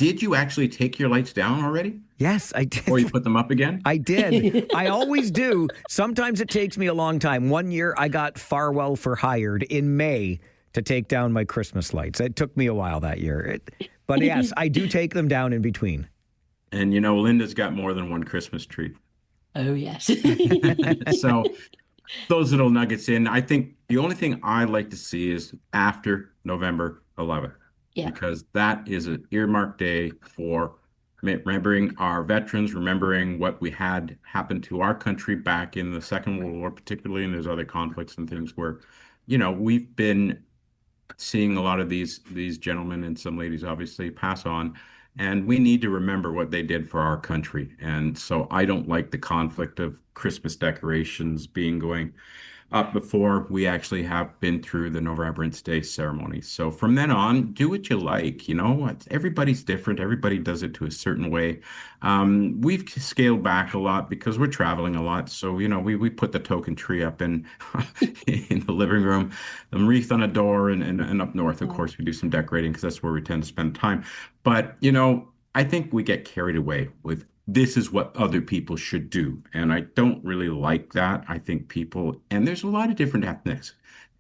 H: Did you actually take your lights down already?
A: Yes, I did.
H: Or you put them up again?
A: I did. I always do. Sometimes it takes me a long time. One year I got Farwell for hired in May to take down my Christmas lights. It took me a while that year. But yes, I do take them down in between.
H: And you know, Linda's got more than one Christmas tree.
F: Oh, yes.
H: So those little nuggets in. I think the only thing I like to see is after November 11th.
F: Yeah.
H: Because that is an earmarked day for remembering our veterans, remembering what we had happen to our country back in the Second World War, particularly, and there's other conflicts and things where, you know, we've been seeing a lot of these gentlemen and some ladies obviously pass on, and we need to remember what they did for our country. And so I don't like the conflict of Christmas decorations going up before we actually have been through the Remembrance Day ceremony. So from then on, do what you like. You know, everybody's different. Everybody does it to a certain way. We've scaled back a lot because we're traveling a lot. So, you know, we put the token tree up in in the living room, the wreath on a door, and up north, of course, we do some decorating because that's where we tend to spend time. But, you know, I think we get carried away with this is what other people should do. And I don't really like that. I think people, and there's a lot of different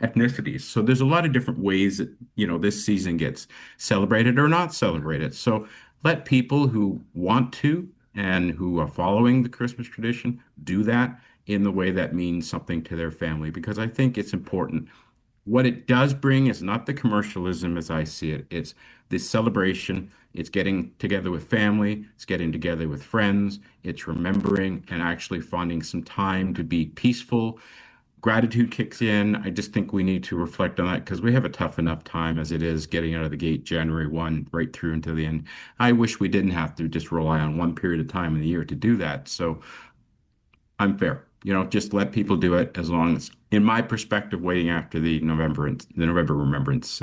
H: ethnicities. So there's a lot of different ways that, you know, this season gets celebrated or not celebrated. So let people who want to and who are following the Christmas tradition do that in the way that means something to their family, because I think it's important. What it does bring is not the commercialism as I see it. It's this celebration. It's getting together with family. It's getting together with friends. It's remembering and actually finding some time to be peaceful. Gratitude kicks in. I just think we need to reflect on that because we have a tough enough time as it is getting out of the gate January 1 right through until the end. I wish we didn't have to just rely on one period of time in the year to do that. So I'm fair. You know, just let people do it as long as, in my perspective, waiting after the November Remembrance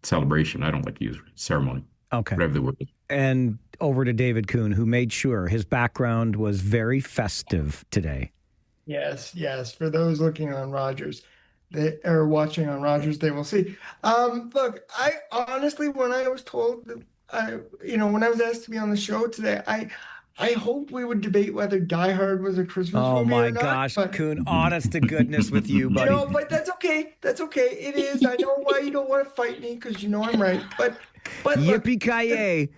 H: celebration. I don't like to use ceremony.
A: Okay.
H: Whatever the word is.
A: And over to David Kuhn, who made sure his background was very festive today.
G: Yes, yes. For those looking on Rogers, they are watching on Rogers, they will see. Look, I honestly, when I was told that, when I was asked to be on the show today, I hope we would debate whether Die Hard was a Christmas movie
A: Oh my
G: or not,
A: gosh,
G: but,
A: Kuhn, honest to goodness with you, buddy.
G: But that's okay. That's okay. It is. I know why you don't want to fight me because you know I'm right. But
A: yippee-ki-yay.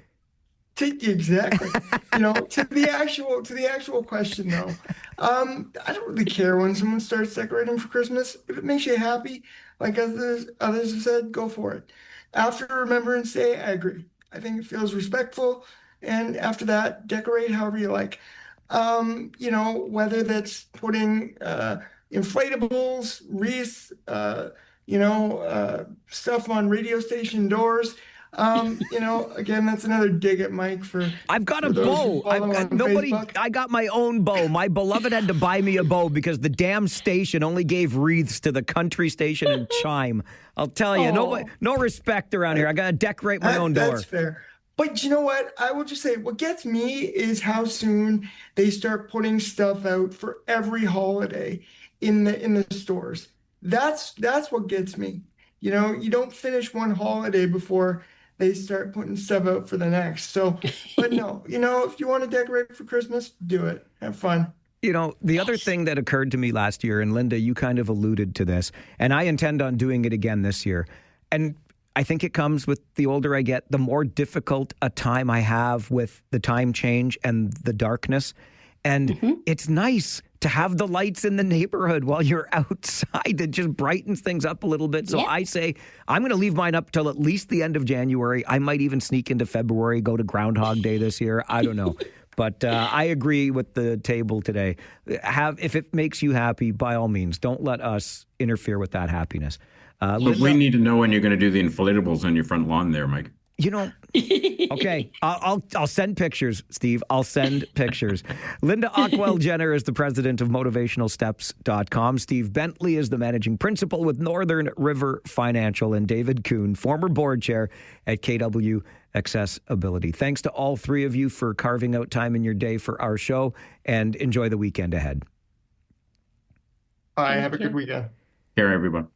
G: Exactly. To the actual question though, I don't really care when someone starts decorating for Christmas. If it makes you happy, like others have said, go for it. After Remembrance Day, I agree. I think it feels respectful. And after that, decorate however you like. Whether that's putting inflatables, wreaths, stuff on radio station doors. Again, that's another dig at Mike for.
A: I've got a bow. I got my own bow. My beloved had to buy me a bow because the damn station only gave wreaths to the country station and chime. I'll tell you, no respect around here. I got to decorate my own door.
G: That's fair. But you know what? I will just say what gets me is how soon they start putting stuff out for every holiday in the stores. That's what gets me. You don't finish one holiday before they start putting stuff out for the next. So, but no, if you want to decorate for Christmas, do it. Have fun.
A: The other thing that occurred to me last year, and Linda, you kind of alluded to this, and I intend on doing it again this year. And I think it comes with the older I get, the more difficult a time I have with the time change and the darkness. And it's nice to have the lights in the neighborhood while you're outside. It just brightens things up a little bit. So I say I'm going to leave mine up till at least the end of January. I might even sneak into February, go to Groundhog Day this year. I don't know. But I agree with the table today. If it makes you happy, by all means, don't let us interfere with that happiness.
H: But we need to know when you're going to do the inflatables on your front lawn there, Mike.
A: Okay, I'll send pictures, Steve. I'll send pictures. Linda Ockwell-Jenner is the president of MotivationalSteps.com. Steve Bentley is the managing principal with Northern River Financial. And David Kuhn, former board chair at KW Accessibility. Thanks to all three of you for carving out time in your day for our show, and enjoy the weekend ahead.
G: Bye. Have a good weekend.
H: Care, everyone.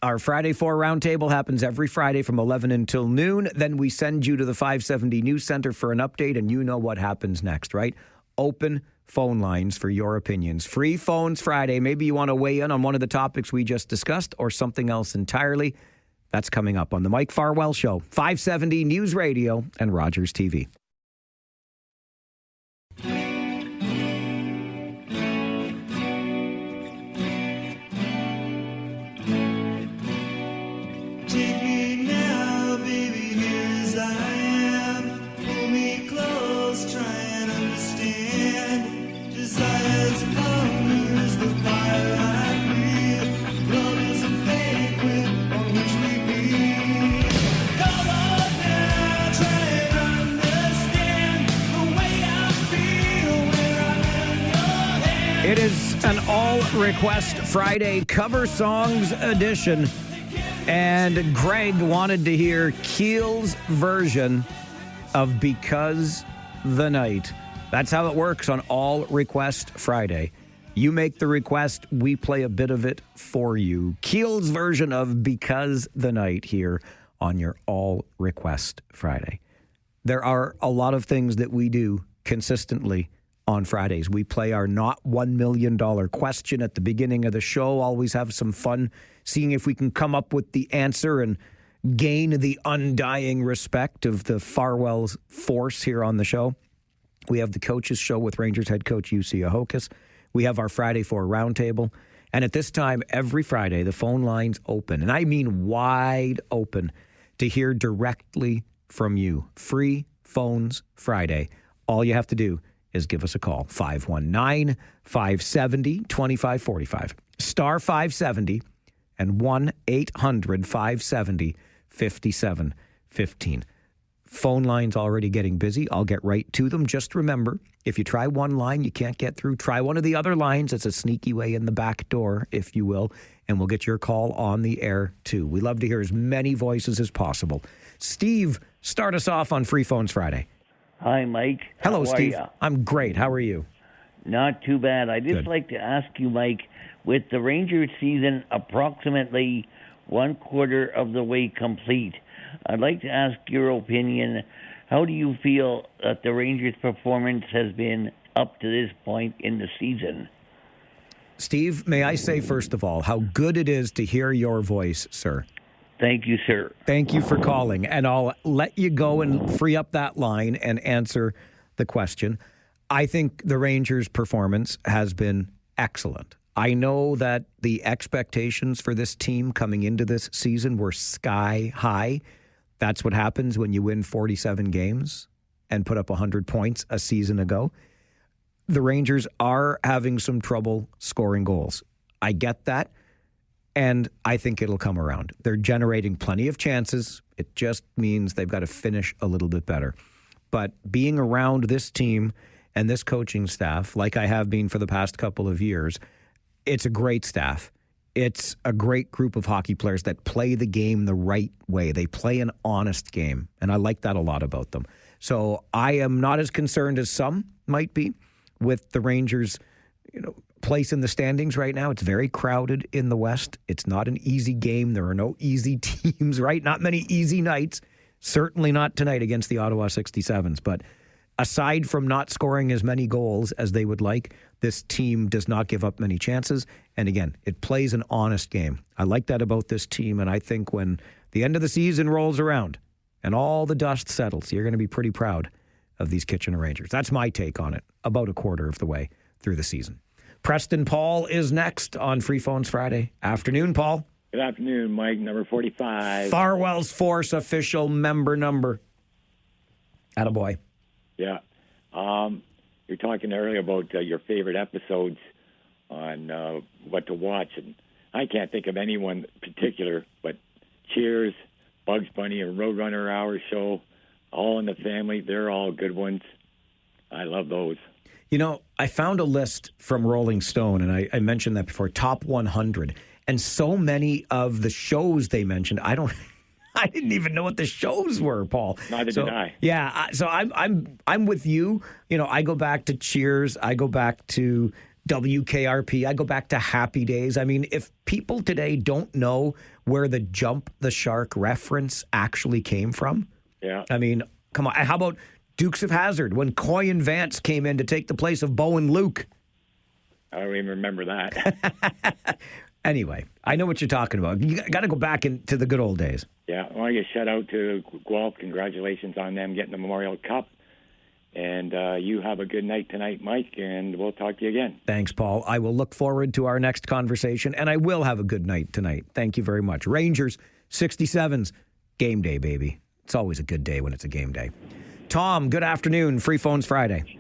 A: Our Friday 4 roundtable happens every Friday from 11 until noon. Then we send you to the 570 News Center for an update, and you know what happens next, right? Open phone lines for your opinions. Free phones Friday. Maybe you want to weigh in on one of the topics we just discussed or something else entirely. That's coming up on the Mike Farwell Show, 570 News Radio and Rogers TV.
L: Take me now, baby, here as I am. Pull me close, try and understand. Desire's come, here's the fire I breathe. Love is a banquet on which we meet. Come on now, try and understand the way I feel when I'm in your hand.
A: It is an all-request Friday cover songs edition. And Greg wanted to hear Keel's version of Because the Night. That's how it works on All Request Friday. You make the request, we play a bit of it for you. Keel's version of Because the Night here on your All Request Friday. There are a lot of things that we do consistently on Fridays. We play our not $1 million question at the beginning of the show, always have some fun seeing if we can come up with the answer and gain the undying respect of the Farwell's force here on the show. We have the Coaches Show with Rangers head coach UC Ahokas. We have our Friday 4 roundtable. And at this time, every Friday, the phone lines open, and I mean wide open, to hear directly from you. Free phones Friday. All you have to do is give us a call. 519-570-2545. Star 570 and 1-800-570-5715. Phone lines already getting busy. I'll get right to them. Just remember, if you try one line, you can't get through. Try one of the other lines. It's a sneaky way in the back door, if you will, and we'll get your call on the air, too. We love to hear as many voices as possible. Steve, start us off on Free Phones Friday.
I: Hi, Mike.
A: Hello,
I: How are
A: Steve.
I: ya?
A: I'm great. How are you?
I: Not too bad. I'd just
A: Good.
I: like to ask you, Mike, with the Rangers season approximately 1/4 of the way complete, I'd like to ask your opinion. How do you feel that the Rangers' performance has been up to this point in the season?
A: Steve, may I say, first of all, how good it is to hear your voice, sir.
I: Thank you, sir.
A: Thank you for calling, and I'll let you go and free up that line and answer the question. I think the Rangers' performance has been excellent. I know that the expectations for this team coming into this season were sky high. That's what happens when you win 47 games and put up 100 points a season ago. The Rangers are having some trouble scoring goals. I get that, and I think it'll come around. They're generating plenty of chances. It just means they've got to finish a little bit better. But being around this team and this coaching staff, like I have been for the past couple of years, it's a great staff. It's a great group of hockey players that play the game the right way. They play an honest game, and I like that a lot about them. So I am not as concerned as some might be with the Rangers, place in the standings right now. It's very crowded in the West. It's not an easy game. There are no easy teams, right? Not many easy nights. Certainly not tonight against the Ottawa 67s. But aside from not scoring as many goals as they would like, this team does not give up many chances. And again, it plays an honest game. I like that about this team. And I think when the end of the season rolls around and all the dust settles, you're going to be pretty proud of these Kitchener Rangers. That's my take on it, about 1/4 of the way through the season. Preston Paul is next on Free Phones Friday afternoon. Paul.
J: Good afternoon, Mike. Number 45.
A: Farwell's Force official member number. Attaboy.
J: Yeah. You're talking earlier about your favorite episodes on what to watch, and I can't think of anyone particular, but Cheers, Bugs Bunny, and Roadrunner Hour Show, All in the Family, they're all good ones. I love those.
A: I found a list from Rolling Stone, and I mentioned that before, top 100. And so many of the shows they mentioned, I didn't even know what the shows were, Paul.
J: Neither did I.
A: Yeah, so I'm with you. I go back to Cheers. I go back to WKRP. I go back to Happy Days. I mean, if people today don't know where the Jump the Shark reference actually came from, I mean, come on. How about Dukes of Hazzard when Coy and Vance came in to take the place of Bo and Luke?
J: I don't even remember that.
A: Anyway, I know what you're talking about. You got to go back into the good old days.
J: Yeah, I want to shout out to Guelph. Congratulations on them getting the Memorial Cup. And you have a good night tonight, Mike, and we'll talk to you again.
A: Thanks, Paul. I will look forward to our next conversation, and I will have a good night tonight. Thank you very much. Rangers, 67s, game day, baby. It's always a good day when it's a game day. Tom, good afternoon. Free Phones Friday.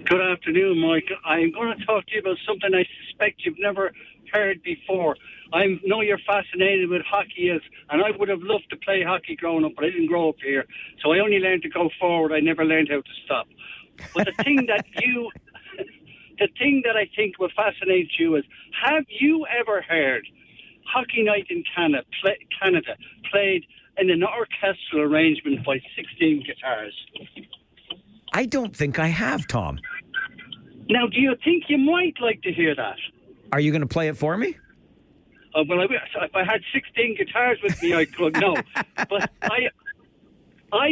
K: Good afternoon, Mike. I'm going to talk to you about something I suspect you've never heard before. I know you're fascinated with hockey, and I would have loved to play hockey growing up, but I didn't grow up here, so I only learned to go forward. I never learned how to stop. But the thing that I think will fascinate you is, have you ever heard Hockey Night in Canada played in an orchestral arrangement by 16 guitars?
A: I don't think I have, Tom.
K: Now, do you think you might like to hear that?
A: Are you going to play it for me?
K: Well, if I had 16 guitars with me, I could. No, but I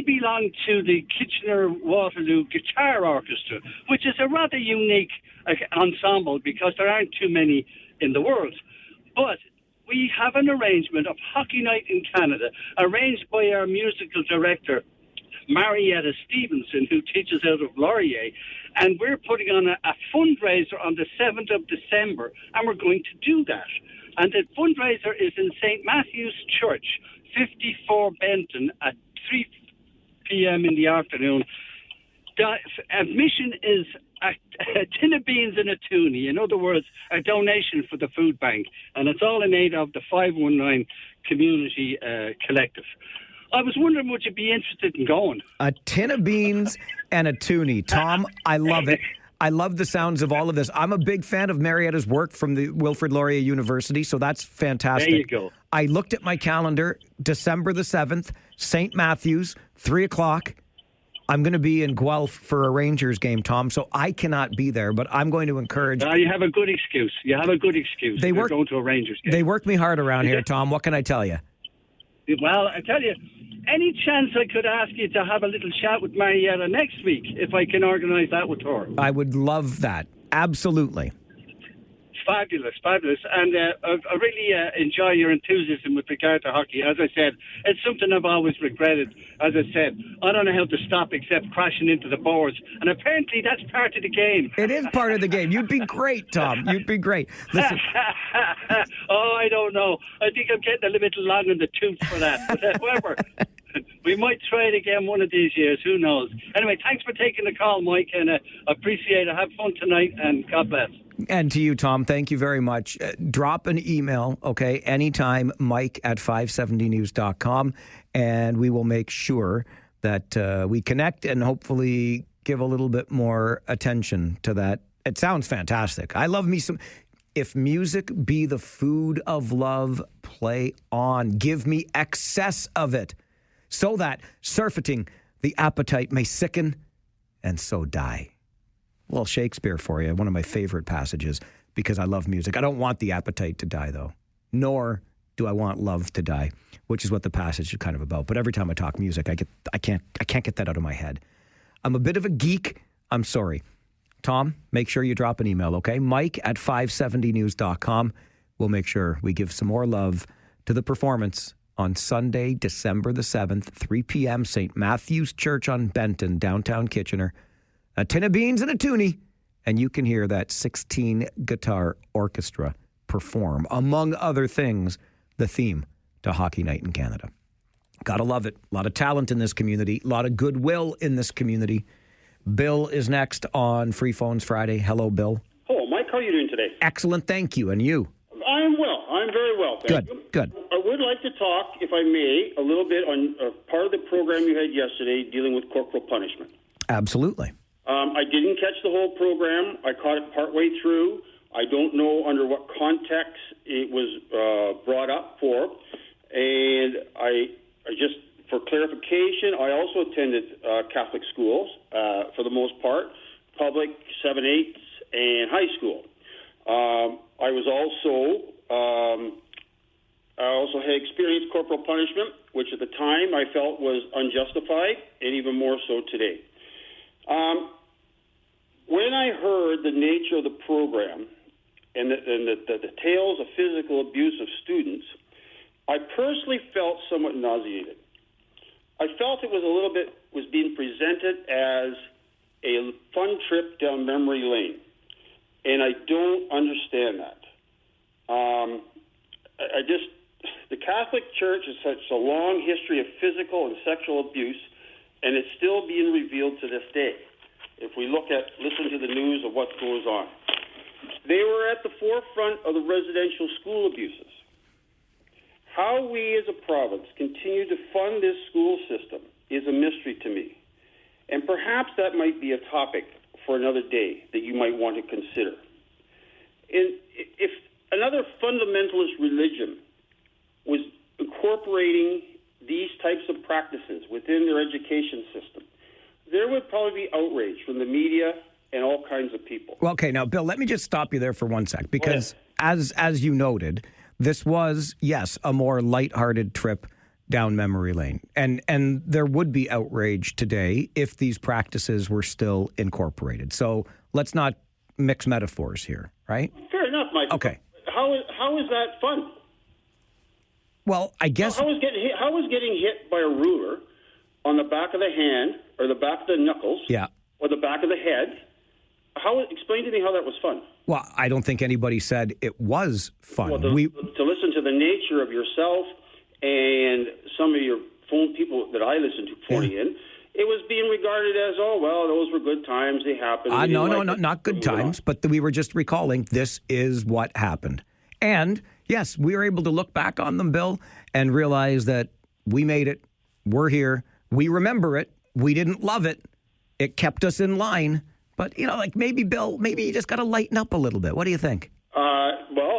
K: belong to the Kitchener-Waterloo Guitar Orchestra, which is a rather unique ensemble because there aren't too many in the world. But we have an arrangement of Hockey Night in Canada, arranged by our musical director, Marietta Stevenson, who teaches out of Laurier, and we're putting on a fundraiser on the 7th of December, and we're going to do that. And the fundraiser is in St. Matthew's Church, 54 Benton, at 3 p.m. in the afternoon. The admission is a tin of beans and a toonie. In other words, a donation for the food bank. And it's all in aid of the 519 Community Collective. I was wondering, would you be interested in going?
A: A tin of beans and a toonie. Tom, I love it. I love the sounds of all of this. I'm a big fan of Marietta's work from the Wilfrid Laurier University, so that's fantastic.
K: There you go.
A: I looked at my calendar, December the 7th, St. Matthew's, 3 o'clock. I'm going to be in Guelph for a Rangers game, Tom, so I cannot be there, but I'm going to encourage...
K: You have a good excuse. You're going to a Rangers game.
A: They work me hard around here, Tom. What can I tell you?
K: Well, I tell you, any chance I could ask you to have a little chat with Marietta next week, if I can organise that with her?
A: I would love that. Absolutely.
K: Fabulous. And I really enjoy your enthusiasm with regard to hockey. As I said, it's something I've always regretted. As I said, I don't know how to stop except crashing into the boards. And apparently that's part of the game.
A: It is part of the game. You'd be great, Tom. You'd be great. Listen.
K: Oh, I don't know. I think I'm getting a little long in the tooth for that. But however, we might try it again one of these years. Who knows? Anyway, thanks for taking the call, Mike, and I appreciate it. Have fun tonight, and God bless.
A: And to you, Tom, thank you very much. Drop an email, okay, anytime, mike@570news.com, and we will make sure that we connect and hopefully give a little bit more attention to that. It sounds fantastic. I love me some... If music be the food of love, play on. Give me excess of it, so that, surfeiting, the appetite may sicken, and so die. Well, Shakespeare for you, one of my favorite passages, because I love music. I don't want the appetite to die, though, nor do I want love to die, which is what the passage is kind of about. But every time I talk music, I can't get that out of my head. I'm a bit of a geek. I'm sorry. Tom, make sure you drop an email, okay? Mike@570news.com. We'll make sure we give some more love to the performance on Sunday, December the 7th, 3 p.m., St. Matthew's Church on Benton, downtown Kitchener. A tin of beans and a toonie, and you can hear that 16-guitar orchestra perform, among other things, the theme to Hockey Night in Canada. Gotta love it. A lot of talent in this community, a lot of goodwill in this community. Bill is next on Free Phones Friday. Hello, Bill.
M: Hello, Mike. How are you doing today?
A: Excellent, thank you. And you?
M: I am well. I'm very well, thank you.
A: Good.
M: I would like to talk, if I may, a little bit on part of the program you had yesterday dealing with corporal punishment.
A: Absolutely.
M: I didn't catch the whole program. I caught it partway through. I don't know under what context it was brought up for. And I just, for clarification, I also attended Catholic schools for the most part, public 7/8 and high school. I also had experienced corporal punishment, which at the time I felt was unjustified, and even more so today. When I heard the nature of the program and the tales of physical abuse of students, I personally felt somewhat nauseated. I felt it was being presented as a fun trip down memory lane, and I don't understand that. The Catholic Church has such a long history of physical and sexual abuse, and it's still being revealed to this day. If we listen to the news of what goes on. They were at the forefront of the residential school abuses. How we as a province continue to fund this school system is a mystery to me. And perhaps that might be a topic for another day that you might want to consider. And if another fundamentalist religion was incorporating these types of practices within their education system, there would probably be outrage from the media and all kinds of people.
A: Well, okay, now, Bill, let me just stop you there for one sec, because as you noted, this was, yes, a more lighthearted trip down memory lane. And there would be outrage today if these practices were still incorporated. So let's not mix metaphors here, right?
M: Fair enough, Mike.
A: Okay.
M: How is that fun?
A: Well, I guess...
M: How is getting hit by a ruler on the back of the hand or the back of the knuckles or the back of the head? Explain to me how that was fun.
A: Well, I don't think anybody said it was fun.
M: Well, to listen to the nature of yourself and some of your phone people that I listen to phoning in, it was being regarded as, those were good times. They happened.
A: No, not good times. But we were just recalling this is what happened. And, yes, we were able to look back on them, Bill, and realize that we made it. We're here. We remember it. We didn't love it. It kept us in line. But, maybe, Bill, maybe you just got to lighten up a little bit. What do you think?
M: Well,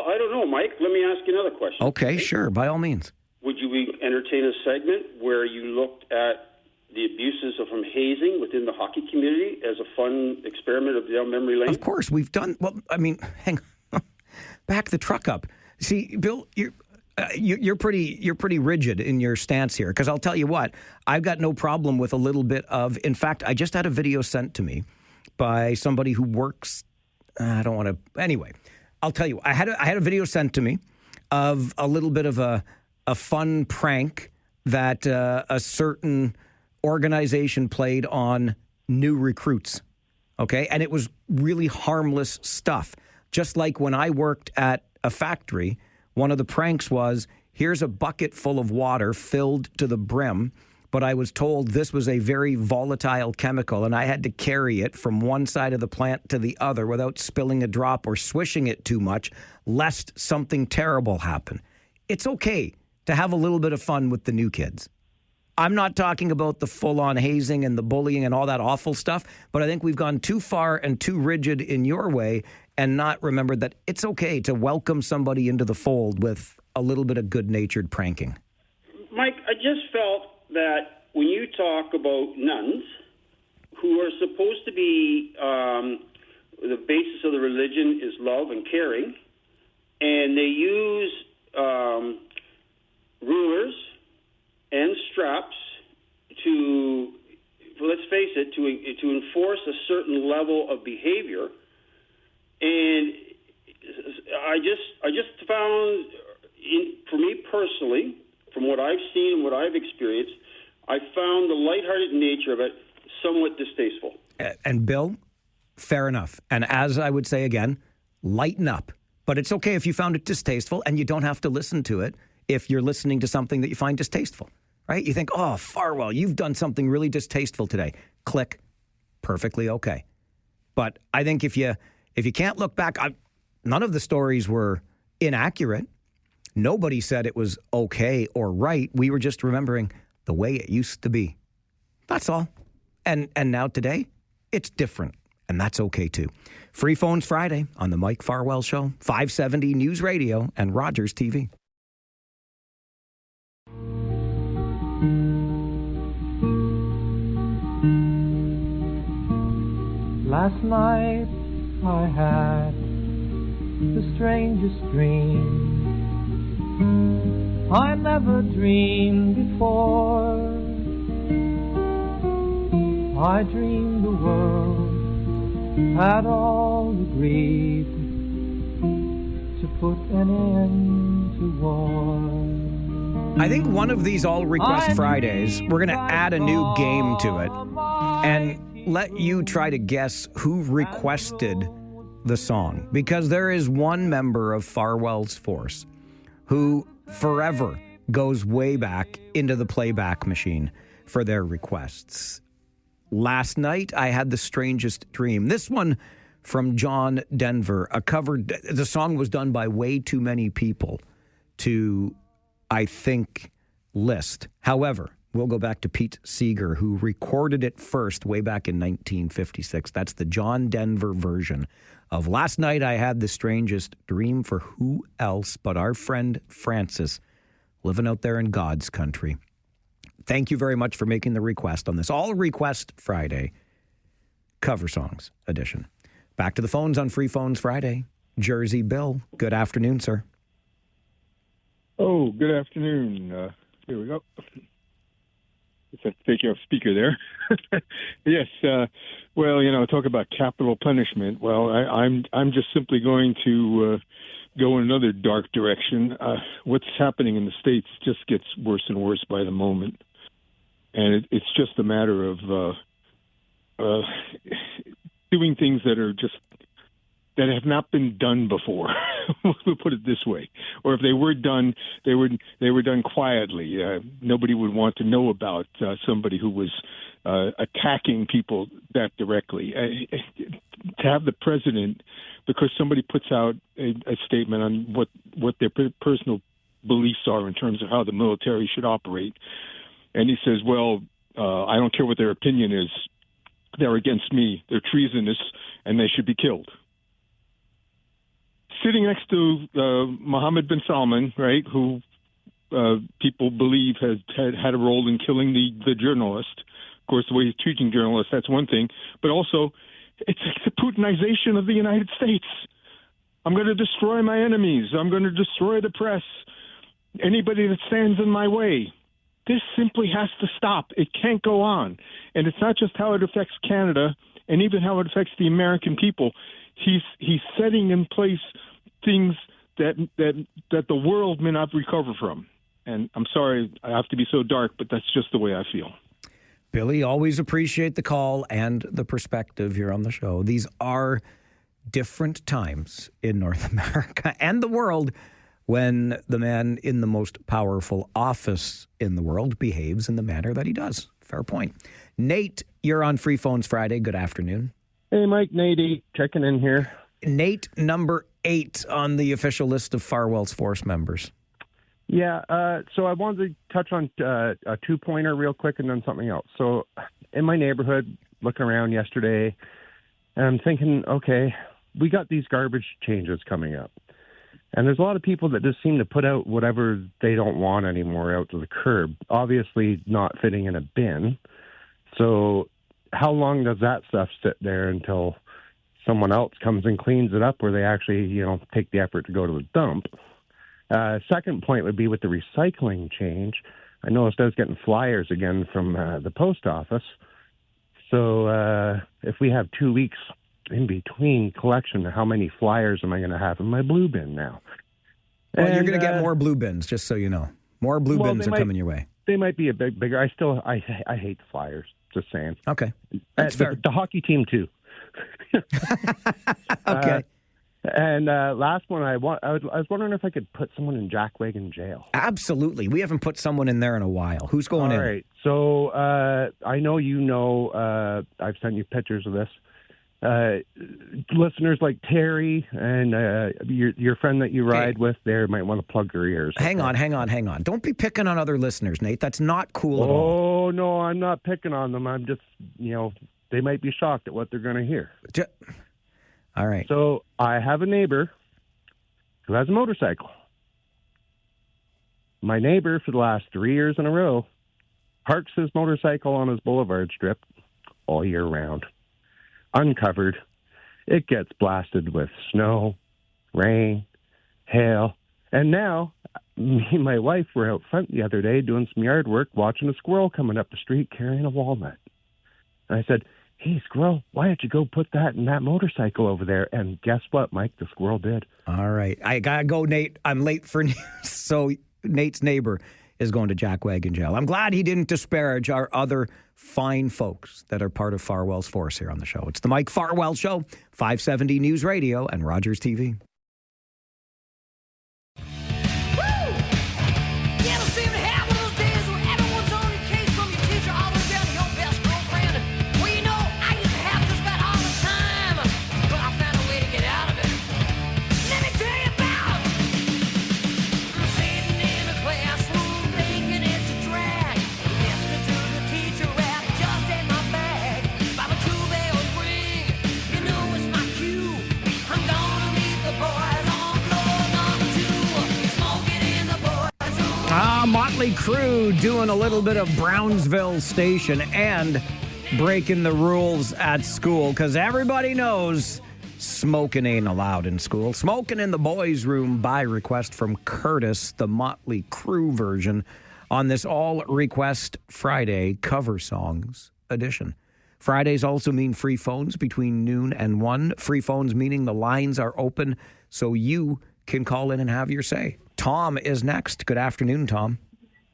M: I don't know, Mike. Let me ask you another question.
A: Okay, sure. By all means.
M: Would you entertain a segment where you looked at the abuses from hazing within the hockey community as a fun experiment of down memory lane?
A: Of course. We've done, hang on. Back the truck up. See, Bill, you're pretty rigid in your stance here, because I'll tell you what, I've got no problem with a little bit of, in fact, I just had a video sent to me by somebody who works, I don't want to, anyway, I'll tell you, I had a video sent to me of a little bit of a fun prank that a certain organization played on new recruits, okay? And it was really harmless stuff. Just like when I worked at a factory, one of the pranks was, here's a bucket full of water filled to the brim, but I was told this was a very volatile chemical, and I had to carry it from one side of the plant to the other without spilling a drop or swishing it too much, lest something terrible happen. It's okay to have a little bit of fun with the new kids. I'm not talking about the full-on hazing and the bullying and all that awful stuff, but I think we've gone too far and too rigid in your way and not remembered that it's okay to welcome somebody into the fold with a little bit of good-natured pranking.
M: Mike, I just felt that when you talk about nuns, who are supposed to be the basis of the religion is love and caring, and they use rulers and straps to, let's face it, to enforce a certain level of behavior. And I just found, for me personally, from what I've seen and what I've experienced, I found the lighthearted nature of it somewhat distasteful.
A: And Bill, fair enough. And as I would say again, lighten up. But it's okay if you found it distasteful, and you don't have to listen to it if you're listening to something that you find distasteful, right? You think, oh, Farwell, you've done something really distasteful today. Click. Perfectly okay. But I think if you can't look back, none of the stories were inaccurate. Nobody said it was okay or right. We were just remembering the way it used to be. That's all. And now today, it's different. And that's okay too. Free Phones Friday on the Mike Farwell Show, 570 News Radio and Rogers TV.
N: Last night I had the strangest dream. I never dreamed before. I dreamed the world had all agreed to put an end to war.
A: I think one of these All Request Fridays, we're going to add a new game to it and let you try to guess who requested the song. Because there is one member of Farwell's force who forever goes way back into the playback machine for their requests. Last night, I had the strangest dream. This one from John Denver, the song was done by way too many people to, I think, list. However, we'll go back to Pete Seeger, who recorded it first way back in 1956. That's the John Denver version of Last Night I Had the Strangest Dream, for who else but our friend Francis, living out there in God's country. Thank you very much for making the request on this All Request Friday Cover Songs edition. Back to the phones on Free Phones Friday. Jersey Bill, good afternoon, sir.
O: Oh, good afternoon. Here we go. Just have to take you off speaker there. Yes. Well, talk about capital punishment. Well, I'm just simply going to go in another dark direction. What's happening in the States just gets worse and worse by the moment. And it's just a matter of doing things that have not been done before. We'll put it this way. Or if they were done, they were done quietly. Nobody would want to know about somebody who was attacking people that directly. To have the president, because somebody puts out a statement on what their personal beliefs are in terms of how the military should operate, and he says, well, I don't care what their opinion is. They're against me. They're treasonous, and they should be killed. Sitting next to Mohammed bin Salman, right, who people believe has had a role in killing the journalist. Of course, the way he's treating journalists, that's one thing. But also, it's the Putinization of the United States. I'm going to destroy my enemies. I'm going to destroy the press. Anybody that stands in my way. This simply has to stop. It can't go on. And it's not just how it affects Canada and even how it affects the American people. He's setting in place things that the world may not recover from. And I'm sorry I have to be so dark, but that's just the way I feel.
A: Billy, always appreciate the call and the perspective here on the show. These are different times in North America and the world when the man in the most powerful office in the world behaves in the manner that he does. Fair point. Nate, you're on Free Phones Friday. Good afternoon.
P: Hey, Mike, Nate, checking in here.
A: Nate, number 8 on the official list of Farwell's force members.
P: Yeah, so I wanted to touch on a two-pointer real quick and then something else. So in my neighborhood, looking around yesterday, and I'm thinking, okay, we got these garbage changes coming up. And there's a lot of people that just seem to put out whatever they don't want anymore out to the curb, obviously not fitting in a bin. So how long does that stuff sit there until someone else comes and cleans it up, where they actually, take the effort to go to the dump? Second point would be with the recycling change. I noticed I was getting flyers again from the post office. So if we have 2 weeks in between collection, how many flyers am I going to have in my blue bin now?
A: Well, you're going to get more blue bins, just so you know. More blue bins are coming your way.
P: They might be a bit bigger. I hate the flyers, just saying.
A: Okay. That's fair.
P: The hockey team, too.
A: Okay.
P: And last one, I was wondering if I could put someone in Jackwagon jail.
A: Absolutely. We haven't put someone in there in a while. Who's going in?
P: All right. So I know I've sent you pictures of this. Listeners like Terry and your friend that you ride with there might want to plug their ears.
A: Hang on. Don't be picking on other listeners, Nate. That's not cool at all.
P: Oh, no, I'm not picking on them. I'm just, they might be shocked at what they're going to hear.
A: All right.
P: So I have a neighbor who has a motorcycle. My neighbor, for the last 3 years in a row, parks his motorcycle on his boulevard strip all year round, uncovered. it gets blasted with snow, rain, hail. And now, me and my wife were out front the other day doing some yard work, watching a squirrel coming up the street carrying a walnut. And I said, hey, squirrel, why don't you go put that in that motorcycle over there? And guess what, Mike? The squirrel did.
A: All right. I got to go, Nate. I'm late for news. So Nate's neighbor is going to jackwagon jail. I'm glad he didn't disparage our other fine folks that are part of Farwell's force here on the show. It's the Mike Farwell Show, 570 News Radio and Rogers TV. Motley Crue doing a little bit of Brownsville Station and breaking the rules at school, because everybody knows smoking ain't allowed in school. Smoking in the boys' room by request from Curtis, the Motley Crue version, on this All Request Friday cover songs edition. Fridays also mean free phones between noon and 1. Free phones meaning the lines are open so you can call in and have your say. Tom is next. Good afternoon, Tom.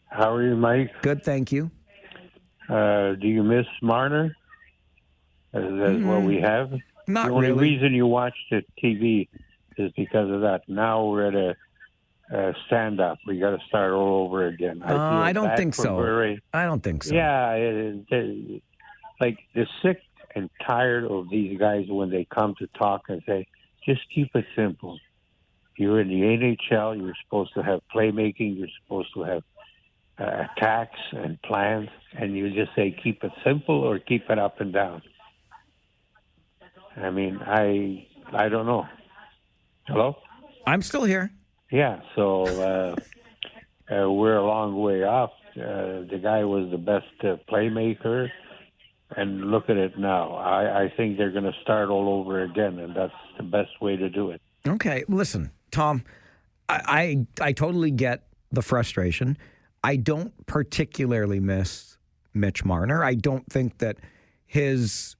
R: How are you, Mike?
A: Good, thank you.
R: Do you miss Marner? That's what we have?
A: Not
R: the only
A: really.
R: reason you watched the TV is because of that. Now we're at a stand-up. We got to start all over again.
A: I don't think so. I don't think so.
R: Yeah, like they're sick and tired of these guys when they come to talk and say, just keep it simple. You're in the NHL. You're supposed to have playmaking. You're supposed to have attacks and plans. And you just say, keep it simple or keep it up and down. I mean, I don't know. Hello?
A: I'm still here.
R: Yeah, so we're a long way off. The guy was the best playmaker. And look at it now. I think they're going to start all over again, and that's the best way to do it.
A: Okay, listen, Tom, I totally get the frustration. I don't particularly miss Mitch Marner. I don't think that his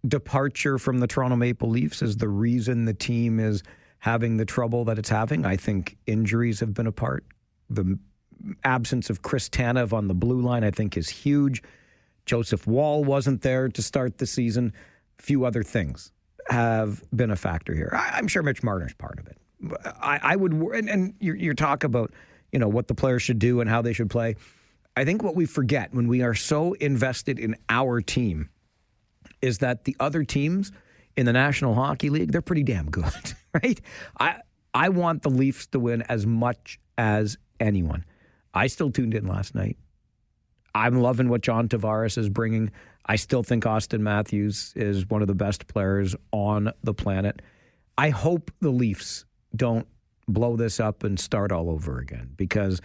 A: departure from the Toronto Maple Leafs is the reason the team is having the trouble that it's having. I think injuries have been a part. The absence of Chris Tanev on the blue line, I think, is huge. Joseph Wall wasn't there to start the season. A few other things have been a factor here. I'm sure Mitch Marner's part of it. I would, and your talk about, what the players should do and how they should play. I think what we forget when we are so invested in our team is that the other teams in the National Hockey League, they're pretty damn good, right? I want the Leafs to win as much as anyone. I still tuned in last night. I'm loving what John Tavares is bringing. I still think Austin Matthews is one of the best players on the planet. I hope the Leafs don't blow this up and start all over again, because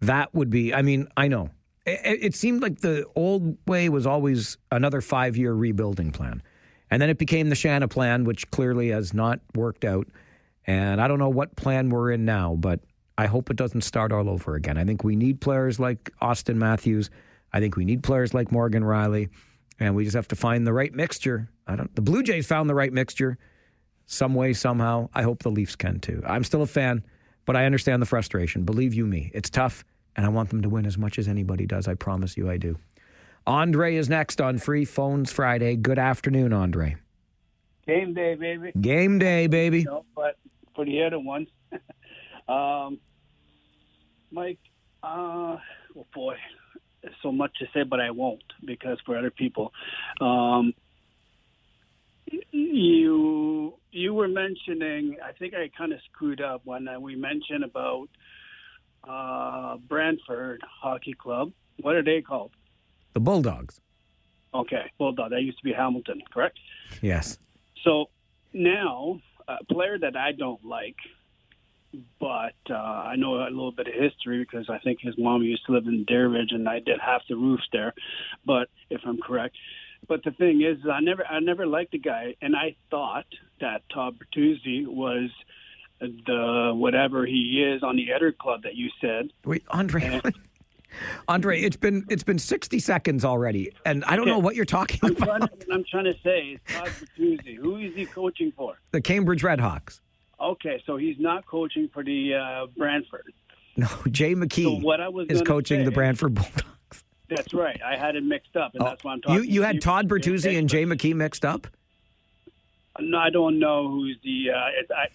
A: that would be, I know. It seemed like the old way was always another 5-year rebuilding plan. And then it became the Shanna plan, which clearly has not worked out. And I don't know what plan we're in now, but I hope it doesn't start all over again. I think we need players like Austin Matthews. I think we need players like Morgan Riley, and we just have to find the right mixture. The Blue Jays found the right mixture some way, somehow. I hope the Leafs can too. I'm still a fan, but I understand the frustration. Believe you me, it's tough, and I want them to win as much as anybody does. I promise you I do. Andre is next on Free Phones Friday. Good afternoon, Andre.
S: Game day, baby.
A: Game day, baby.
S: No, but for the other ones. Mike, oh boy. So much to say, but I won't, because for other people, you were mentioning, I think I kind of screwed up when we mentioned about Brantford Hockey Club. What are they called?
A: The Bulldogs.
S: Okay, Bulldog. That used to be Hamilton, correct?
A: Yes.
S: So now, a player that I don't like, but I know a little bit of history because I think his mom used to live in Deerridge, and I did half the roofs there. But if I'm correct, But the thing is, I never liked the guy, and I thought that Todd Bertuzzi was the whatever he is on the Editor Club that you said.
A: Wait, Andre. Andre, it's been 60 seconds already, and I don't know what you're talking about.
S: I'm trying to say, it's Todd Bertuzzi. Who is he coaching for?
A: The Cambridge Redhawks.
S: Okay, so he's not coaching for the Brantford.
A: No, Jay McKee is coaching the Brantford Bulldogs.
S: That's right. I had it mixed up, and that's why I'm talking.
A: You had Todd Bertuzzi and Jay McKee mixed up?
S: No, I don't know who's the.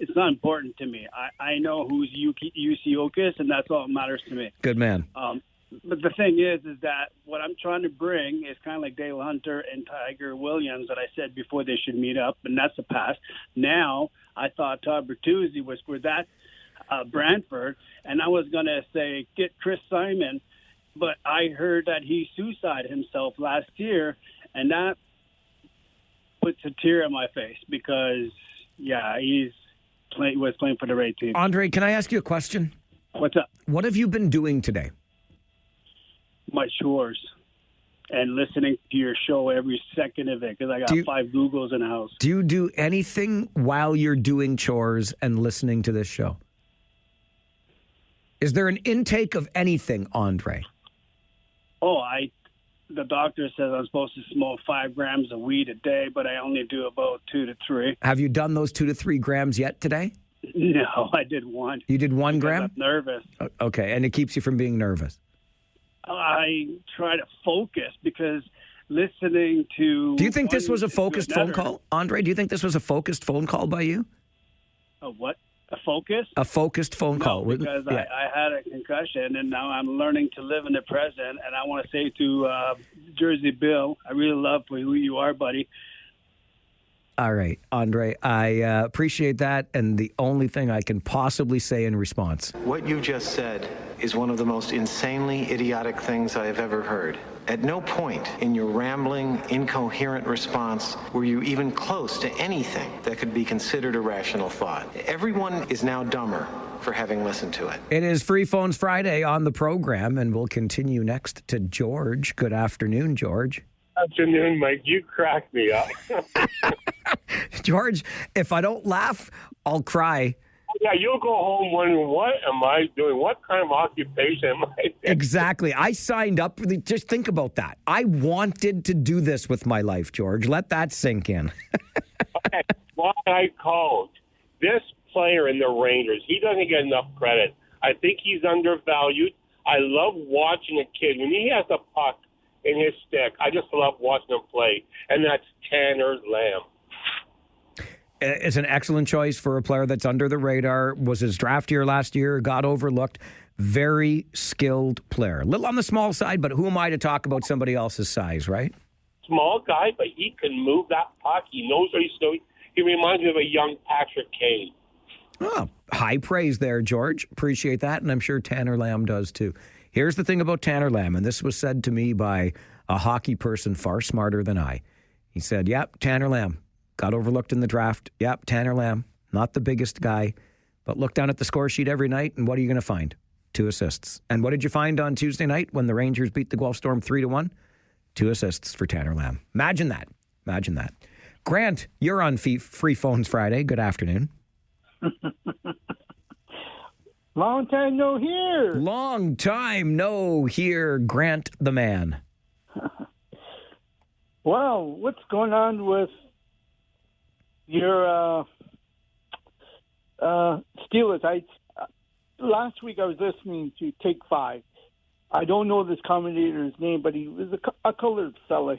S: It's not important to me. I know who's UC Okus, and that's all that matters to me.
A: Good man.
S: But the thing is that what I'm trying to bring is kind of like Dale Hunter and Tiger Williams that I said before they should meet up, and that's the past. Now, I thought Todd Bertuzzi was for that Brantford, and I was going to say get Chris Simon, but I heard that he suicided himself last year, and that puts a tear in my face because, yeah, he was playing for the right team.
A: Andre, can I ask you a question?
S: What's up?
A: What have you been doing today?
S: My chores and listening to your show every second of it because I got 5 Googles in the house.
A: Do you do anything while you're doing chores and listening to this show? Is there an intake of anything, Andre?
S: Oh, the doctor says I'm supposed to smoke 5 grams of weed a day, but I only do about 2 to 3.
A: Have you done those 2 to 3 grams yet today?
S: No, I did 1.
A: You did 1 gram?
S: I'm nervous.
A: Okay, and it keeps you from being nervous.
S: I try to focus because listening to...
A: Do you think this was a focused phone call? Andre, do you think this was a focused phone call by you?
S: A what? A focus?
A: A focused phone call.
S: Because I had a concussion, and now I'm learning to live in the present. And I want to say to Jersey Bill, I really love who you are, buddy.
A: All right, Andre, I appreciate that. And the only thing I can possibly say in response.
Q: What you just said is one of the most insanely idiotic things I have ever heard. At no point in your rambling, incoherent response were you even close to anything that could be considered a rational thought. Everyone is now dumber for having listened to it.
A: It is Free Phones Friday on the program, and we'll continue next to George. Good afternoon, George.
T: Afternoon, Mike. You cracked me up.
A: George, if I don't laugh, I'll cry.
T: Yeah, you'll go home wondering, what am I doing? What kind of occupation am I doing?
A: Exactly. I signed up for just think about that. I wanted to do this with my life, George. Let that sink in.
T: Okay, why I called. This player in the Rangers, he doesn't get enough credit. I think he's undervalued. I love watching a kid. When he has a puck in his stick, I just love watching him play, and that's Tanner Lamb.
A: It's an excellent choice for a player that's under the radar. Was his draft year last year, got overlooked. Very skilled player. A little on the small side, but who am I to talk about somebody else's size, right?
T: Small guy, but he can move that puck. He knows what he's doing. He reminds me of a young Patrick Kane.
A: Oh, high praise there, George. Appreciate that, and I'm sure Tanner Lamb does too. Here's the thing about Tanner Lamb, and this was said to me by a hockey person far smarter than I. He said, yep, Tanner Lamb. Got overlooked in the draft. Yep, Tanner Lamb, not the biggest guy, but look down at the score sheet every night, and what are you going to find? 2 assists. And what did you find on Tuesday night when the Rangers beat the Guelph Storm 3-1? 2 assists for Tanner Lamb. Imagine that. Imagine that. Grant, you're on Free Phones Friday. Good afternoon.
U: Long time no hear.
A: Long time no hear, Grant the man.
U: Well, what's going on with your Steelers? Last week I was listening to Take 5. I don't know this commentator's name, but he was a colored fella.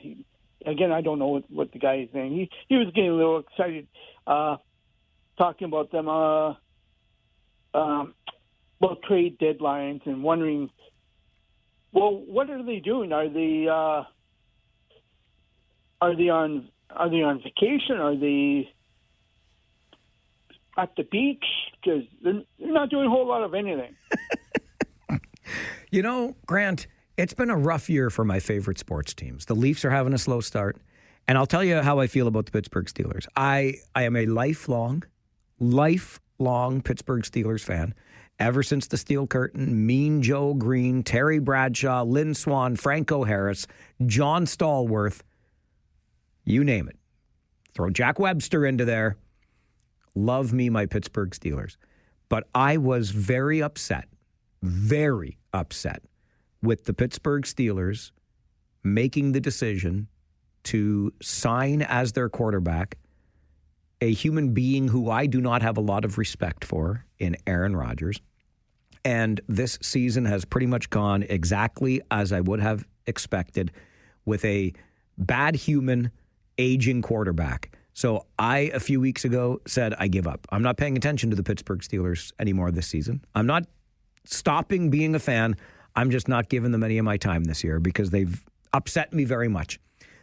U: Again, I don't know what the guy's name. He was getting a little excited talking about them about trade deadlines and wondering, well, what are they doing? Are they on vacation? Are they at the beach? Because they're not doing a whole lot of anything.
A: You know, Grant, it's been a rough year for my favorite sports teams. The Leafs are having a slow start. And I'll tell you how I feel about the Pittsburgh Steelers. I am a lifelong Pittsburgh Steelers fan. Ever since the Steel Curtain, Mean Joe Green, Terry Bradshaw, Lynn Swan, Franco Harris, John Stallworth, You name it. Throw Jack Webster into there. Love me, my Pittsburgh Steelers. But I was very upset with the Pittsburgh Steelers making the decision to sign as their quarterback a human being who I do not have a lot of respect for in Aaron Rodgers. And this season has pretty much gone exactly as I would have expected with a bad human aging quarterback. So I, a few weeks ago, said I give up. I'm not paying attention to the Pittsburgh Steelers anymore this season. I'm not stopping being a fan. I'm just not giving them any of my time this year because they've upset me very much.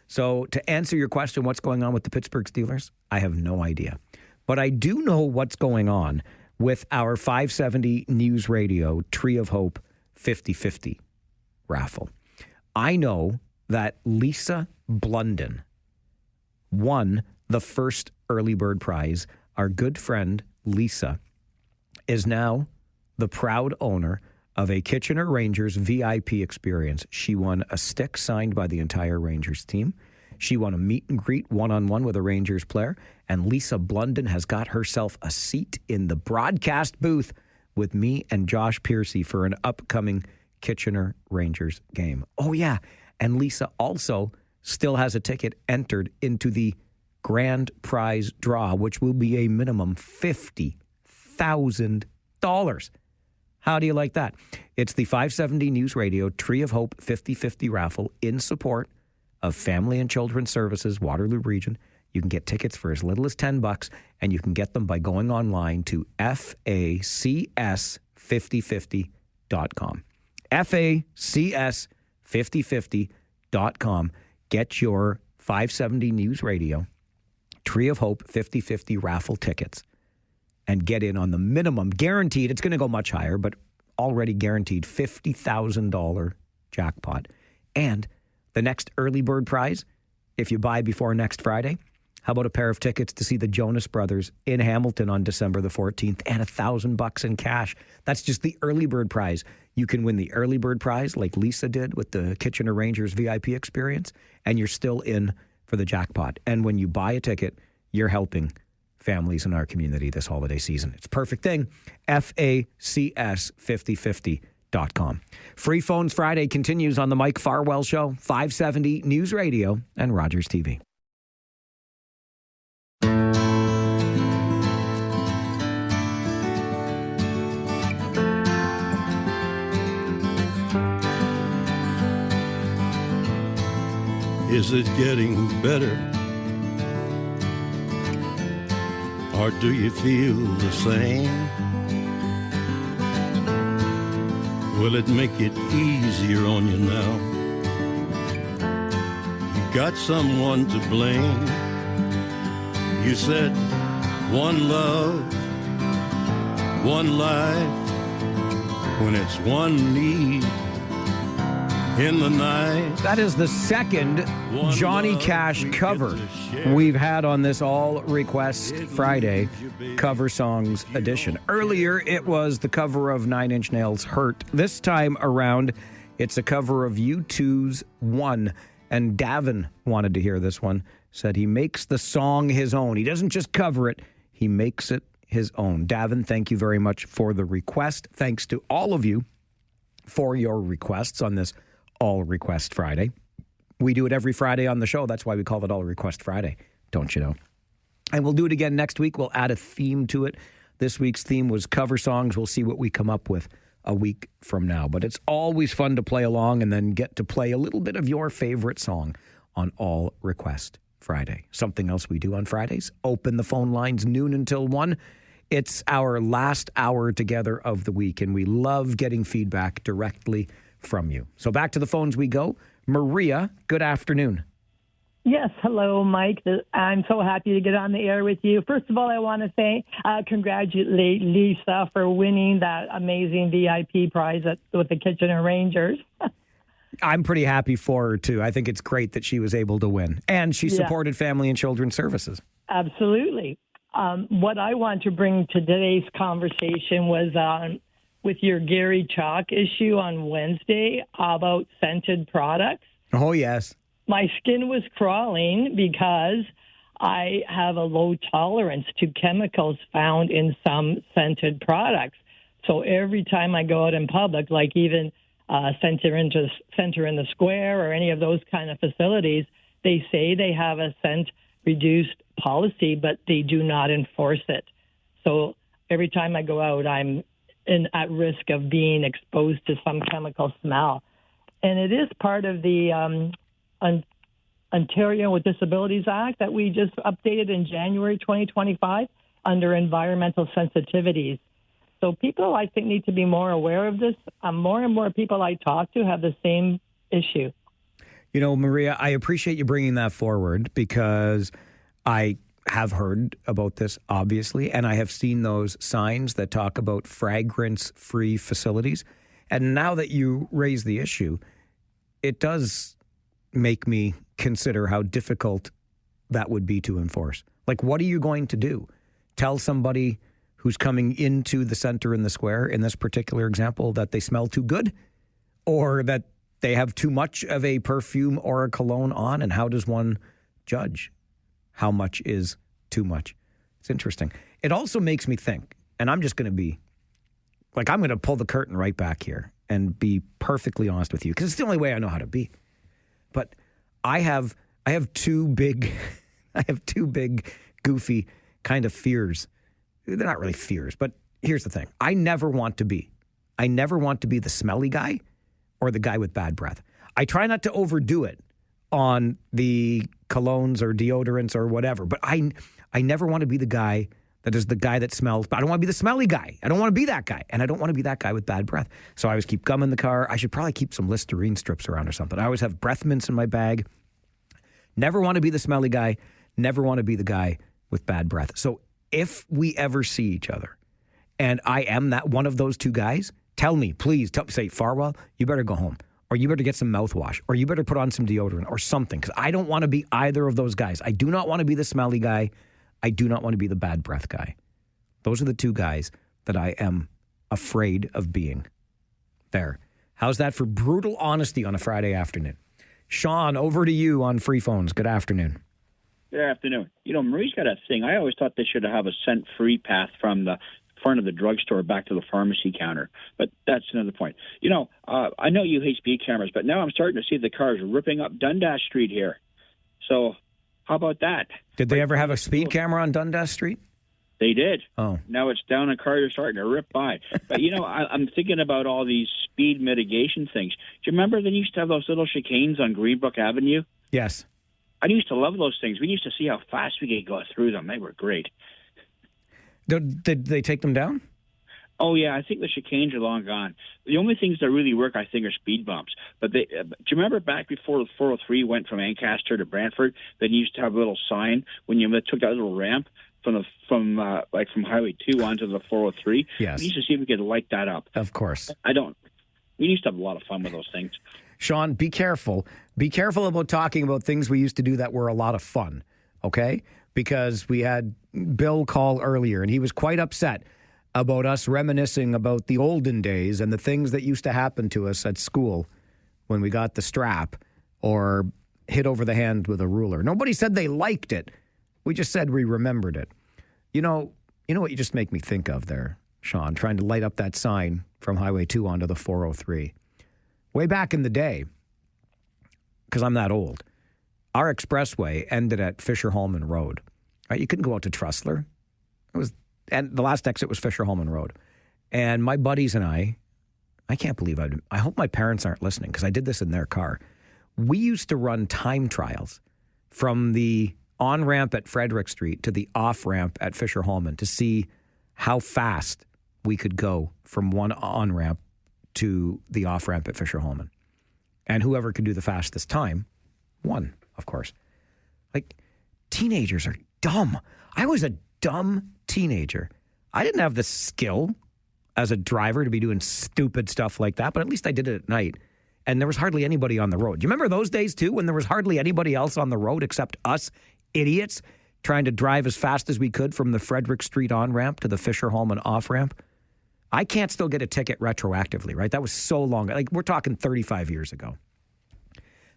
A: So to answer your question, what's going on with the Pittsburgh Steelers? I have no idea. But I do know what's going on with our 570 News Radio Tree of Hope 50-50 raffle. I know that Lisa Blunden won the first early bird prize. Our good friend Lisa is now the proud owner of a Kitchener Rangers VIP experience. She won a stick signed by the entire Rangers team. She won a meet and greet one-on-one with a Rangers player. And Lisa Blunden has got herself a seat in the broadcast booth with me and Josh Piercy for an upcoming Kitchener Rangers game. Oh, yeah. And Lisa also still has a ticket entered into the grand prize draw, which will be a minimum $50,000. How do you like that? It's the 570 News Radio Tree of Hope 50-50 raffle in support of Family and Children's Services, Waterloo Region. You can get tickets for as little as $10, and you can get them by going online to FACS5050.com. FACS5050.com. Get your 570 News Radio Tree of Hope 50-50 raffle tickets and get in on the minimum guaranteed. It's going to go much higher, but already guaranteed $50,000 jackpot. And the next early bird prize, if you buy before next Friday, how about a pair of tickets to see the Jonas Brothers in Hamilton on December the 14th and $1,000 in cash? That's just the early bird prize. You can win the early bird prize like Lisa did with the Kitchener Rangers VIP experience, and you're still in for the jackpot. And when you buy a ticket, you're helping families in our community this holiday season. It's a perfect thing. FACS5050.com. Free Phones Friday continues on the Mike Farwell Show, 570 News Radio and Rogers TV.
D: Is it getting better? Or do you feel the same? Will it make it easier on you now? You got someone to blame. You said one love, one life, when it's one need in the night.
A: That is the second Johnny Cash cover we've had on this All Request Friday Cover Songs edition. Earlier, it was the cover of Nine Inch Nails' Hurt. This time around, it's a cover of U2's One. And Davin wanted to hear this one. Said he makes the song his own. He doesn't just cover it, he makes it his own. Davin, thank you very much for the request. Thanks to all of you for your requests on this All Request Friday. We do it every Friday on the show. That's why we call it All Request Friday, don't you know? And we'll do it again next week. We'll add a theme to it. This week's theme was cover songs. We'll see what we come up with a week from now. But it's always fun to play along and then get to play a little bit of your favorite song on All Request Friday. Something else we do on Fridays, open the phone lines noon until 1. It's our last hour together of the week, and we love getting feedback directly from you. So back to the phones we go. Maria, good afternoon.
B: Yes, hello, Mike. I'm so happy to get on the air with you. First of all, I want to say congratulate Lisa for winning that amazing VIP prize with the Kitchener Rangers.
A: I'm pretty happy for her, too. I think it's great that she was able to win. And she supported Family and Children's Services.
B: Absolutely. What I want to bring to today's conversation was with your Gary Chalk issue on Wednesday about scented products.
A: Oh, yes.
B: my skin was crawling because I have a low tolerance to chemicals found in some scented products. So every time I go out in public, like even Center in the Square or any of those kind of facilities, they say they have a scent reduced policy, but they do not enforce it. So every time I go out, I'm at risk of being exposed to some chemical smell. And it is part of the Ontario with Disabilities Act that we just updated in January 2025 under environmental sensitivities. So people, I think, need to be more aware of this. More and more people I talk to have the same issue.
A: You know, Maria, I appreciate you bringing that forward because I have heard about this, obviously, and I have seen those signs that talk about fragrance-free facilities. And now that you raise the issue, it does make me consider how difficult that would be to enforce. Like, what are you going to do? Tell somebody who's coming into the Center in the Square, in this particular example, that they smell too good or that they have too much of a perfume or a cologne on? And how does one judge how much is too much? It's interesting. It also makes me think, and I'm just going to be, like, I'm going to pull the curtain right back here and be perfectly honest with you, because it's the only way I know how to be. But I have two big, goofy kind of fears. They're not really fears, but here's the thing. I never want to be the smelly guy or the guy with bad breath. I try not to overdo it on the colognes or deodorants or whatever, but I never want to be the guy that is the guy that smells. I don't want to be the smelly guy. I don't want to be that guy. And I don't want to be that guy with bad breath. So I always keep gum in the car. I should probably keep some Listerine strips around or something. I always have breath mints in my bag. Never want to be the smelly guy. Never want to be the guy with bad breath. So if we ever see each other and I am that one of those two guys, tell me, please, say, Farwell, you better go home, or you better get some mouthwash, or you better put on some deodorant or something, because I don't want to be either of those guys. I do not want to be the smelly guy. I do not want to be the bad breath guy. Those are the two guys that I am afraid of being. There. How's that for brutal honesty on a Friday afternoon? Sean, over to you on Free Phones. Good afternoon.
C: Good afternoon. You know, Marie's got a thing. I always thought they should have a scent-free path from the front of the drugstore back to the pharmacy counter. But that's another point. You know, I know you hate speed cameras, but now I'm starting to see the cars ripping up Dundas Street here. So how about that?
A: Did they ever have a speed camera on Dundas Street?
C: They did.
A: Oh.
C: Now it's down and cars are starting to rip by. But, you know, I'm thinking about all these speed mitigation things. Do you remember they used to have those little chicanes on Greenbrook Avenue?
A: Yes.
C: I used to love those things. We used to see how fast we could go through them. They were great.
A: Did they take them down?
C: Oh, yeah. I think the chicanes are long gone. The only things that really work, I think, are speed bumps. But do you remember back before the 403 went from Ancaster to Brantford, they used to have a little sign when you took that little ramp from Highway 2 onto the 403?
A: Yes.
C: We used to see if we could light that up.
A: Of course.
C: We used to have a lot of fun with those things.
A: Sean, be careful. Be careful about talking about things we used to do that were a lot of fun, okay? Because we had Bill call earlier, and he was quite upset about us reminiscing about the olden days and the things that used to happen to us at school when we got the strap or hit over the hand with a ruler. Nobody said they liked it. We just said we remembered it. You know what you just make me think of there, Sean, trying to light up that sign from Highway 2 onto the 403. Way back in the day, because I'm that old, our expressway ended at Fisher-Holman Road. Right? You couldn't go out to Trustler. And the last exit was Fisher-Holman Road. And my buddies and I can't believe I hope my parents aren't listening because I did this in their car. We used to run time trials from the on-ramp at Frederick Street to the off-ramp at Fisher-Holman to see how fast we could go from one on-ramp to the off-ramp at Fisher-Holman. And whoever could do the fastest time won, of course. Like, teenagers are dumb. I was a dumb teenager. I didn't have the skill as a driver to be doing stupid stuff like that, but at least I did it at night. And there was hardly anybody on the road. Do you remember those days, too, when there was hardly anybody else on the road except us idiots trying to drive as fast as we could from the Frederick Street on-ramp to the Fisher-Holman off-ramp? I can't still get a ticket retroactively, right? That was so long. Like, we're talking 35 years ago.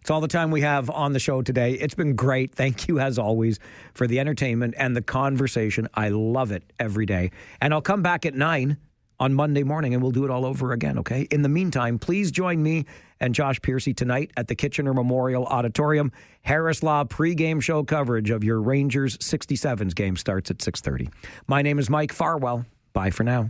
A: It's all the time we have on the show today. It's been great. Thank you, as always, for the entertainment and the conversation. I love it every day. And I'll come back at 9 on Monday morning, and we'll do it all over again, okay? In the meantime, please join me and Josh Piercy tonight at the Kitchener Memorial Auditorium. Harris Law pregame show coverage of your Rangers 67s game starts at 6:30. My name is Mike Farwell. Bye for now.